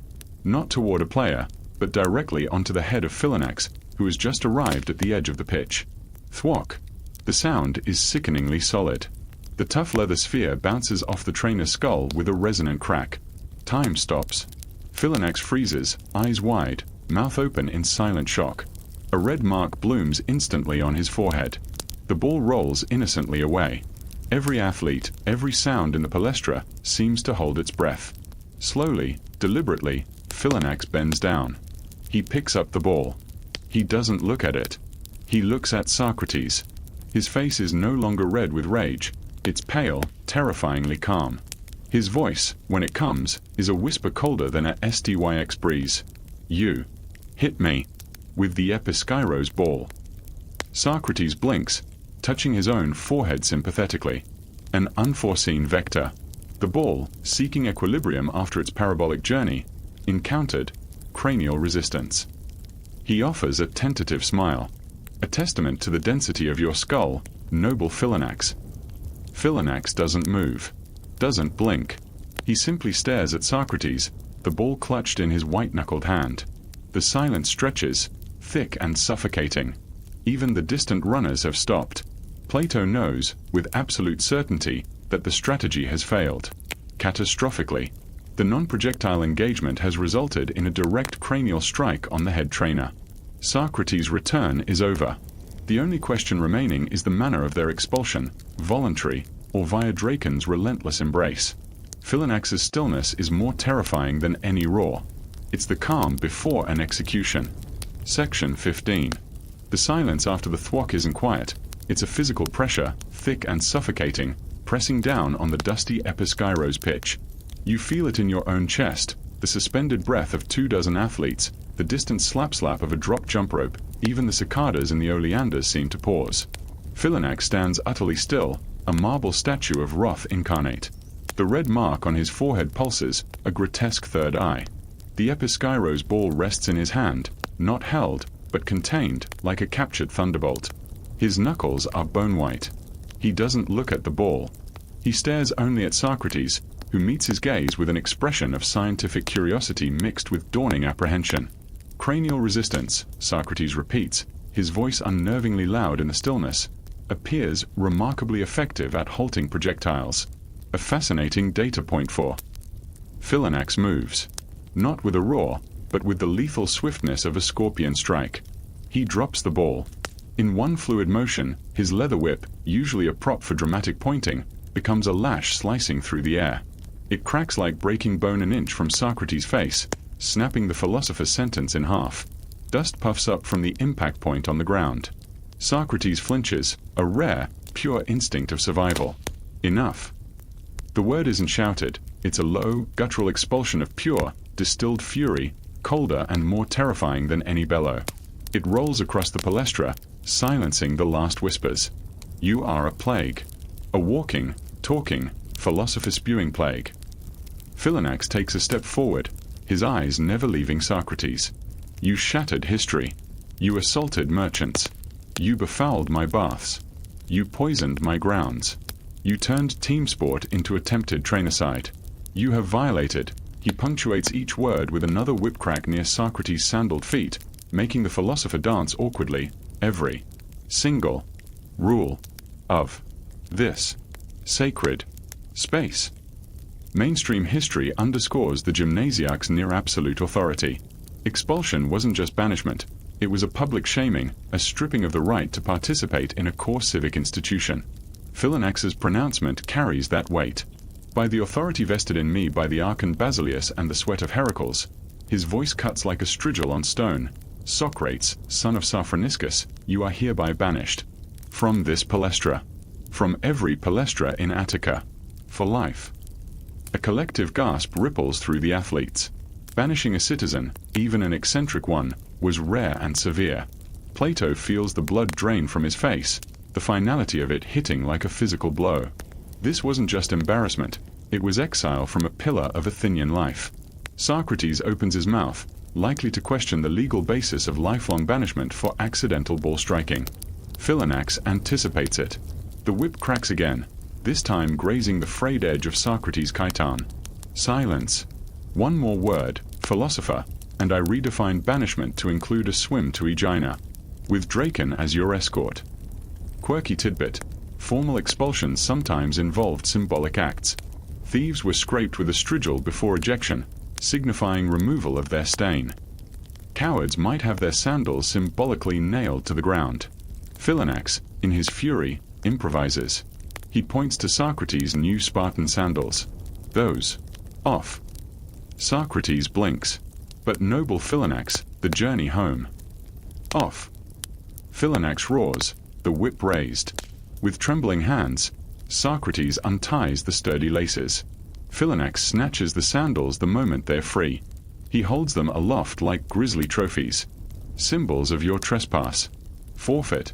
Speaker 1: Not toward a player, but directly onto the head of Philonax, who has just arrived at the edge of the pitch. Thwack. The sound is sickeningly solid. The tough leather sphere bounces off the trainer's skull with a resonant crack. Time stops. Philonax freezes, eyes wide, mouth open in silent shock. A red mark blooms instantly on his forehead. The ball rolls innocently away. Every athlete, every sound in the palaestra seems to hold its breath. Slowly, deliberately, Philonax bends down. He picks up the ball. He doesn't look at it. He looks at Socrates. His face is no longer red with rage. It's pale, terrifyingly calm. His voice, when it comes, is a whisper colder than a STYX breeze. "You. Hit me." With the episkairos ball. Socrates blinks, touching his own forehead sympathetically. An unforeseen vector. The ball, seeking equilibrium after its parabolic journey, encountered cranial resistance. He offers a tentative smile. "A testament to the density of your skull, noble Philonax." Philonax doesn't move, doesn't blink. He simply stares at Socrates, the ball clutched in his white-knuckled hand. The silence stretches, thick and suffocating. Even the distant runners have stopped. Plato knows, with absolute certainty, that the strategy has failed. Catastrophically. The non-projectile engagement has resulted in a direct cranial strike on the head trainer. Socrates' return is over. The only question remaining is the manner of their expulsion, voluntary, or via Dracon's relentless embrace. Philonax's stillness is more terrifying than any roar. It's the calm before an execution. Section 15. The silence after the thwack isn't quiet. It's a physical pressure, thick and suffocating, pressing down on the dusty episkyros pitch. You feel it in your own chest, the suspended breath of 24 athletes, the distant slap-slap of a drop jump rope. Even the cicadas in the oleanders seem to pause. Philonax stands utterly still, a marble statue of wrath incarnate. The red mark on his forehead pulses, a grotesque third eye. The episkyros ball rests in his hand, not held, but contained, like a captured thunderbolt. His knuckles are bone-white. He doesn't look at the ball. He stares only at Socrates, who meets his gaze with an expression of scientific curiosity mixed with dawning apprehension. Cranial resistance, Socrates repeats, his voice unnervingly loud in the stillness, appears remarkably effective at halting projectiles. A fascinating data point for. Philonax moves. Not with a roar, but with the lethal swiftness of a scorpion strike. He drops the ball. In one fluid motion, his leather whip, usually a prop for dramatic pointing, becomes a lash slicing through the air. It cracks like breaking bone an inch from Socrates' face, snapping the philosopher's sentence in half. Dust puffs up from the impact point on the ground. Socrates flinches, a rare, pure instinct of survival. Enough. The word isn't shouted, it's a low, guttural expulsion of pure, distilled fury, colder and more terrifying than any bellow. It rolls across the palaestra, silencing the last whispers. You are a plague. A walking, talking, philosopher-spewing plague. Philonax takes a step forward, his eyes never leaving Socrates. You shattered history. You assaulted merchants. You befouled my baths. You poisoned my grounds. You turned team sport into attempted trainicide. You have violated. He punctuates each word with another whip crack near Socrates' sandaled feet, making the philosopher dance awkwardly. Every single rule of this sacred space. Mainstream history underscores the gymnasiarch's near-absolute authority. Expulsion wasn't just banishment, it was a public shaming, a stripping of the right to participate in a core civic institution. Philonax's pronouncement carries that weight. By the authority vested in me by the Archon Basileus and the sweat of Heracles, his voice cuts like a strigil on stone. Socrates, son of Sophroniscus, you are hereby banished. From this palaestra. From every palaestra in Attica. For life. A collective gasp ripples through the athletes. Banishing a citizen, even an eccentric one, was rare and severe. Plato feels the blood drain from his face, the finality of it hitting like a physical blow. This wasn't just embarrassment, it was exile from a pillar of Athenian life. Socrates opens his mouth, likely to question the legal basis of lifelong banishment for accidental ball striking. Philonax anticipates it. The whip cracks again, this time grazing the frayed edge of Socrates' chiton. Silence. One more word, philosopher, and I redefine banishment to include a swim to Aegina, with Dracon as your escort. Quirky tidbit. Formal expulsions sometimes involved symbolic acts. Thieves were scraped with a strigil before ejection, signifying removal of their stain. Cowards might have their sandals symbolically nailed to the ground. Philonax, in his fury, improvises. He points to Socrates' new Spartan sandals. Those. Off. Socrates blinks. But noble Philonax, the journey home. Off. Philonax roars, the whip raised. With trembling hands, Socrates unties the sturdy laces. Philonax snatches the sandals the moment they're free. He holds them aloft like grisly trophies. Symbols of your trespass. Forfeit.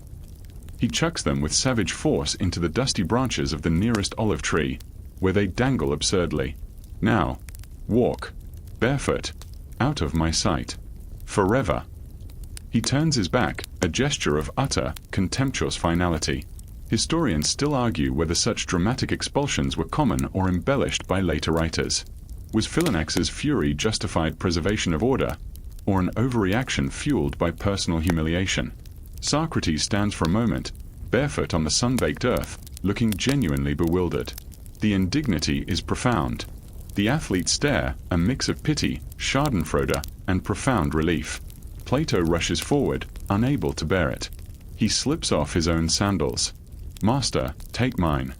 Speaker 1: He chucks them with savage force into the dusty branches of the nearest olive tree, where they dangle absurdly. Now, walk. Barefoot. Out of my sight. Forever. He turns his back, a gesture of utter, contemptuous finality. Historians still argue whether such dramatic expulsions were common or embellished by later writers. Was Philonax's fury justified preservation of order, or an overreaction fueled by personal humiliation? Socrates stands for a moment, barefoot on the sun-baked earth, looking genuinely bewildered. The indignity is profound. The athletes stare, a mix of pity, schadenfreude, and profound relief. Plato rushes forward, unable to bear it. He slips off his own sandals. "Master, take mine."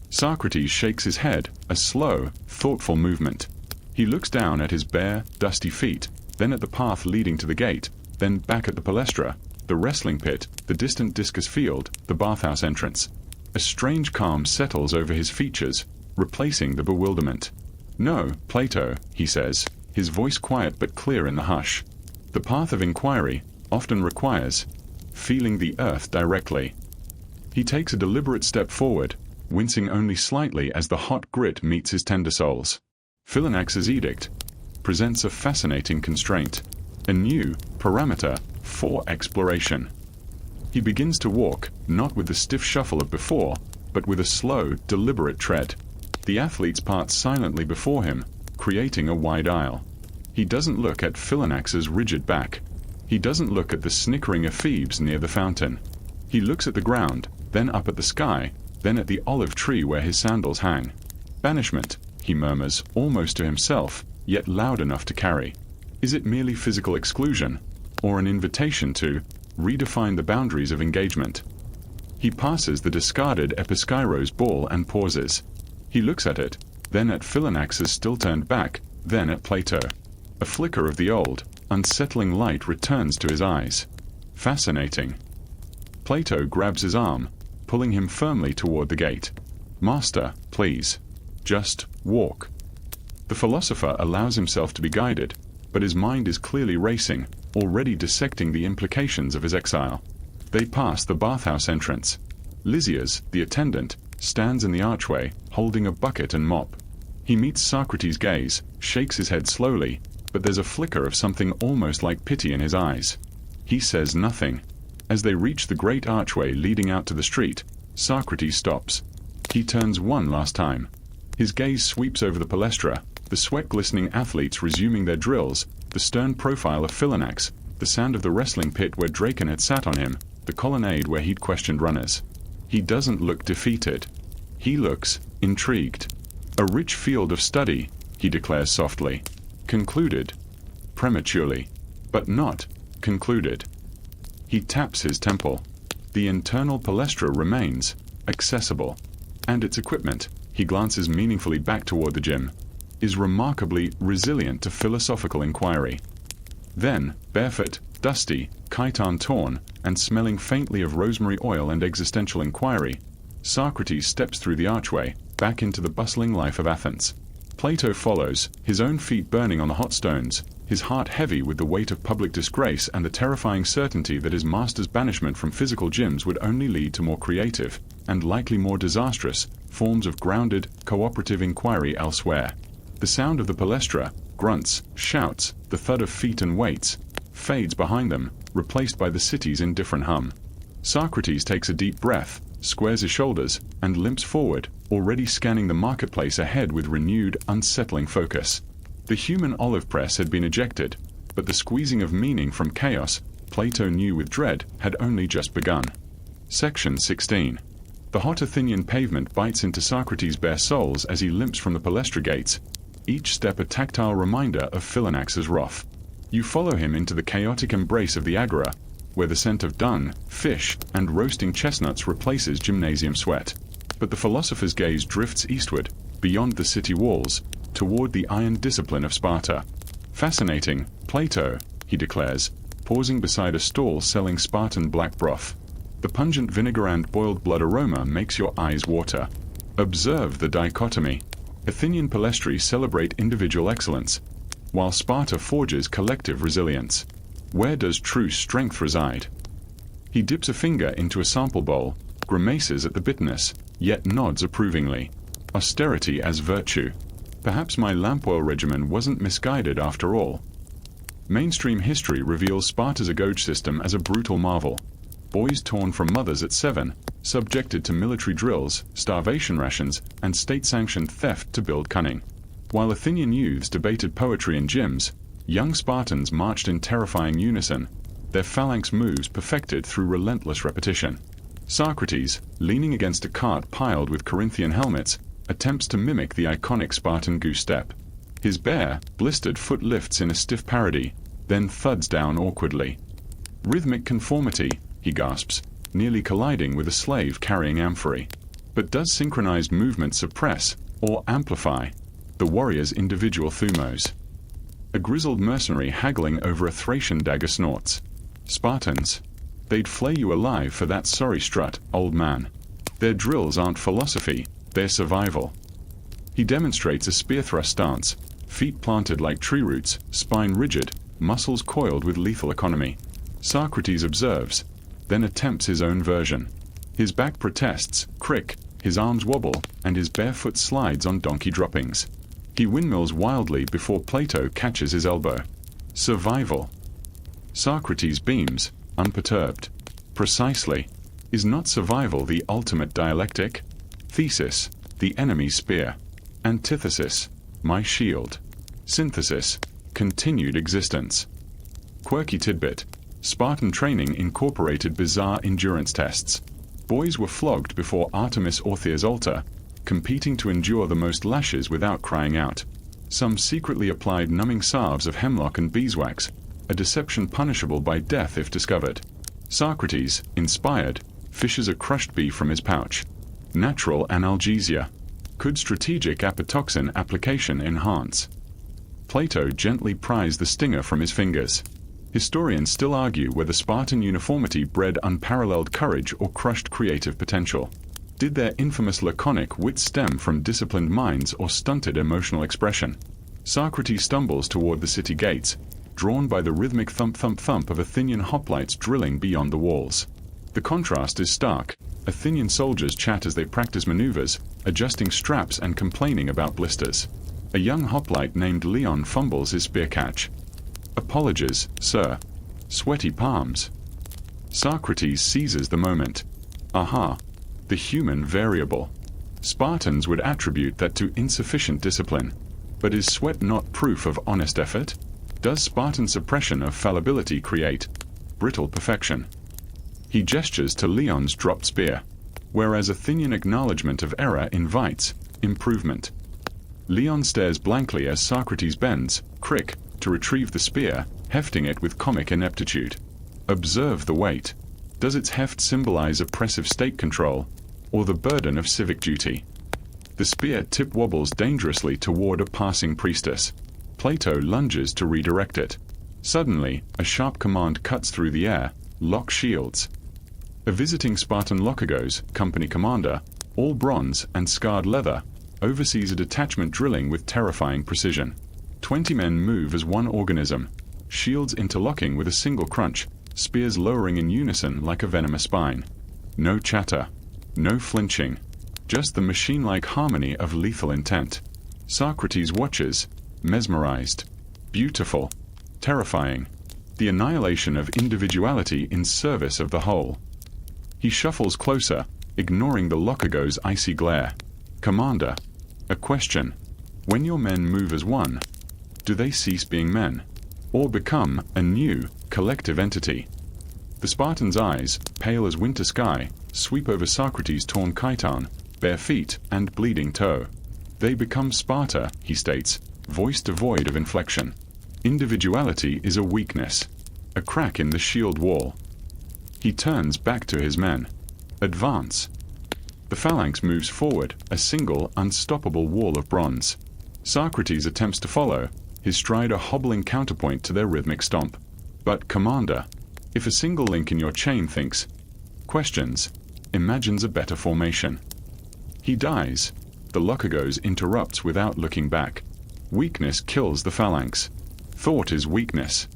Speaker 1: Socrates shakes his head, a slow, thoughtful movement. He looks down at his bare, dusty feet, then at the path leading to the gate, then back at the palaestra, the wrestling pit, the distant Discus field, the bathhouse entrance. A strange calm settles over his features, replacing the bewilderment. "No, Plato," he says, his voice quiet but clear in the hush. "The path of inquiry often requires feeling the earth directly." He takes a deliberate step forward, wincing only slightly as the hot grit meets his tender soles. Philonax's edict presents a fascinating constraint, a new parameter for exploration. He begins to walk, not with the stiff shuffle of before, but with a slow, deliberate tread. The athletes part silently before him, creating a wide aisle. He doesn't look at Philonax's rigid back. He doesn't look at the snickering ephebes near the fountain. He looks at the ground, then up at the sky, then at the olive tree where his sandals hang. "Banishment," he murmurs, almost to himself, yet loud enough to carry. Is it merely physical exclusion, or an invitation to redefine the boundaries of engagement? He passes the discarded Episkairos ball and pauses. He looks at it, then at Philonax's still turned back, then at Plato. A flicker of the old, unsettling light returns to his eyes. Fascinating. Plato grabs his arm, pulling him firmly toward the gate. "Master, please. Just walk." The philosopher allows himself to be guided, but his mind is clearly racing, already dissecting the implications of his exile. They pass the bathhouse entrance. Lysias, the attendant, stands in the archway, holding a bucket and mop. He meets Socrates' gaze, shakes his head slowly, but there's a flicker of something almost like pity in his eyes. He says nothing. As they reach the great archway leading out to the street, Socrates stops. He turns one last time. His gaze sweeps over the palaestra, the sweat-glistening athletes resuming their drills, the stern profile of Philonax, the sound of the wrestling pit where Draken had sat on him, the colonnade where he'd questioned runners. He doesn't look defeated. He looks intrigued. "A rich field of study," he declares softly. "Concluded. Prematurely. But not concluded." He taps his temple. The internal palaestra remains accessible. And its equipment, he glances meaningfully back toward the gym, is remarkably resilient to philosophical inquiry. Then, barefoot, dusty, chiton torn, and smelling faintly of rosemary oil and existential inquiry, Socrates steps through the archway, back into the bustling life of Athens. Plato follows, his own feet burning on the hot stones, his heart heavy with the weight of public disgrace and the terrifying certainty that his master's banishment from physical gyms would only lead to more creative, and likely more disastrous, forms of grounded, cooperative inquiry elsewhere. The sound of the palaestra, grunts, shouts, the thud of feet and weights, fades behind them, replaced by the city's indifferent hum. Socrates takes a deep breath, squares his shoulders, and limps forward, already scanning the marketplace ahead with renewed, unsettling focus. The human olive press had been ejected, but the squeezing of meaning from chaos, Plato knew with dread, had only just begun. Section 16. The hot Athenian pavement bites into Socrates' bare soles as he limps from the palaestra gates, each step a tactile reminder of Philonax's wrath. You follow him into the chaotic embrace of the agora, where the scent of dung, fish, and roasting chestnuts replaces gymnasium sweat. But the philosopher's gaze drifts eastward, beyond the city walls, toward the iron discipline of Sparta. "Fascinating, Plato," he declares, pausing beside a stall selling Spartan black broth. "The pungent vinegar and boiled blood aroma makes your eyes water. Observe the dichotomy. Athenian palaestri celebrate individual excellence, while Sparta forges collective resilience. Where does true strength reside?" He dips a finger into a sample bowl, grimaces at the bitterness, yet nods approvingly. Austerity as virtue. Perhaps my lamp oil regimen wasn't misguided after all. Mainstream history reveals Sparta's agode system as a brutal marvel. Boys torn from mothers at 7, subjected to military drills, starvation rations, and state-sanctioned theft to build cunning. While Athenian youths debated poetry in gyms, young Spartans marched in terrifying unison, their phalanx moves perfected through relentless repetition. Socrates, leaning against a cart piled with Corinthian helmets, attempts to mimic the iconic Spartan goose step. His bare, blistered foot lifts in a stiff parody, then thuds down awkwardly. Rhythmic conformity, he gasps, nearly colliding with a slave carrying amphory. But does synchronized movement suppress, or amplify, the warrior's individual thumos? A grizzled mercenary haggling over a Thracian dagger snorts. Spartans. They'd flay you alive for that sorry strut, old man. Their drills aren't philosophy, they're survival. He demonstrates a spear thrust stance, feet planted like tree roots, spine rigid, muscles coiled with lethal economy. Socrates observes, then attempts his own version. His back protests, crick, his arms wobble, and his bare foot slides on donkey droppings. He windmills wildly before Plato catches his elbow. Survival. Socrates beams, unperturbed. Precisely. Is not survival the ultimate dialectic? Thesis, the enemy's spear. Antithesis, my shield. Synthesis, continued existence. Quirky tidbit. Spartan training incorporated bizarre endurance tests. Boys were flogged before Artemis Orthia's altar, competing to endure the most lashes without crying out. Some secretly applied numbing salves of hemlock and beeswax, a deception punishable by death if discovered. Socrates, inspired, fishes a crushed bee from his pouch. Natural analgesia. Could strategic apitoxin application enhance? Plato gently pries the stinger from his fingers. Historians still argue whether Spartan uniformity bred unparalleled courage or crushed creative potential. Did their infamous laconic wit stem from disciplined minds or stunted emotional expression? Socrates stumbles toward the city gates, drawn by the rhythmic thump-thump-thump of Athenian hoplites drilling beyond the walls. The contrast is stark. Athenian soldiers chat as they practice maneuvers, adjusting straps and complaining about blisters. A young hoplite named Leon fumbles his spear catch. Apologies, sir. Sweaty palms. Socrates seizes the moment. Aha. The human variable. Spartans would attribute that to insufficient discipline. But is sweat not proof of honest effort? Does Spartan suppression of fallibility create brittle perfection? He gestures to Leon's dropped spear, whereas Athenian acknowledgement of error invites improvement. Leon stares blankly as Socrates bends, crick, to retrieve the spear, hefting it with comic ineptitude. Observe the weight. Does its heft symbolize oppressive state control, or the burden of civic duty? The spear tip wobbles dangerously toward a passing priestess. Plato lunges to redirect it. Suddenly, a sharp command cuts through the air, lock shields. A visiting Spartan Lokagos, company commander, all bronze and scarred leather, oversees a detachment drilling with terrifying precision. 20 men move as one organism, shields interlocking with a single crunch, spears lowering in unison like a venomous spine. No chatter, no flinching, just the machine-like harmony of lethal intent. Socrates watches, mesmerized. Beautiful, terrifying. The annihilation of individuality in service of the whole. He shuffles closer, ignoring the Lokagos' icy glare. Commander, a question. When your men move as one, do they cease being men, or become a new, collective entity? The Spartan's eyes, pale as winter sky, sweep over Socrates' torn chiton, bare feet, and bleeding toe. They become Sparta, he states, voice devoid of inflection. Individuality is a weakness, a crack in the shield wall. He turns back to his men. Advance. The phalanx moves forward, a single, unstoppable wall of bronze. Socrates attempts to follow, his stride a hobbling counterpoint to their rhythmic stomp. But, Commander, if a single link in your chain thinks, questions, imagines a better formation. He dies. The Lokagos interrupts without looking back. Weakness kills the phalanx. Thought is weakness.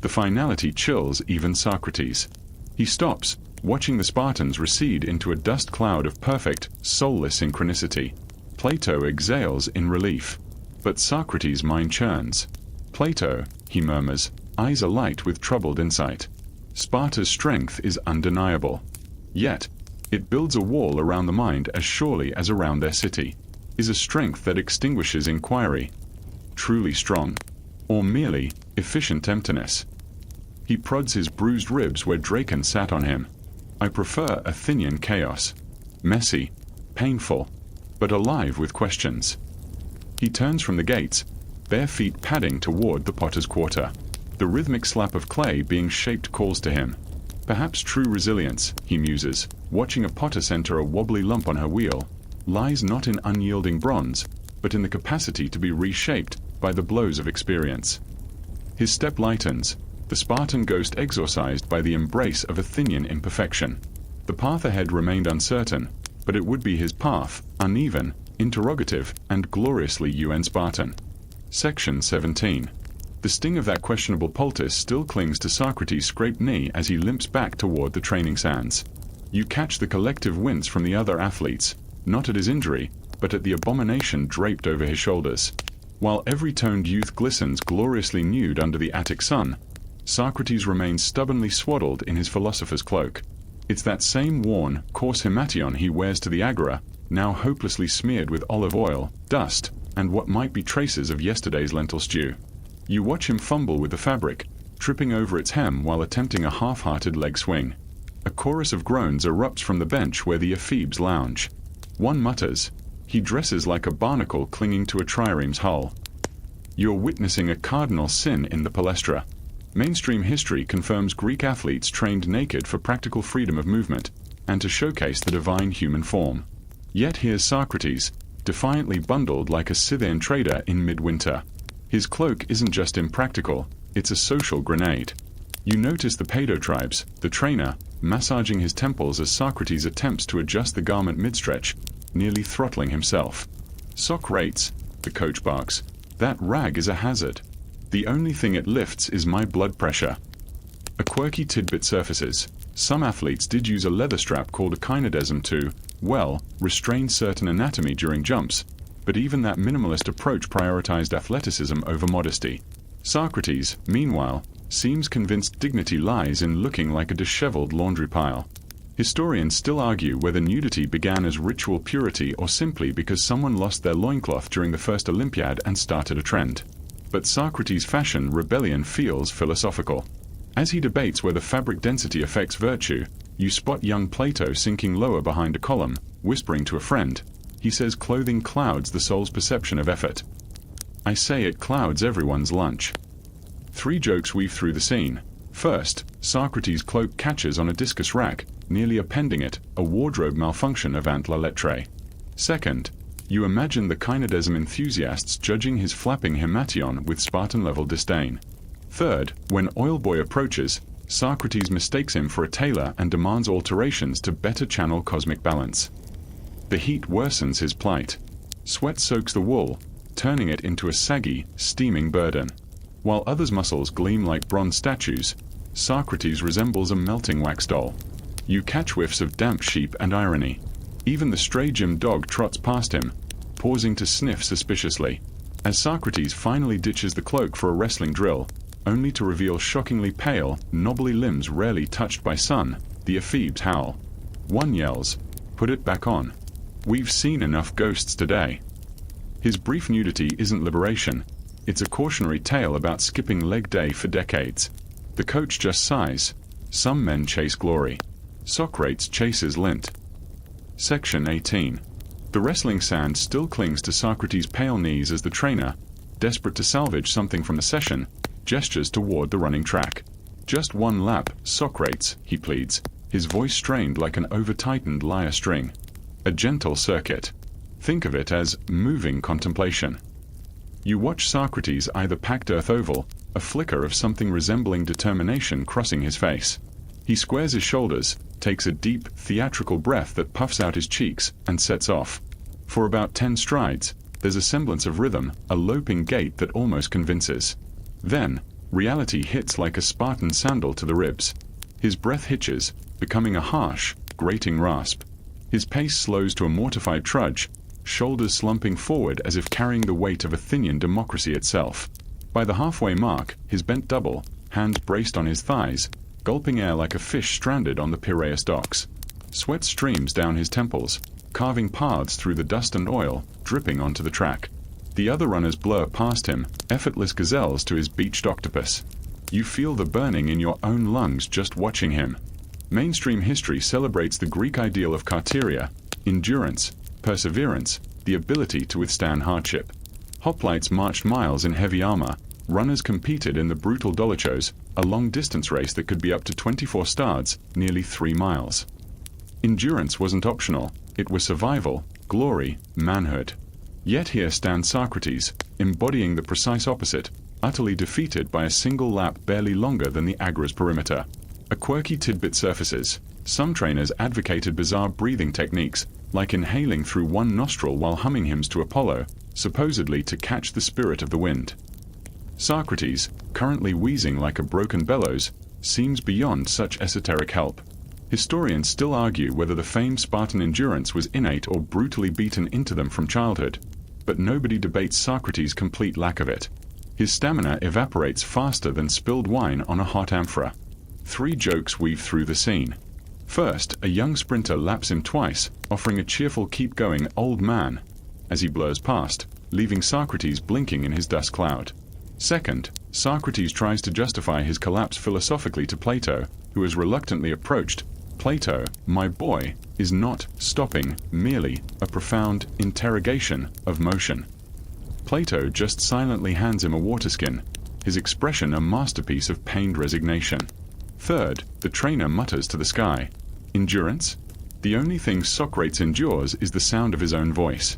Speaker 1: The finality chills even Socrates. He stops, watching the Spartans recede into a dust cloud of perfect, soulless synchronicity. Plato exhales in relief. But Socrates' mind churns. Plato, he murmurs, eyes alight with troubled insight. Sparta's strength is undeniable. Yet, it builds a wall around the mind as surely as around their city. Is a strength that extinguishes inquiry truly strong, or merely efficient emptiness? He prods his bruised ribs where Draken sat on him. I prefer Athenian chaos. Messy, painful, but alive with questions. He turns from the gates, bare feet padding toward the potter's quarter. The rhythmic slap of clay being shaped calls to him. Perhaps true resilience, he muses, watching a potter center a wobbly lump on her wheel, lies not in unyielding bronze, but in the capacity to be reshaped by the blows of experience. His step lightens, the Spartan ghost exorcised by the embrace of Athenian imperfection. The path ahead remained uncertain, but it would be his path, uneven, interrogative, and gloriously UN Spartan. Section 17. The sting of that questionable poultice still clings to Socrates' scraped knee as he limps back toward the training sands. You catch the collective wince from the other athletes, not at his injury, but at the abomination draped over his shoulders. While every toned youth glistens gloriously nude under the Attic sun, Socrates remains stubbornly swaddled in his philosopher's cloak. It's that same worn, coarse himation he wears to the agora, now hopelessly smeared with olive oil, dust, and what might be traces of yesterday's lentil stew. You watch him fumble with the fabric, tripping over its hem while attempting a half-hearted leg swing. A chorus of groans erupts from the bench where the ephebes lounge. One mutters, "He dresses like a barnacle clinging to a trireme's hull." You're witnessing a cardinal sin in the palaestra. Mainstream history confirms Greek athletes trained naked for practical freedom of movement, and to showcase the divine human form. Yet here's Socrates, defiantly bundled like a Scythian trader in midwinter. His cloak isn't just impractical, it's a social grenade. You notice the paedo-tribes, the trainer, massaging his temples as Socrates attempts to adjust the garment mid-stretch, nearly throttling himself. "Socrates," the coach barks, "that rag is a hazard. The only thing it lifts is my blood pressure." A quirky tidbit surfaces. Some athletes did use a leather strap called a kynodesm to, well, restrain certain anatomy during jumps, but even that minimalist approach prioritized athleticism over modesty. Socrates, meanwhile, seems convinced dignity lies in looking like a disheveled laundry pile. Historians still argue whether nudity began as ritual purity or simply because someone lost their loincloth during the first Olympiad and started a trend. But Socrates' fashion rebellion feels philosophical. As he debates whether fabric density affects virtue, you spot young Plato sinking lower behind a column, whispering to a friend. He says clothing clouds the soul's perception of effort. I say it clouds everyone's lunch. 3 jokes weave through the scene. First, Socrates' cloak catches on a discus rack, nearly appending it, a wardrobe malfunction of Ant la lettre. Second, you imagine the kynodesm enthusiasts judging his flapping himation with Spartan-level disdain. Third, when Oilboy approaches, Socrates mistakes him for a tailor and demands alterations to better channel cosmic balance. The heat worsens his plight. Sweat soaks the wool, turning it into a saggy, steaming burden. While others' muscles gleam like bronze statues, Socrates resembles a melting wax doll. You catch whiffs of damp sheep and irony. Even the stray gym dog trots past him, pausing to sniff suspiciously. As Socrates finally ditches the cloak for a wrestling drill, only to reveal shockingly pale, knobbly limbs rarely touched by sun, the ephebes howl. One yells, "Put it back on. We've seen enough ghosts today." His brief nudity isn't liberation. It's a cautionary tale about skipping leg day for decades. The coach just sighs. Some men chase glory. Socrates chases lint. Section 18. The wrestling sand still clings to Socrates' pale knees as the trainer, desperate to salvage something from the session, gestures toward the running track. "Just one lap, Socrates," he pleads, his voice strained like an over-tightened lyre string. A gentle circuit. Think of it as moving contemplation. You watch Socrates' either packed earth oval, a flicker of something resembling determination crossing his face. He squares his shoulders, takes a deep, theatrical breath that puffs out his cheeks, and sets off. For about 10 strides, there's a semblance of rhythm, a loping gait that almost convinces. Then, reality hits like a Spartan sandal to the ribs. His breath hitches, becoming a harsh, grating rasp. His pace slows to a mortified trudge, shoulders slumping forward as if carrying the weight of Athenian democracy itself. By the halfway mark, his bent double, hands braced on his thighs, gulping air like a fish stranded on the Piraeus docks. Sweat streams down his temples, carving paths through the dust and oil, dripping onto the track. The other runners blur past him, effortless gazelles to his beached octopus. You feel the burning in your own lungs just watching him. Mainstream history celebrates the Greek ideal of carteria, endurance, perseverance, the ability to withstand hardship. Hoplites marched miles in heavy armor. Runners competed in the brutal dolichos, a long-distance race that could be up to 24 stads, nearly 3 miles. Endurance wasn't optional. It was survival, glory, manhood. Yet here stands Socrates, embodying the precise opposite, utterly defeated by a single lap barely longer than the agora's perimeter. A quirky tidbit surfaces. Some trainers advocated bizarre breathing techniques, like inhaling through one nostril while humming hymns to Apollo, supposedly to catch the spirit of the wind. Socrates, currently wheezing like a broken bellows, seems beyond such esoteric help. Historians still argue whether the famed Spartan endurance was innate or brutally beaten into them from childhood, but nobody debates Socrates' complete lack of it. His stamina evaporates faster than spilled wine on a hot amphora. 3 jokes weave through the scene. First, a young sprinter laps him twice, offering a cheerful "keep going, old man," as he blurs past, leaving Socrates blinking in his dust cloud. Second, Socrates tries to justify his collapse philosophically to Plato, who has reluctantly approached. Plato, my boy, is not stopping, merely a profound interrogation of motion. Plato just silently hands him a waterskin, his expression a masterpiece of pained resignation. Third, the trainer mutters to the sky. Endurance? The only thing Socrates endures is the sound of his own voice.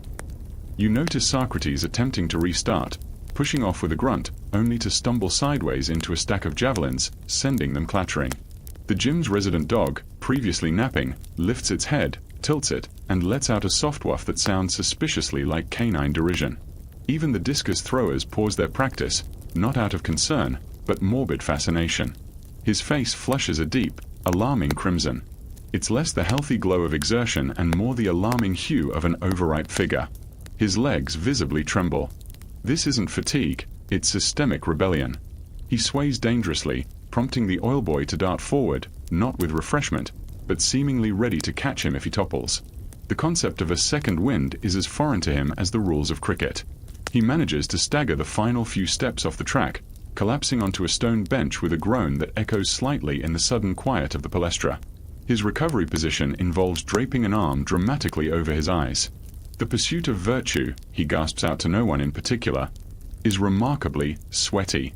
Speaker 1: You notice Socrates attempting to restart, pushing off with a grunt, only to stumble sideways into a stack of javelins, sending them clattering. The gym's resident dog, previously napping, lifts its head, tilts it, and lets out a soft waft that sounds suspiciously like canine derision. Even the discus throwers pause their practice, not out of concern, but morbid fascination. His face flushes a deep, alarming crimson. It's less the healthy glow of exertion and more the alarming hue of an overripe figure. His legs visibly tremble. This isn't fatigue, it's systemic rebellion. He sways dangerously, prompting the oil boy to dart forward, not with refreshment, but seemingly ready to catch him if he topples. The concept of a second wind is as foreign to him as the rules of cricket. He manages to stagger the final few steps off the track, collapsing onto a stone bench with a groan that echoes slightly in the sudden quiet of the palaestra. His recovery position involves draping an arm dramatically over his eyes. The pursuit of virtue, he gasps out to no one in particular, is remarkably sweaty.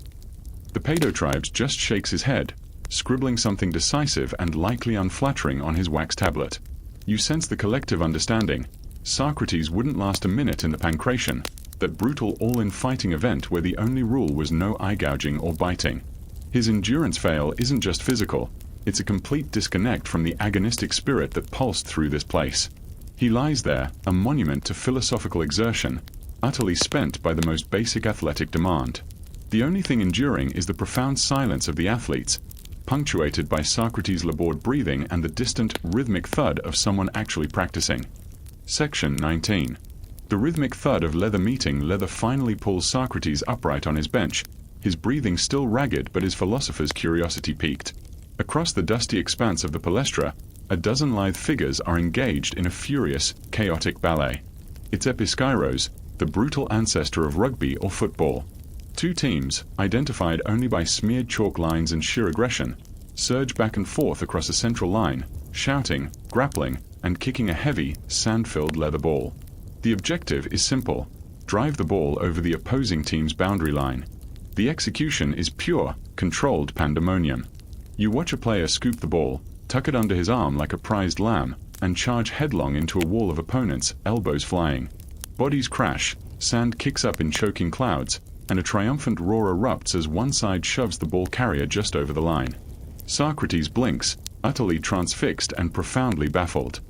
Speaker 1: The Paedotribes just shakes his head, scribbling something decisive and likely unflattering on his wax tablet. You sense the collective understanding. Socrates wouldn't last a minute in the pancration, that brutal all-in fighting event where the only rule was no eye-gouging or biting. His endurance fail isn't just physical, it's a complete disconnect from the agonistic spirit that pulsed through this place. He lies there, a monument to philosophical exertion, utterly spent by the most basic athletic demand. The only thing enduring is the profound silence of the athletes, punctuated by Socrates' labored breathing and the distant, rhythmic thud of someone actually practicing. Section 19. The rhythmic thud of leather meeting leather finally pulls Socrates upright on his bench, his breathing still ragged but his philosopher's curiosity piqued. Across the dusty expanse of the palaestra, a dozen lithe figures are engaged in a furious, chaotic ballet. It's episkairos, the brutal ancestor of rugby or football. 2 teams, identified only by smeared chalk lines and sheer aggression, surge back and forth across a central line, shouting, grappling, and kicking a heavy, sand-filled leather ball. The objective is simple: drive the ball over the opposing team's boundary line. The execution is pure, controlled pandemonium. You watch a player scoop the ball, tuck it under his arm like a prized lamb, and charge headlong into a wall of opponents, elbows flying. Bodies crash, sand kicks up in choking clouds, and a triumphant roar erupts as one side shoves the ball carrier just over the line. Socrates blinks, utterly transfixed and profoundly baffled.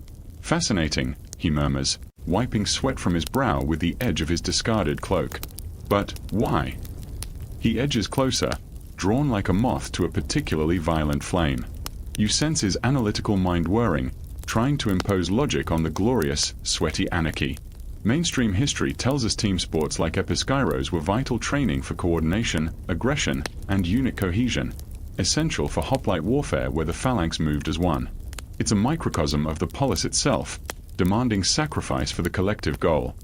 Speaker 1: Fascinating, he murmurs, wiping sweat from his brow with the edge of his discarded cloak. But why? He edges closer, drawn like a moth to a particularly violent flame. You sense his analytical mind whirring, trying to impose logic on the glorious, sweaty anarchy. Mainstream history tells us team sports like episkairos were vital training for coordination, aggression, and unit cohesion, essential for hoplite warfare where the phalanx moved as one. It's a microcosm of the polis itself, demanding sacrifice for the collective goal.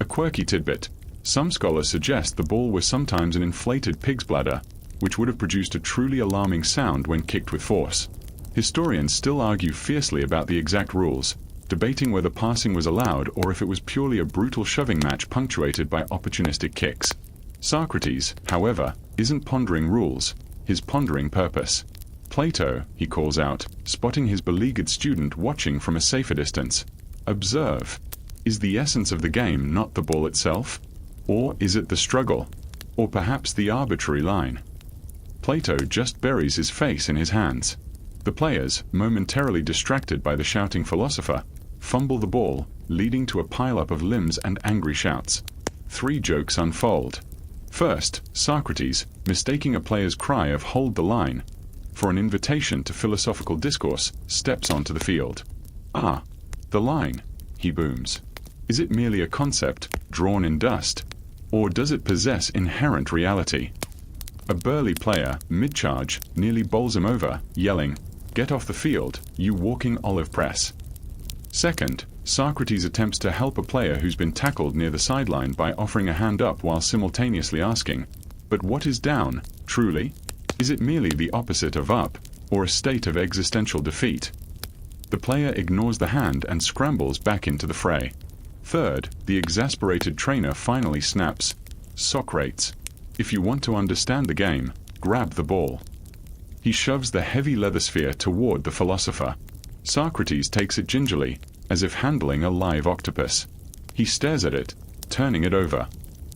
Speaker 1: A quirky tidbit: some scholars suggest the ball was sometimes an inflated pig's bladder, which would have produced a truly alarming sound when kicked with force. Historians still argue fiercely about the exact rules, debating whether passing was allowed or if it was purely a brutal shoving match punctuated by opportunistic kicks. Socrates, however, isn't pondering rules, he's pondering purpose. Plato, he calls out, spotting his beleaguered student watching from a safer distance. Observe. Is the essence of the game not the ball itself? Or is it the struggle? Or perhaps the arbitrary line? Plato just buries his face in his hands. The players, momentarily distracted by the shouting philosopher, fumble the ball, leading to a pile-up of limbs and angry shouts. 3 jokes unfold. First, Socrates, mistaking a player's cry of "hold the line" for an invitation to philosophical discourse, steps onto the field. "Ah, the line," he booms. Is it merely a concept, drawn in dust? Or does it possess inherent reality? A burly player, mid-charge, nearly bowls him over, yelling, "Get off the field, you walking olive press." Second, Socrates attempts to help a player who's been tackled near the sideline by offering a hand up while simultaneously asking, "But what is down, truly? Is it merely the opposite of up, or a state of existential defeat?" The player ignores the hand and scrambles back into the fray. Third, the exasperated trainer finally snaps, "Socrates, if you want to understand the game, grab the ball." He shoves the heavy leather sphere toward the philosopher. Socrates takes it gingerly, as if handling a live octopus. He stares at it, turning it over.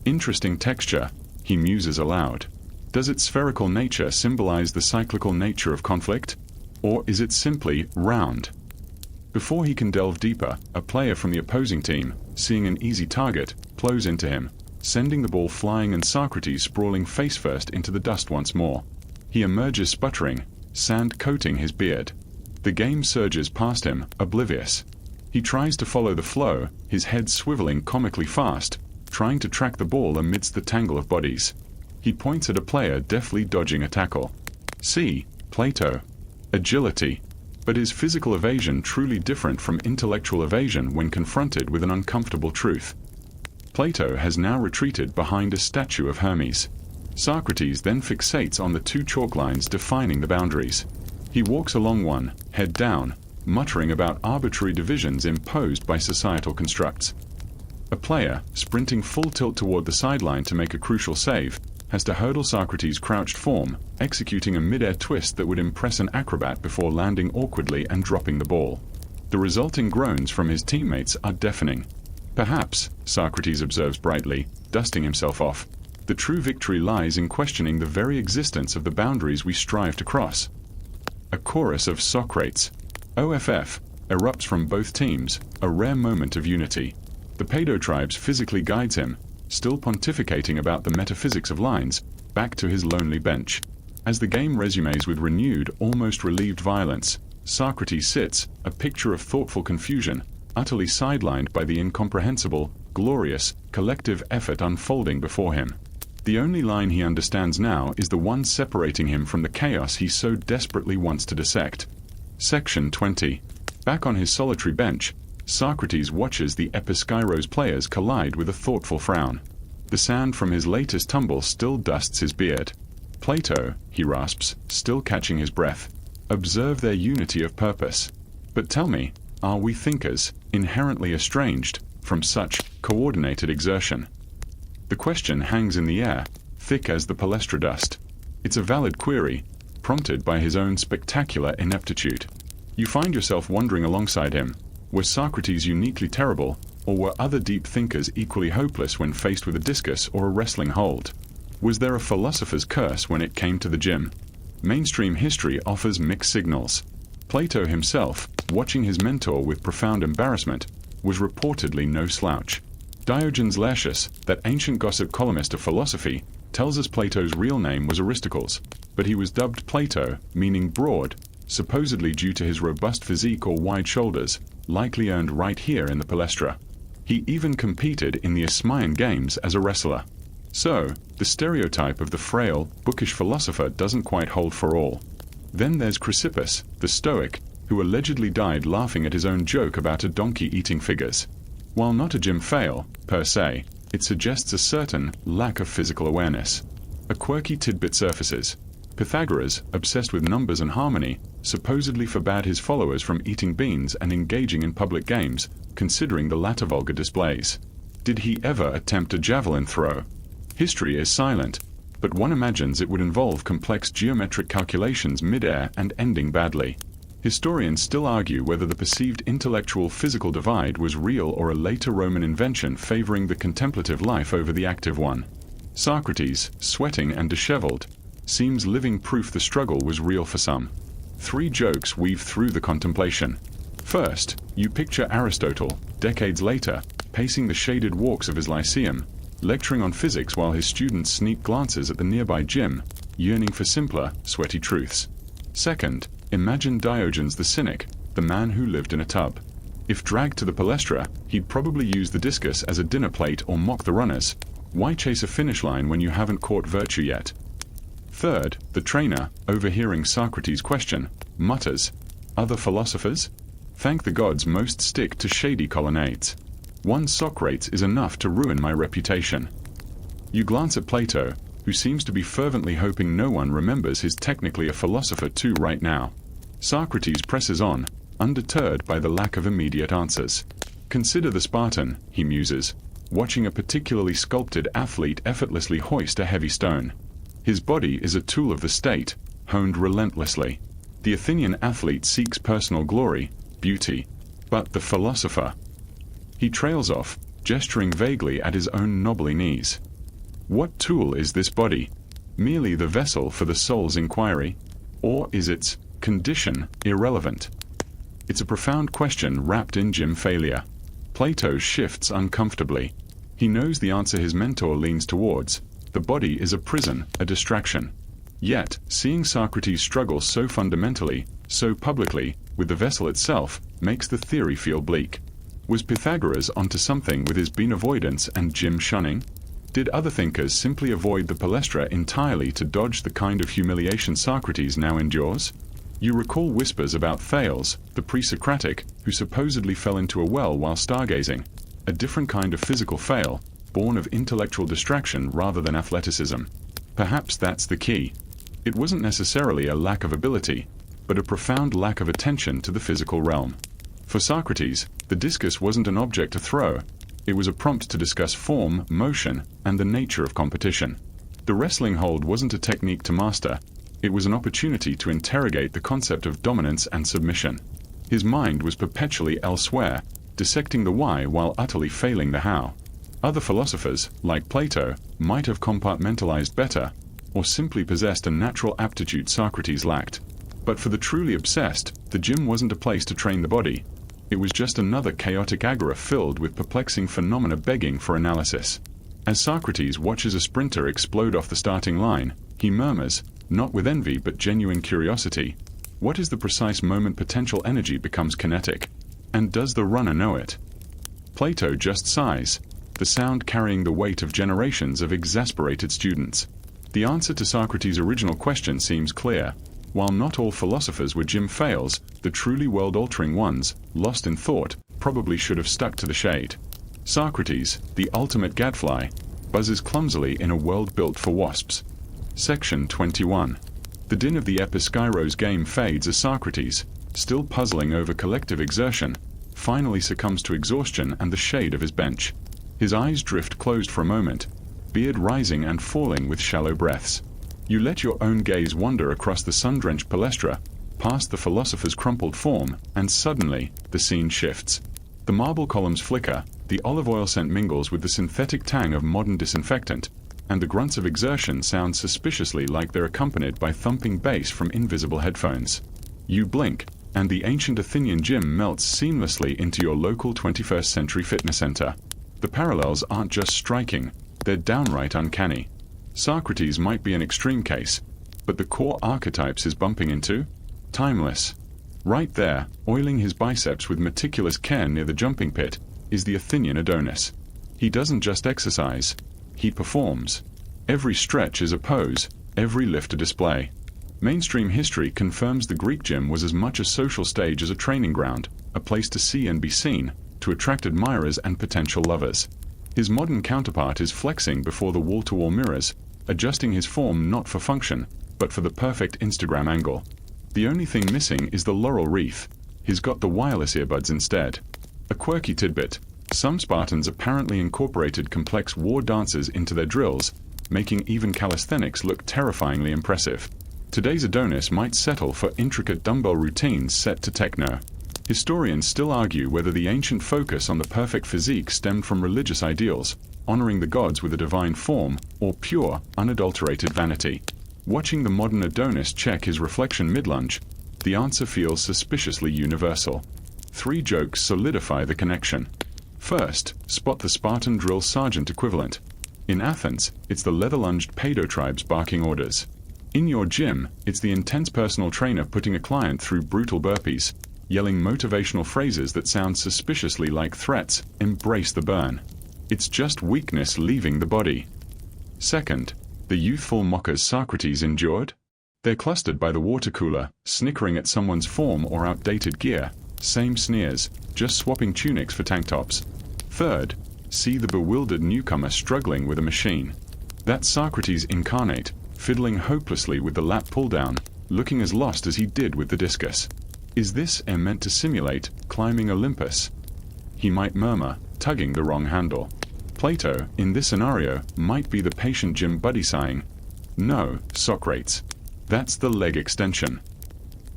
Speaker 1: Interesting texture, he muses aloud. Does its spherical nature symbolize the cyclical nature of conflict? Or is it simply round? Before he can delve deeper, a player from the opposing team, seeing an easy target, plows into him, sending the ball flying and Socrates sprawling face first into the dust once more. He emerges sputtering, sand coating his beard. The game surges past him, oblivious. He tries to follow the flow, his head swiveling comically fast, trying to track the ball amidst the tangle of bodies. He points at a player deftly dodging a tackle. See, Plato. Agility. But is physical evasion truly different from intellectual evasion when confronted with an uncomfortable truth? Plato has now retreated behind a statue of Hermes. Socrates then fixates on the 2 chalk lines defining the boundaries. He walks along one, head down, muttering about arbitrary divisions imposed by societal constructs. A player, sprinting full tilt toward the sideline to make a crucial save, has to hurdle Socrates' crouched form, executing a mid-air twist that would impress an acrobat before landing awkwardly and dropping the ball. The resulting groans from his teammates are deafening. Perhaps, Socrates observes brightly, dusting himself off, the true victory lies in questioning the very existence of the boundaries we strive to cross. A chorus of Socrates. OFF erupts from both teams, a rare moment of unity. The Paedo-tribes physically guides him, still pontificating about the metaphysics of lines, back to his lonely bench. As the game resumes with renewed, almost relieved violence, Socrates sits, a picture of thoughtful confusion, utterly sidelined by the incomprehensible, glorious, collective effort unfolding before him. The only line he understands now is the one separating him from the chaos he so desperately wants to dissect. Section 20. Back on his solitary bench, Socrates watches the Episkairos players collide with a thoughtful frown. The sand from his latest tumble still dusts his beard. Plato, he rasps, still catching his breath. Observe their unity of purpose. But tell me, are we thinkers, inherently estranged from such coordinated exertion? The question hangs in the air, thick as the palaestra dust. It's a valid query, prompted by his own spectacular ineptitude. You find yourself wondering alongside him, was Socrates uniquely terrible, or were other deep thinkers equally hopeless when faced with a discus or a wrestling hold? Was there a philosopher's curse when it came to the gym? Mainstream history offers mixed signals. Plato himself, watching his mentor with profound embarrassment, was reportedly no slouch. Diogenes Laertius, that ancient gossip columnist of philosophy, tells us Plato's real name was Aristarchus, but he was dubbed Plato, meaning broad, supposedly due to his robust physique or wide shoulders, likely earned right here in the palaestra. He even competed in the Isthmian Games as a wrestler. So, the stereotype of the frail, bookish philosopher doesn't quite hold for all. Then there's Chrysippus, the Stoic, who allegedly died laughing at his own joke about a donkey eating figures. While not a gym fail, per se, it suggests a certain lack of physical awareness. A quirky tidbit surfaces. Pythagoras, obsessed with numbers and harmony, supposedly forbade his followers from eating beans and engaging in public games, considering the latter vulgar displays. Did he ever attempt a javelin throw? History is silent, but one imagines it would involve complex geometric calculations mid-air and ending badly. Historians still argue whether the perceived intellectual-physical divide was real or a later Roman invention favoring the contemplative life over the active one. Socrates, sweating and disheveled, seems living proof the struggle was real for some. 3 jokes weave through the contemplation. First, you picture Aristotle, decades later, pacing the shaded walks of his lyceum, lecturing on physics while his students sneak glances at the nearby gym, yearning for simpler, sweaty truths. Second, imagine Diogenes the cynic, the man who lived in a tub. If dragged to the palaestra, he'd probably use the discus as a dinner plate or mock the runners. Why chase a finish line when you haven't caught virtue yet? Third, the trainer, overhearing Socrates' question, mutters, "Other philosophers? Thank the gods most stick to shady colonnades. One Socrates is enough to ruin my reputation." You glance at Plato, who seems to be fervently hoping no one remembers he's technically a philosopher too right now. Socrates presses on, undeterred by the lack of immediate answers. Consider the Spartan, he muses, watching a particularly sculpted athlete effortlessly hoist a heavy stone. His body is a tool of the state, honed relentlessly. The Athenian athlete seeks personal glory, beauty. But the philosopher? He trails off, gesturing vaguely at his own knobbly knees. What tool is this body? Merely the vessel for the soul's inquiry? Or is its condition irrelevant? It's a profound question wrapped in gym failure. Plato shifts uncomfortably. He knows the answer his mentor leans towards. The body is a prison, a distraction. Yet, seeing Socrates struggle so fundamentally, so publicly, with the vessel itself, makes the theory feel bleak. Was Pythagoras onto something with his bean avoidance and gym shunning? Did other thinkers simply avoid the palaestra entirely to dodge the kind of humiliation Socrates now endures? You recall whispers about Thales, the pre-Socratic, who supposedly fell into a well while stargazing, a different kind of physical fail, born of intellectual distraction rather than athleticism. Perhaps that's the key. It wasn't necessarily a lack of ability, but a profound lack of attention to the physical realm. For Socrates, the discus wasn't an object to throw. It was a prompt to discuss form, motion, and the nature of competition. The wrestling hold wasn't a technique to master. It was an opportunity to interrogate the concept of dominance and submission. His mind was perpetually elsewhere, dissecting the why while utterly failing the how. Other philosophers, like Plato, might have compartmentalized better, or simply possessed a natural aptitude Socrates lacked. But for the truly obsessed, the gym wasn't a place to train the body. It was just another chaotic agora filled with perplexing phenomena begging for analysis. As Socrates watches a sprinter explode off the starting line, he murmurs, not with envy but genuine curiosity, what is the precise moment potential energy becomes kinetic? And does the runner know it? Plato just sighs, the sound carrying the weight of generations of exasperated students. The answer to Socrates' original question seems clear. While not all philosophers were gym fails, the truly world-altering ones, lost in thought, probably should have stuck to the shade. Socrates, the ultimate gadfly, buzzes clumsily in a world built for wasps. Section 21. The din of the Episkairos game fades as Socrates, still puzzling over collective exertion, finally succumbs to exhaustion and the shade of his bench. His eyes drift closed for a moment, beard rising and falling with shallow breaths. You let your own gaze wander across the sun-drenched palaestra, past the philosopher's crumpled form, and suddenly, the scene shifts. The marble columns flicker, the olive oil scent mingles with the synthetic tang of modern disinfectant, and the grunts of exertion sound suspiciously like they're accompanied by thumping bass from invisible headphones. You blink, and the ancient Athenian gym melts seamlessly into your local 21st century fitness center. The parallels aren't just striking, they're downright uncanny. Socrates might be an extreme case, but the core archetypes he's bumping into? Timeless. Right there, oiling his biceps with meticulous care near the jumping pit, is the Athenian Adonis. He doesn't just exercise, he performs. Every stretch is a pose, every lift a display. Mainstream history confirms the Greek gym was as much a social stage as a training ground, a place to see and be seen, to attract admirers and potential lovers. His modern counterpart is flexing before the wall-to-wall mirrors, adjusting his form not for function, but for the perfect Instagram angle. The only thing missing is the laurel wreath. He's got the wireless earbuds instead. A quirky tidbit: some Spartans apparently incorporated complex war dances into their drills, making even calisthenics look terrifyingly impressive. Today's Adonis might settle for intricate dumbbell routines set to techno. Historians still argue whether the ancient focus on the perfect physique stemmed from religious ideals, honoring the gods with a divine form, or pure, unadulterated vanity. Watching the modern Adonis check his reflection mid-lunge, the answer feels suspiciously universal. 3 jokes solidify the connection. First, spot the Spartan drill sergeant equivalent. In Athens, it's the leather-lunged pedo-tribes barking orders. In your gym, it's the intense personal trainer putting a client through brutal burpees, yelling motivational phrases that sound suspiciously like threats: embrace the burn. It's just weakness leaving the body. Second, the youthful mockers Socrates endured? They're clustered by the water cooler, snickering at someone's form or outdated gear. Same sneers, just swapping tunics for tank tops. Third, see the bewildered newcomer struggling with a machine. That's Socrates incarnate, fiddling hopelessly with the lat pull-down, looking as lost as he did with the discus. Is this meant to simulate climbing Olympus? He might murmur, tugging the wrong handle. Plato, in this scenario, might be the patient gym buddy sighing, "No, Socrates. That's the leg extension."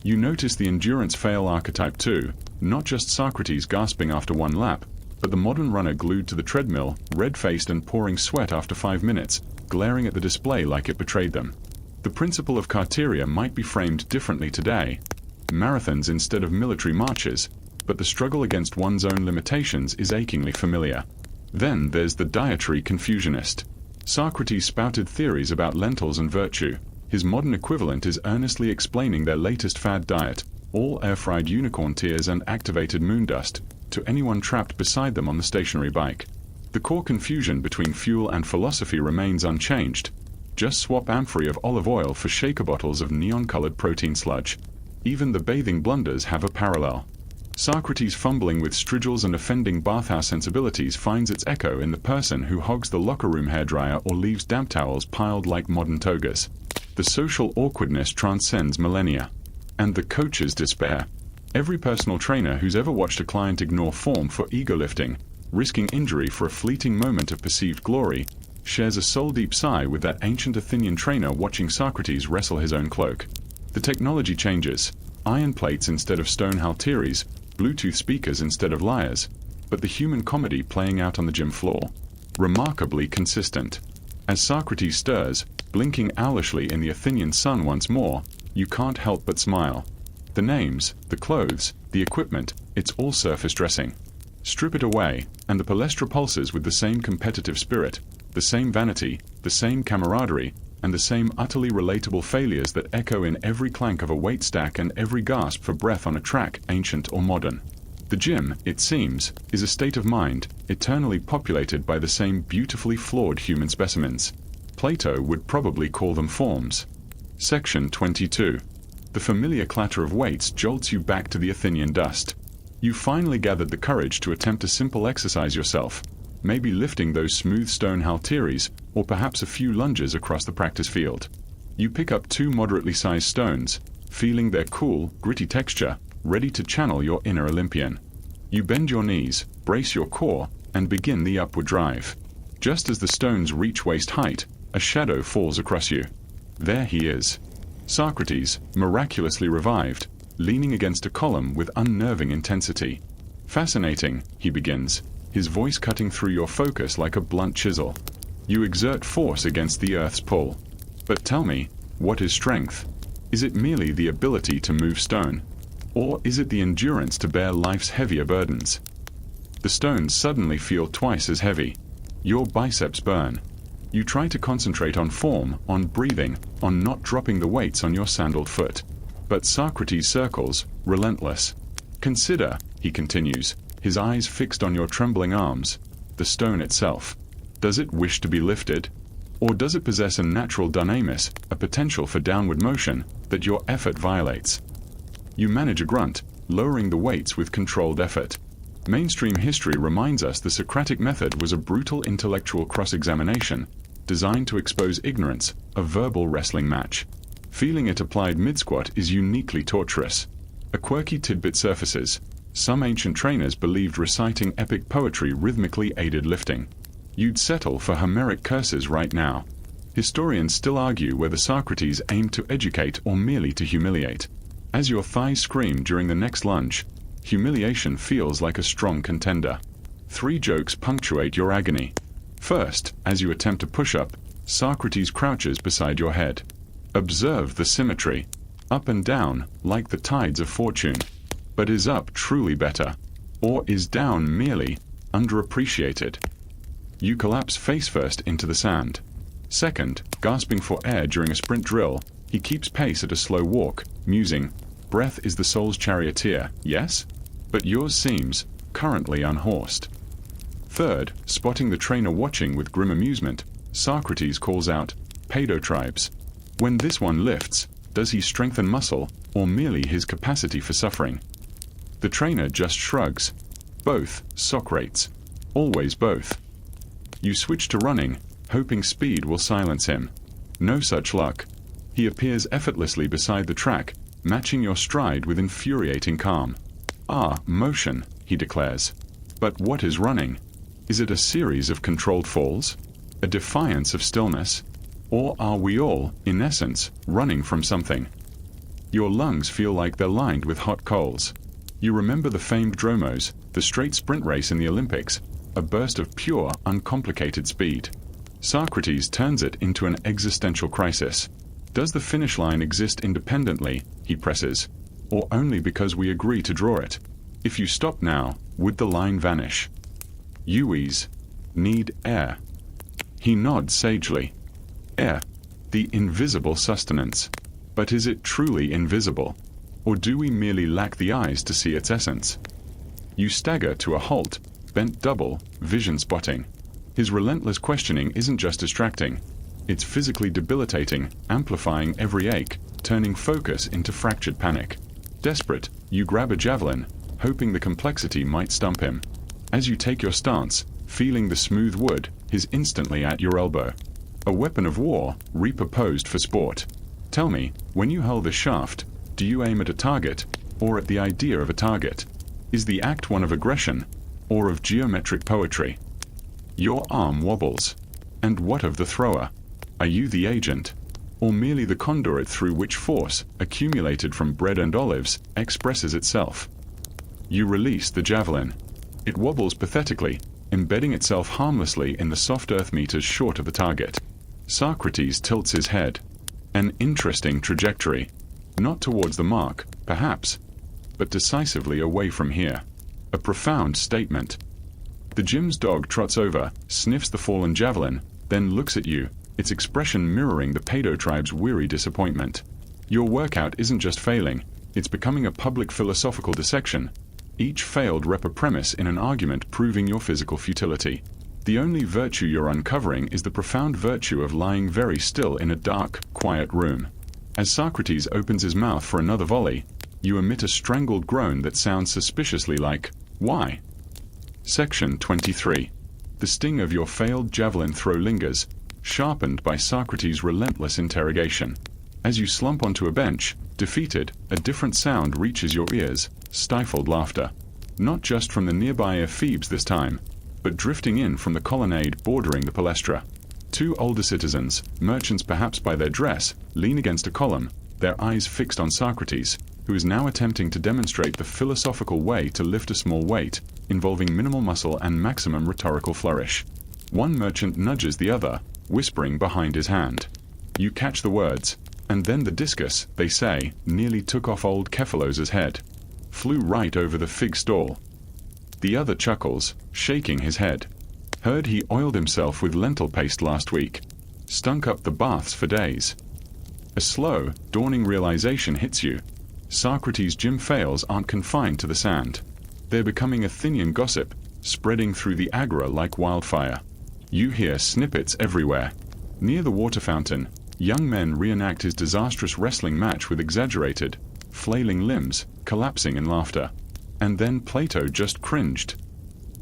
Speaker 1: You notice the endurance fail archetype too, not just Socrates gasping after one lap, but the modern runner glued to the treadmill, red-faced and pouring sweat after 5 minutes, glaring at the display like it betrayed them. The principle of Carteria might be framed differently today. Marathons instead of military marches, but the struggle against one's own limitations is achingly familiar. Then there's the dietary confusionist. Socrates spouted theories about lentils and virtue. His modern equivalent is earnestly explaining their latest fad diet, all air-fried unicorn tears and activated moon dust, to anyone trapped beside them on the stationary bike. The core confusion between fuel and philosophy remains unchanged. Just swap amphorae of olive oil for shaker bottles of neon-colored protein sludge. Even the bathing blunders have a parallel. Socrates fumbling with strigils and offending bathhouse sensibilities finds its echo in the person who hogs the locker room hairdryer or leaves damp towels piled like modern togas. The social awkwardness transcends millennia. And the coach's despair. Every personal trainer who's ever watched a client ignore form for ego lifting, risking injury for a fleeting moment of perceived glory, shares a soul-deep sigh with that ancient Athenian trainer watching Socrates wrestle his own cloak. The technology changes. Iron plates instead of stone halteres, Bluetooth speakers instead of lyres, but the human comedy playing out on the gym floor. Remarkably consistent. As Socrates stirs, blinking owlishly in the Athenian sun once more, you can't help but smile. The names, the clothes, the equipment, it's all surface dressing. Strip it away, and the palaestra pulses with the same competitive spirit, the same vanity, the same camaraderie, and the same utterly relatable failures that echo in every clank of a weight stack and every gasp for breath on a track, ancient or modern. The gym, it seems, is a state of mind, eternally populated by the same beautifully flawed human specimens. Plato would probably call them forms. Section 22. The familiar clatter of weights jolts you back to the Athenian dust. You finally gathered the courage to attempt a simple exercise yourself, maybe lifting those smooth stone halteres, or perhaps a few lunges across the practice field. You pick up 2 moderately sized stones, feeling their cool, gritty texture, ready to channel your inner Olympian. You bend your knees, brace your core, and begin the upward drive. Just as the stones reach waist height, a shadow falls across you. There he is. Socrates, miraculously revived, leaning against a column with unnerving intensity. "Fascinating," he begins, his voice cutting through your focus like a blunt chisel. "You exert force against the earth's pull. But tell me, what is strength? Is it merely the ability to move stone? Or is it the endurance to bear life's heavier burdens?" The stones suddenly feel twice as heavy. Your biceps burn. You try to concentrate on form, on breathing, on not dropping the weights on your sandaled foot. But Socrates circles, relentless. "Consider," he continues, his eyes fixed on your trembling arms, "the stone itself. Does it wish to be lifted? Or does it possess a natural dynamis, a potential for downward motion, that your effort violates?" You manage a grunt, lowering the weights with controlled effort. Mainstream history reminds us the Socratic method was a brutal intellectual cross-examination, designed to expose ignorance, a verbal wrestling match. Feeling it applied mid-squat is uniquely torturous. A quirky tidbit surfaces. Some ancient trainers believed reciting epic poetry rhythmically aided lifting. You'd settle for Homeric curses right now. Historians still argue whether Socrates aimed to educate or merely to humiliate. As your thighs scream during the next lunge, humiliation feels like a strong contender. 3 jokes punctuate your agony. First, as you attempt a push-up, Socrates crouches beside your head. Observe the symmetry. Up and down, like the tides of fortune. But is up truly better? Or is down merely underappreciated? You collapse face first into the sand. Second, gasping for air during a sprint drill, he keeps pace at a slow walk, musing, breath is the soul's charioteer, yes? But yours seems currently unhorsed. Third, spotting the trainer watching with grim amusement, Socrates calls out, "Paedotribes." When this one lifts, does he strengthen muscle, or merely his capacity for suffering? The trainer just shrugs. Both, Socrates. Always both. You switch to running, hoping speed will silence him. No such luck. He appears effortlessly beside the track, matching your stride with infuriating calm. "Ah, motion," he declares. But what is running? Is it a series of controlled falls? A defiance of stillness? Or are we all, in essence, running from something? Your lungs feel like they're lined with hot coals. You remember the famed dromos, the straight sprint race in the Olympics, a burst of pure, uncomplicated speed. Socrates turns it into an existential crisis. Does the finish line exist independently, he presses, or only because we agree to draw it? If you stop now, would the line vanish? Uis need air. He nods sagely. Air, the invisible sustenance. But is it truly invisible? Or do we merely lack the eyes to see its essence? You stagger to a halt, bent double, vision spotting. His relentless questioning isn't just distracting. It's physically debilitating, amplifying every ache, turning focus into fractured panic. Desperate, you grab a javelin, hoping the complexity might stump him. As you take your stance, feeling the smooth wood, he's instantly at your elbow. A weapon of war, repurposed for sport. Tell me, when you hurl the shaft, do you aim at a target, or at the idea of a target? Is the act one of aggression, or of geometric poetry? Your arm wobbles. And what of the thrower? Are you the agent, or merely the conduit through which force, accumulated from bread and olives, expresses itself? You release the javelin. It wobbles pathetically, embedding itself harmlessly in the soft earth meters short of the target. Socrates tilts his head. An interesting trajectory. Not towards the mark, perhaps, but decisively away from here. A profound statement. The gym's dog trots over, sniffs the fallen javelin, then looks at you, its expression mirroring the Paedotribe's weary disappointment. Your workout isn't just failing, it's becoming a public philosophical dissection. Each failed rep a premise in an argument proving your physical futility. The only virtue you're uncovering is the profound virtue of lying very still in a dark, quiet room. As Socrates opens his mouth for another volley, you emit a strangled groan that sounds suspiciously like, "Why?" Section 23. The sting of your failed javelin throw lingers, sharpened by Socrates' relentless interrogation. As you slump onto a bench, defeated, a different sound reaches your ears, stifled laughter. Not just from the nearby ephebes this time, but drifting in from the colonnade bordering the palaestra. 2 older citizens, merchants perhaps by their dress, lean against a column, their eyes fixed on Socrates, who is now attempting to demonstrate the philosophical way to lift a small weight, involving minimal muscle and maximum rhetorical flourish. One merchant nudges the other, whispering behind his hand. You catch the words, and then the discus, they say, nearly took off old Cephalos's head. Flew right over the fig stall. The other chuckles, shaking his head. Heard he oiled himself with lentil paste last week. Stunk up the baths for days. A slow, dawning realization hits you. Socrates' gym fails aren't confined to the sand. They're becoming Athenian gossip, spreading through the agora like wildfire. You hear snippets everywhere. Near the water fountain, young men reenact his disastrous wrestling match with exaggerated, flailing limbs, collapsing in laughter. And then Plato just cringed.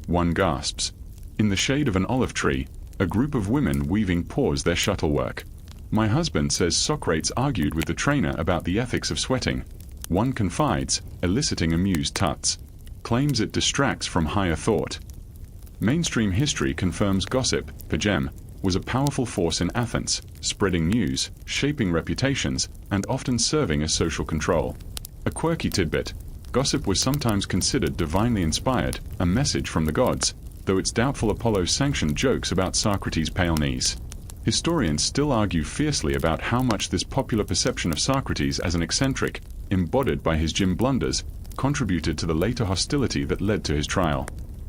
Speaker 1: One gasps. In the shade of an olive tree, a group of women weaving pause their shuttle work. My husband says Socrates argued with the trainer about the ethics of sweating. One confides, eliciting amused tuts. Claims it distracts from higher thought. Mainstream history confirms gossip, pagem, was a powerful force in Athens, spreading news, shaping reputations, and often serving as social control. A quirky tidbit: gossip was sometimes considered divinely inspired, a message from the gods, though it's doubtful Apollo sanctioned jokes about Socrates' pale knees. Historians still argue fiercely about how much this popular perception of Socrates as an eccentric, embodied by his gym blunders, contributed to the later hostility that led to his trial.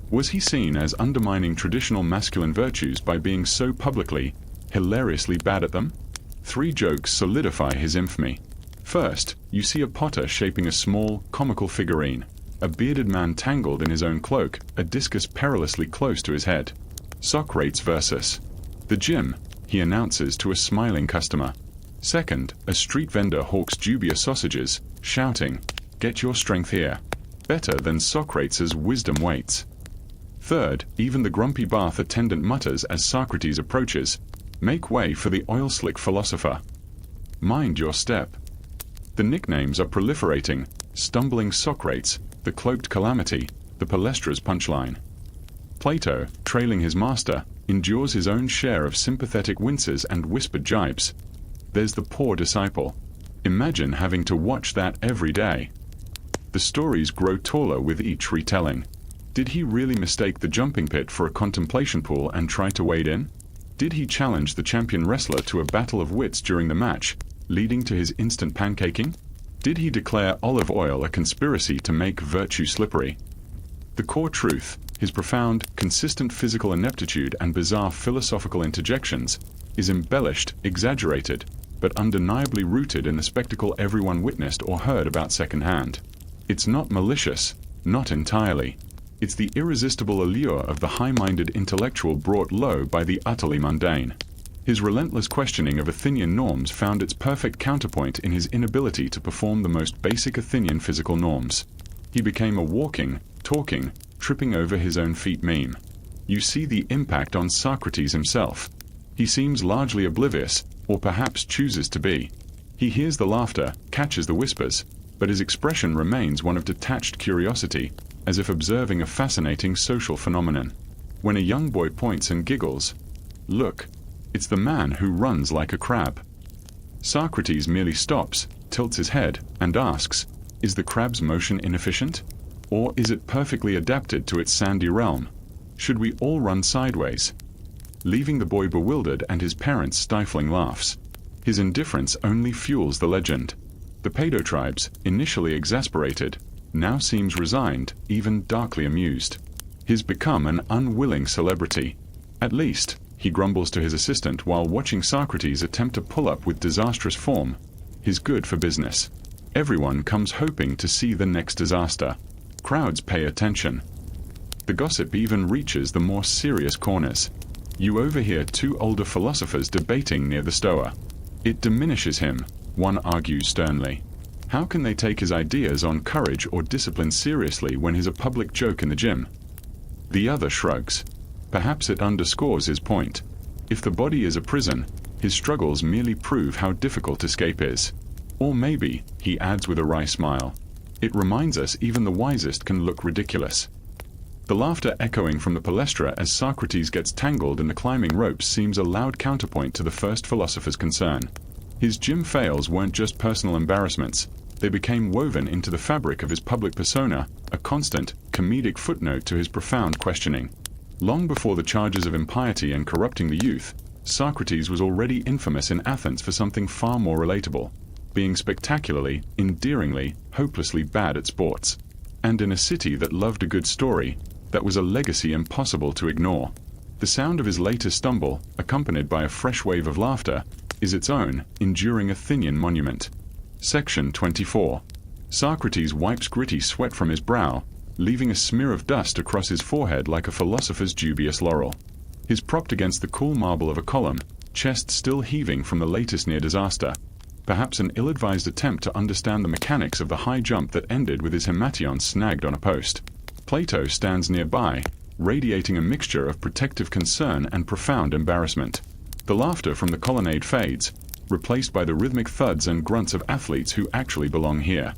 Speaker 1: Was he seen as undermining traditional masculine virtues by being so publicly, hilariously bad at them? 3 jokes solidify his infamy. First, you see a potter shaping a small, comical figurine, a bearded man tangled in his own cloak, a discus perilously close to his head. Socrates versus the gym, he announces to a smiling customer. Second, a street vendor hawks dubious sausages, shouting, "Get your strength here." Better than Socrates' wisdom weights. Third, even the grumpy bath attendant mutters as Socrates approaches, "Make way for the oil-slick philosopher. Mind your step." The nicknames are proliferating: Stumbling Socrates, the Cloaked Calamity, the Palaestra's punchline. Plato, trailing his master, endures his own share of sympathetic winces and whispered jibes. There's the poor disciple. Imagine having to watch that every day. The stories grow taller with each retelling. Did he really mistake the jumping pit for a contemplation pool and try to wade in? Did he challenge the champion wrestler to a battle of wits during the match, leading to his instant pancaking? Did he declare olive oil a conspiracy to make virtue slippery? The core truth, his profound, consistent physical ineptitude and bizarre philosophical interjections, is embellished, exaggerated, but undeniably rooted in the spectacle everyone witnessed or heard about secondhand. It's not malicious, not entirely. It's the irresistible allure of the high-minded intellectual brought low by the utterly mundane. His relentless questioning of Athenian norms found its perfect counterpoint in his inability to perform the most basic Athenian physical norms. He became a walking, talking, tripping over his own feet meme. You see the impact on Socrates himself. He seems largely oblivious, or perhaps chooses to be. He hears the laughter, catches the whispers, but his expression remains one of detached curiosity, as if observing a fascinating social phenomenon. When a young boy points and giggles, "Look, it's the man who runs like a crab." Socrates merely stops, tilts his head, and asks, is the crab's motion inefficient? Or is it perfectly adapted to its sandy realm? Should we all run sideways? Leaving the boy bewildered and his parents stifling laughs. His indifference only fuels the legend. The Pedo tribes, initially exasperated, now seems resigned, even darkly amused. He's become an unwilling celebrity. At least, he grumbles to his assistant while watching Socrates attempt to pull up with disastrous form. He's good for business. Everyone comes hoping to see the next disaster. Crowds pay attention. The gossip even reaches the more serious corners. You overhear 2 older philosophers debating near the Stoa. It diminishes him, one argues sternly. How can they take his ideas on courage or discipline seriously when he's a public joke in the gym? The other shrugs. Perhaps it underscores his point. If the body is a prison, his struggles merely prove how difficult escape is. Or maybe, he adds with a wry smile, it reminds us even the wisest can look ridiculous. The laughter echoing from the palaestra as Socrates gets tangled in the climbing ropes seems a loud counterpoint to the first philosopher's concern. His gym fails weren't just personal embarrassments. They became woven into the fabric of his public persona, a constant, comedic footnote to his profound questioning. Long before the charges of impiety and corrupting the youth, Socrates was already infamous in Athens for something far more relatable, being spectacularly, endearingly, hopelessly bad at sports. And in a city that loved a good story, that was a legacy impossible to ignore. The sound of his latest stumble, accompanied by a fresh wave of laughter, is its own, enduring Athenian monument. Section 24. Socrates wipes gritty sweat from his brow, leaving a smear of dust across his forehead like a philosopher's dubious laurel. He's propped against the cool marble of a column, chest still heaving from the latest near disaster, perhaps an ill-advised attempt to understand the mechanics of the high jump that ended with his hemation snagged on a post. Plato stands nearby, radiating a mixture of protective concern and profound embarrassment. The laughter from the colonnade fades, replaced by the rhythmic thuds and grunts of athletes who actually belong here.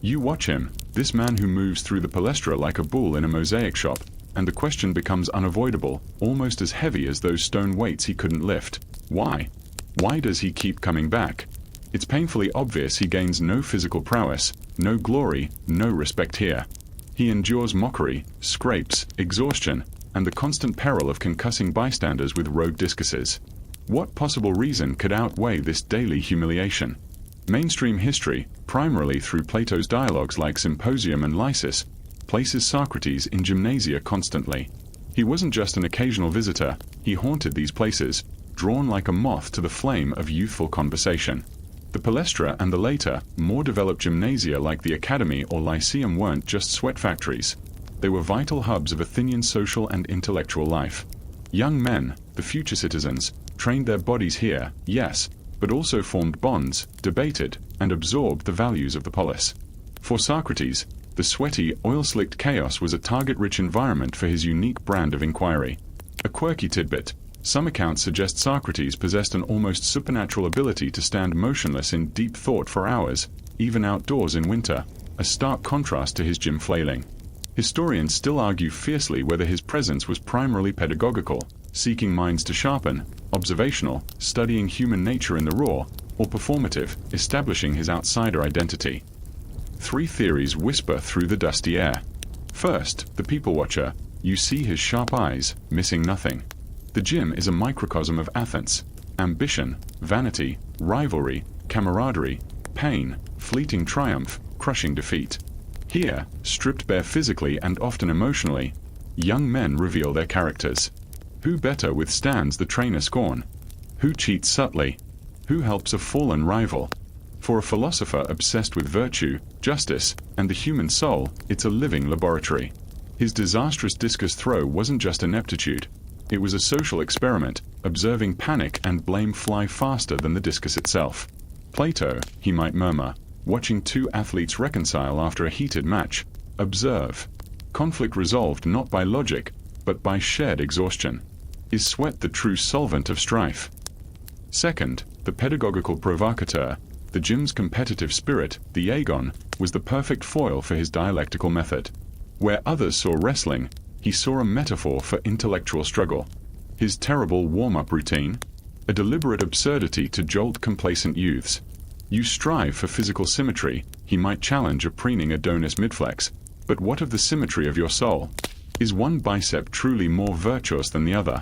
Speaker 1: You watch him, this man who moves through the palaestra like a bull in a mosaic shop, and the question becomes unavoidable, almost as heavy as those stone weights he couldn't lift. Why? Why does he keep coming back? It's painfully obvious he gains no physical prowess, no glory, no respect here. He endures mockery, scrapes, exhaustion, and the constant peril of concussing bystanders with rogue discuses. What possible reason could outweigh this daily humiliation? Mainstream history, primarily through Plato's dialogues like Symposium and Lysis, places Socrates in gymnasia constantly. He wasn't just an occasional visitor, he haunted these places, drawn like a moth to the flame of youthful conversation. The palaestra and the later, more developed gymnasia like the Academy or Lyceum weren't just sweat factories. They were vital hubs of Athenian social and intellectual life. Young men, the future citizens, trained their bodies here, yes, but also formed bonds, debated, and absorbed the values of the polis. For Socrates, the sweaty, oil-slicked chaos was a target-rich environment for his unique brand of inquiry. A quirky tidbit: some accounts suggest Socrates possessed an almost supernatural ability to stand motionless in deep thought for hours, even outdoors in winter, a stark contrast to his gym flailing. Historians still argue fiercely whether his presence was primarily pedagogical, seeking minds to sharpen, observational, studying human nature in the raw, or performative, establishing his outsider identity. Three theories whisper through the dusty air. First, the people watcher. You see his sharp eyes, missing nothing. The gym is a microcosm of Athens. Ambition, vanity, rivalry, camaraderie, pain, fleeting triumph, crushing defeat. Here, stripped bare physically and often emotionally, young men reveal their characters. Who better withstands the trainer scorn? Who cheats subtly? Who helps a fallen rival? For a philosopher obsessed with virtue, justice, and the human soul, it's a living laboratory. His disastrous discus throw wasn't just ineptitude. It was a social experiment, observing panic and blame fly faster than the discus itself. Plato, he might murmur, watching two athletes reconcile after a heated match. Observe. Conflict resolved not by logic, but by shared exhaustion. Is sweat the true solvent of strife? Second, the pedagogical provocateur. The gym's competitive spirit, the agon, was the perfect foil for his dialectical method. Where others saw wrestling, he saw a metaphor for intellectual struggle. His terrible warm-up routine, a deliberate absurdity to jolt complacent youths. You strive for physical symmetry, he might challenge a preening Adonis midflex, but what of the symmetry of your soul? Is one bicep truly more virtuous than the other?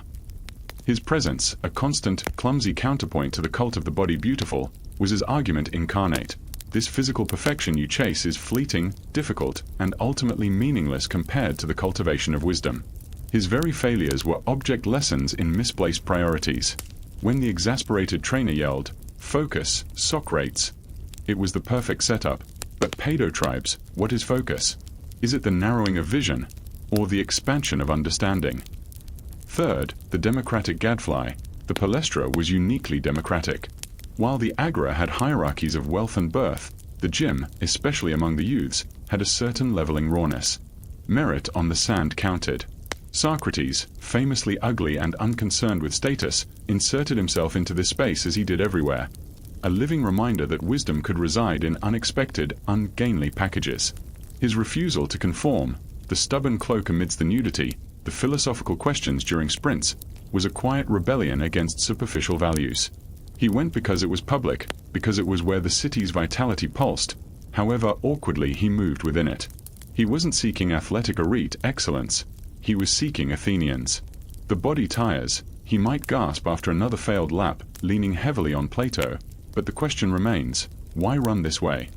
Speaker 1: His presence, a constant, clumsy counterpoint to the cult of the body beautiful, was his argument incarnate. This physical perfection you chase is fleeting, difficult, and ultimately meaningless compared to the cultivation of wisdom. His very failures were object lessons in misplaced priorities. When the exasperated trainer yelled, "Focus, Socrates!" it was the perfect setup. But paido-tribes, what is focus? Is it the narrowing of vision, or the expansion of understanding? Third, the democratic gadfly. The palaestra was uniquely democratic. While the agora had hierarchies of wealth and birth, the gym, especially among the youths, had a certain leveling rawness. Merit on the sand counted. Socrates, famously ugly and unconcerned with status, inserted himself into this space as he did everywhere. A living reminder that wisdom could reside in unexpected, ungainly packages. His refusal to conform, the stubborn cloak amidst the nudity, the philosophical questions during sprints, was a quiet rebellion against superficial values. He went because it was public, because it was where the city's vitality pulsed, however awkwardly he moved within it. He wasn't seeking athletic elite excellence. He was seeking Athenians. The body tires. He might gasp after another failed lap, leaning heavily on Plato, but the question remains, why run this way?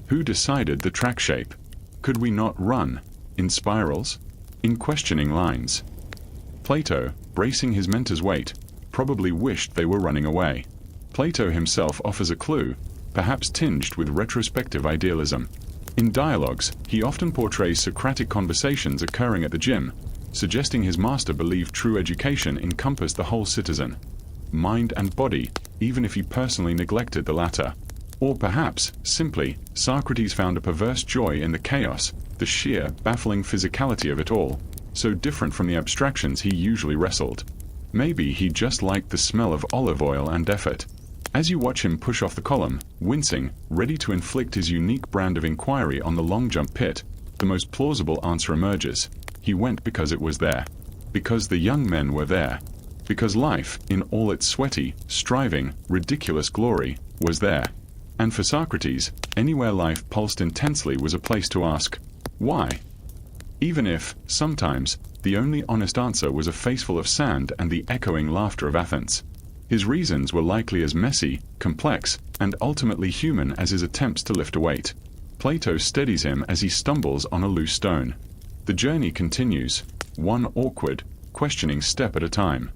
Speaker 1: Who decided the track shape? Could we not run? In spirals? In questioning lines? Plato, bracing his mentor's weight, probably wished they were running away. Plato himself offers a clue, perhaps tinged with retrospective idealism. In dialogues, he often portrays Socratic conversations occurring at the gym, suggesting his master believed true education encompassed the whole citizen, mind and body, even if he personally neglected the latter. Or perhaps, simply, Socrates found a perverse joy in the chaos, the sheer, baffling physicality of it all, so different from the abstractions he usually wrestled. Maybe he just liked the smell of olive oil and effort. As you watch him push off the column, wincing, ready to inflict his unique brand of inquiry on the long jump pit, the most plausible answer emerges. He went because it was there. Because the young men were there. Because life, in all its sweaty, striving, ridiculous glory, was there. And for Socrates, anywhere life pulsed intensely was a place to ask, why? Even if, sometimes, the only honest answer was a faceful of sand and the echoing laughter of Athens. His reasons were likely as messy, complex, and ultimately human as his attempts to lift a weight. Plato steadies him as he stumbles on a loose stone. The journey continues, one awkward, questioning step at a time.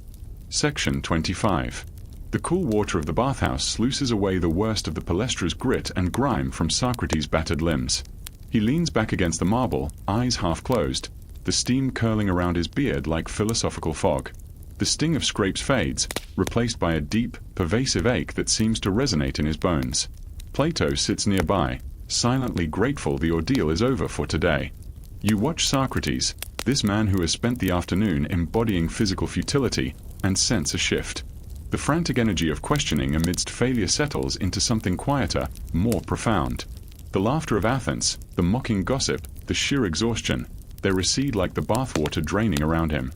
Speaker 1: Section 25. The cool water of the bathhouse sluices away the worst of the palaestra's grit and grime from Socrates' battered limbs. He leans back against the marble, eyes half closed, the steam curling around his beard like philosophical fog. The sting of scrapes fades, replaced by a deep, pervasive ache that seems to resonate in his bones. Plato sits nearby, silently grateful the ordeal is over for today. You watch Socrates, this man who has spent the afternoon embodying physical futility, and sense a shift. The frantic energy of questioning amidst failure settles into something quieter, more profound. The laughter of Athens, the mocking gossip, the sheer exhaustion, they recede like the bathwater draining around him.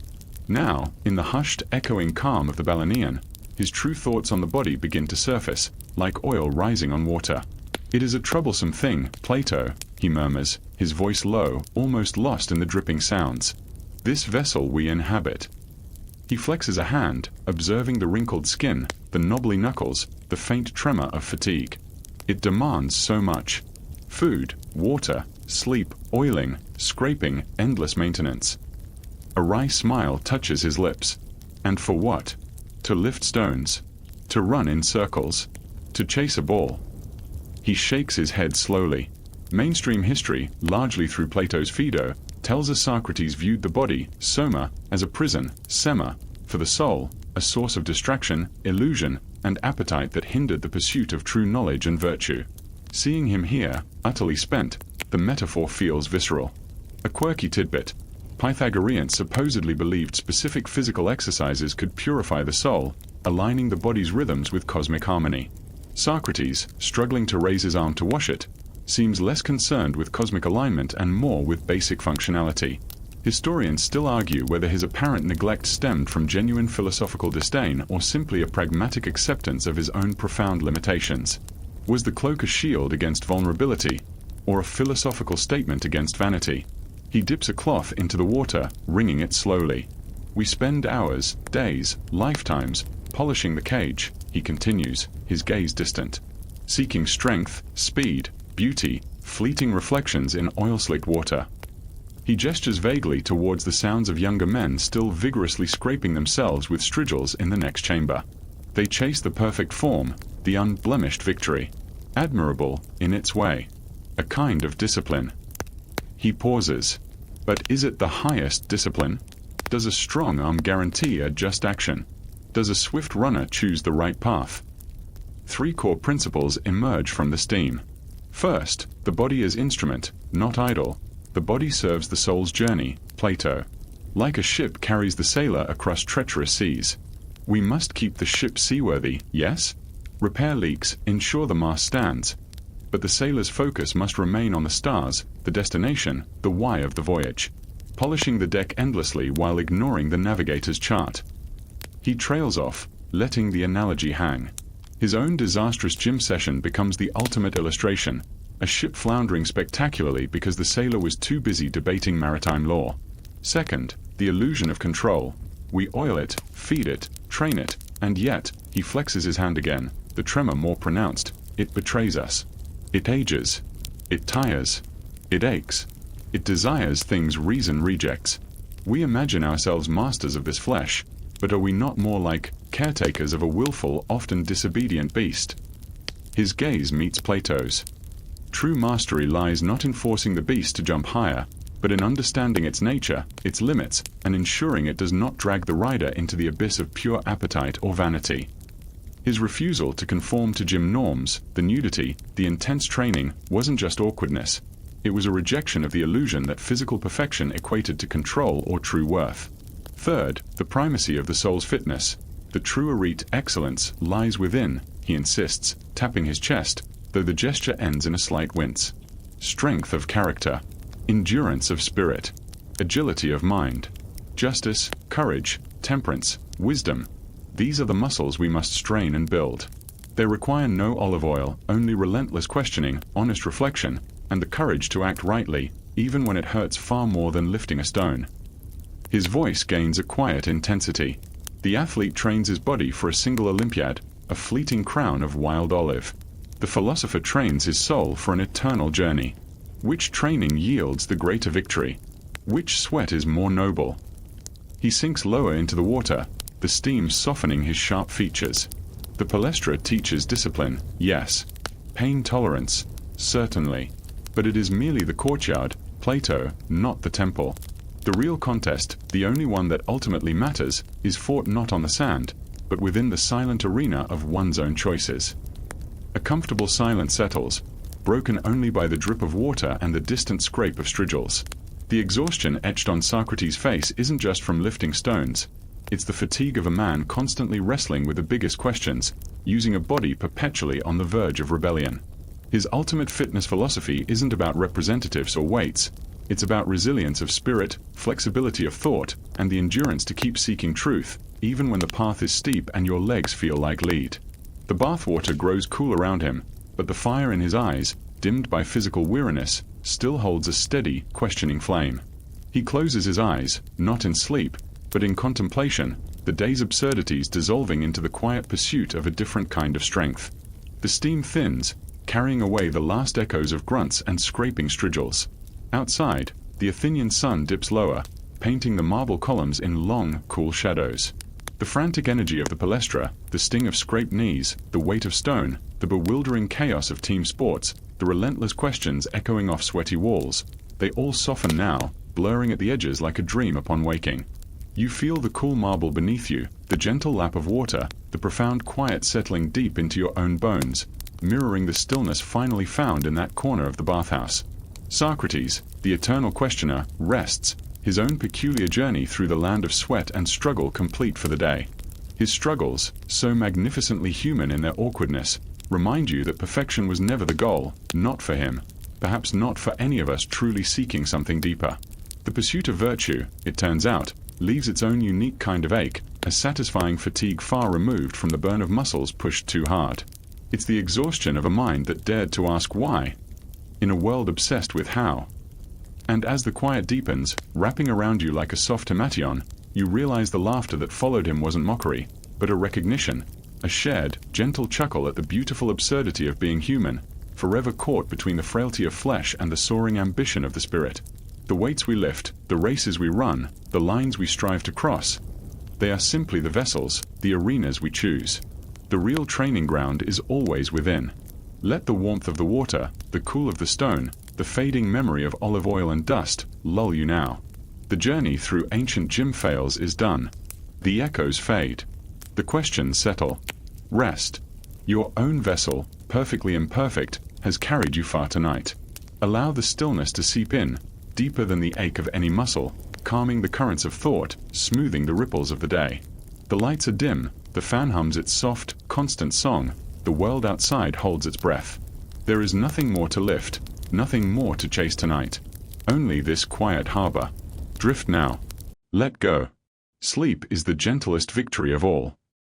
Speaker 1: Now, in the hushed, echoing calm of the Bathhouse, his true thoughts on the body begin to surface, like oil rising on water. It is a troublesome thing, Plato, he murmurs, his voice low, almost lost in the dripping sounds. This vessel we inhabit. He flexes a hand, observing the wrinkled skin, the knobbly knuckles, the faint tremor of fatigue. It demands so much. Food, water, sleep, oiling, scraping, endless maintenance. A wry smile touches his lips. And for what? To lift stones. To run in circles. To chase a ball. He shakes his head slowly. Mainstream history, largely through Plato's Phaedo, tells us Socrates viewed the body, soma, as a prison, sema, for the soul, a source of distraction, illusion, and appetite that hindered the pursuit of true knowledge and virtue. Seeing him here, utterly spent, the metaphor feels visceral. A quirky tidbit. Pythagoreans supposedly believed specific physical exercises could purify the soul, aligning the body's rhythms with cosmic harmony. Socrates, struggling to raise his arm to wash it, seems less concerned with cosmic alignment and more with basic functionality. Historians still argue whether his apparent neglect stemmed from genuine philosophical disdain or simply a pragmatic acceptance of his own profound limitations. Was the cloak a shield against vulnerability, or a philosophical statement against vanity? He dips a cloth into the water, wringing it slowly. We spend hours, days, lifetimes, polishing the cage, he continues, his gaze distant. Seeking strength, speed, beauty, fleeting reflections in oil-slicked water. He gestures vaguely towards the sounds of younger men still vigorously scraping themselves with strigils in the next chamber. They chase the perfect form, the unblemished victory. Admirable, in its way. A kind of discipline. He pauses. But is it the highest discipline? Does a strong arm guarantee a just action? Does a swift runner choose the right path? Three core principles emerge from the steam. First, the body is instrument, not idol. The body serves the soul's journey, Plato. Like a ship carries the sailor across treacherous seas. We must keep the ship seaworthy, yes? Repair leaks, ensure the mast stands. But the sailor's focus must remain on the stars, the destination, the why of the voyage. Polishing the deck endlessly while ignoring the navigator's chart. He trails off, letting the analogy hang. His own disastrous gym session becomes the ultimate illustration, a ship floundering spectacularly because the sailor was too busy debating maritime law. Second, the illusion of control. We oil it, feed it, train it, and yet, he flexes his hand again, the tremor more pronounced. It betrays us. It ages. It tires. It aches. It desires things reason rejects. We imagine ourselves masters of this flesh, but are we not more like caretakers of a willful, often disobedient beast? His gaze meets Plato's. True mastery lies not in forcing the beast to jump higher, but in understanding its nature, its limits, and ensuring it does not drag the rider into the abyss of pure appetite or vanity. His refusal to conform to gym norms, the nudity, the intense training, wasn't just awkwardness. It was a rejection of the illusion that physical perfection equated to control or true worth. Third, the primacy of the soul's fitness. The true elite excellence lies within, he insists, tapping his chest, though the gesture ends in a slight wince. Strength of character, endurance of spirit, agility of mind, justice, courage, temperance, wisdom. These are the muscles we must strain and build. They require no olive oil, only relentless questioning, honest reflection, and the courage to act rightly, even when it hurts far more than lifting a stone. His voice gains a quiet intensity. The athlete trains his body for a single Olympiad, a fleeting crown of wild olive. The philosopher trains his soul for an eternal journey. Which training yields the greater victory? Which sweat is more noble? He sinks lower into the water, the steam softening his sharp features. The palaestra teaches discipline, yes. Pain tolerance, certainly. But it is merely the courtyard, Plato, not the temple. The real contest, the only one that ultimately matters, is fought not on the sand, but within the silent arena of one's own choices. A comfortable silence settles, broken only by the drip of water and the distant scrape of strigils. The exhaustion etched on Socrates' face isn't just from lifting stones. It's the fatigue of a man constantly wrestling with the biggest questions, using a body perpetually on the verge of rebellion. His ultimate fitness philosophy isn't about representatives or weights. It's about resilience of spirit, flexibility of thought, and the endurance to keep seeking truth, even when the path is steep and your legs feel like lead. The bathwater grows cool around him, but the fire in his eyes, dimmed by physical weariness, still holds a steady, questioning flame. He closes his eyes, not in sleep, but in contemplation, the day's absurdities dissolving into the quiet pursuit of a different kind of strength. The steam thins, carrying away the last echoes of grunts and scraping strigils. Outside, the Athenian sun dips lower, painting the marble columns in long, cool shadows. The frantic energy of the palaestra, the sting of scraped knees, the weight of stone, the bewildering chaos of team sports, the relentless questions echoing off sweaty walls, they all soften now, blurring at the edges like a dream upon waking. You feel the cool marble beneath you, the gentle lap of water, the profound quiet settling deep into your own bones, mirroring the stillness finally found in that corner of the bathhouse. Socrates, the eternal questioner, rests, his own peculiar journey through the land of sweat and struggle complete for the day. His struggles, so magnificently human in their awkwardness, remind you that perfection was never the goal, not for him, perhaps not for any of us truly seeking something deeper. The pursuit of virtue, it turns out, leaves its own unique kind of ache, a satisfying fatigue far removed from the burn of muscles pushed too hard. It's the exhaustion of a mind that dared to ask why, in a world obsessed with how. And as the quiet deepens, wrapping around you like a soft hemation, you realize the laughter that followed him wasn't mockery, but a recognition, a shared, gentle chuckle at the beautiful absurdity of being human, forever caught between the frailty of flesh and the soaring ambition of the spirit. The weights we lift, the races we run, the lines we strive to cross, they are simply the vessels, the arenas we choose. The real training ground is always within. Let the warmth of the water, the cool of the stone, the fading memory of olive oil and dust, lull you now. The journey through ancient gym fails is done. The echoes fade. The questions settle. Rest. Your own vessel, perfectly imperfect, has carried you far tonight. Allow the stillness to seep in, deeper than the ache of any muscle, calming the currents of thought, smoothing the ripples of the day. The lights are dim, the fan hums its soft, constant song, the world outside holds its breath. There is nothing more to lift, nothing more to chase tonight. Only this quiet harbor. Drift now. Let go. Sleep is the gentlest victory of all.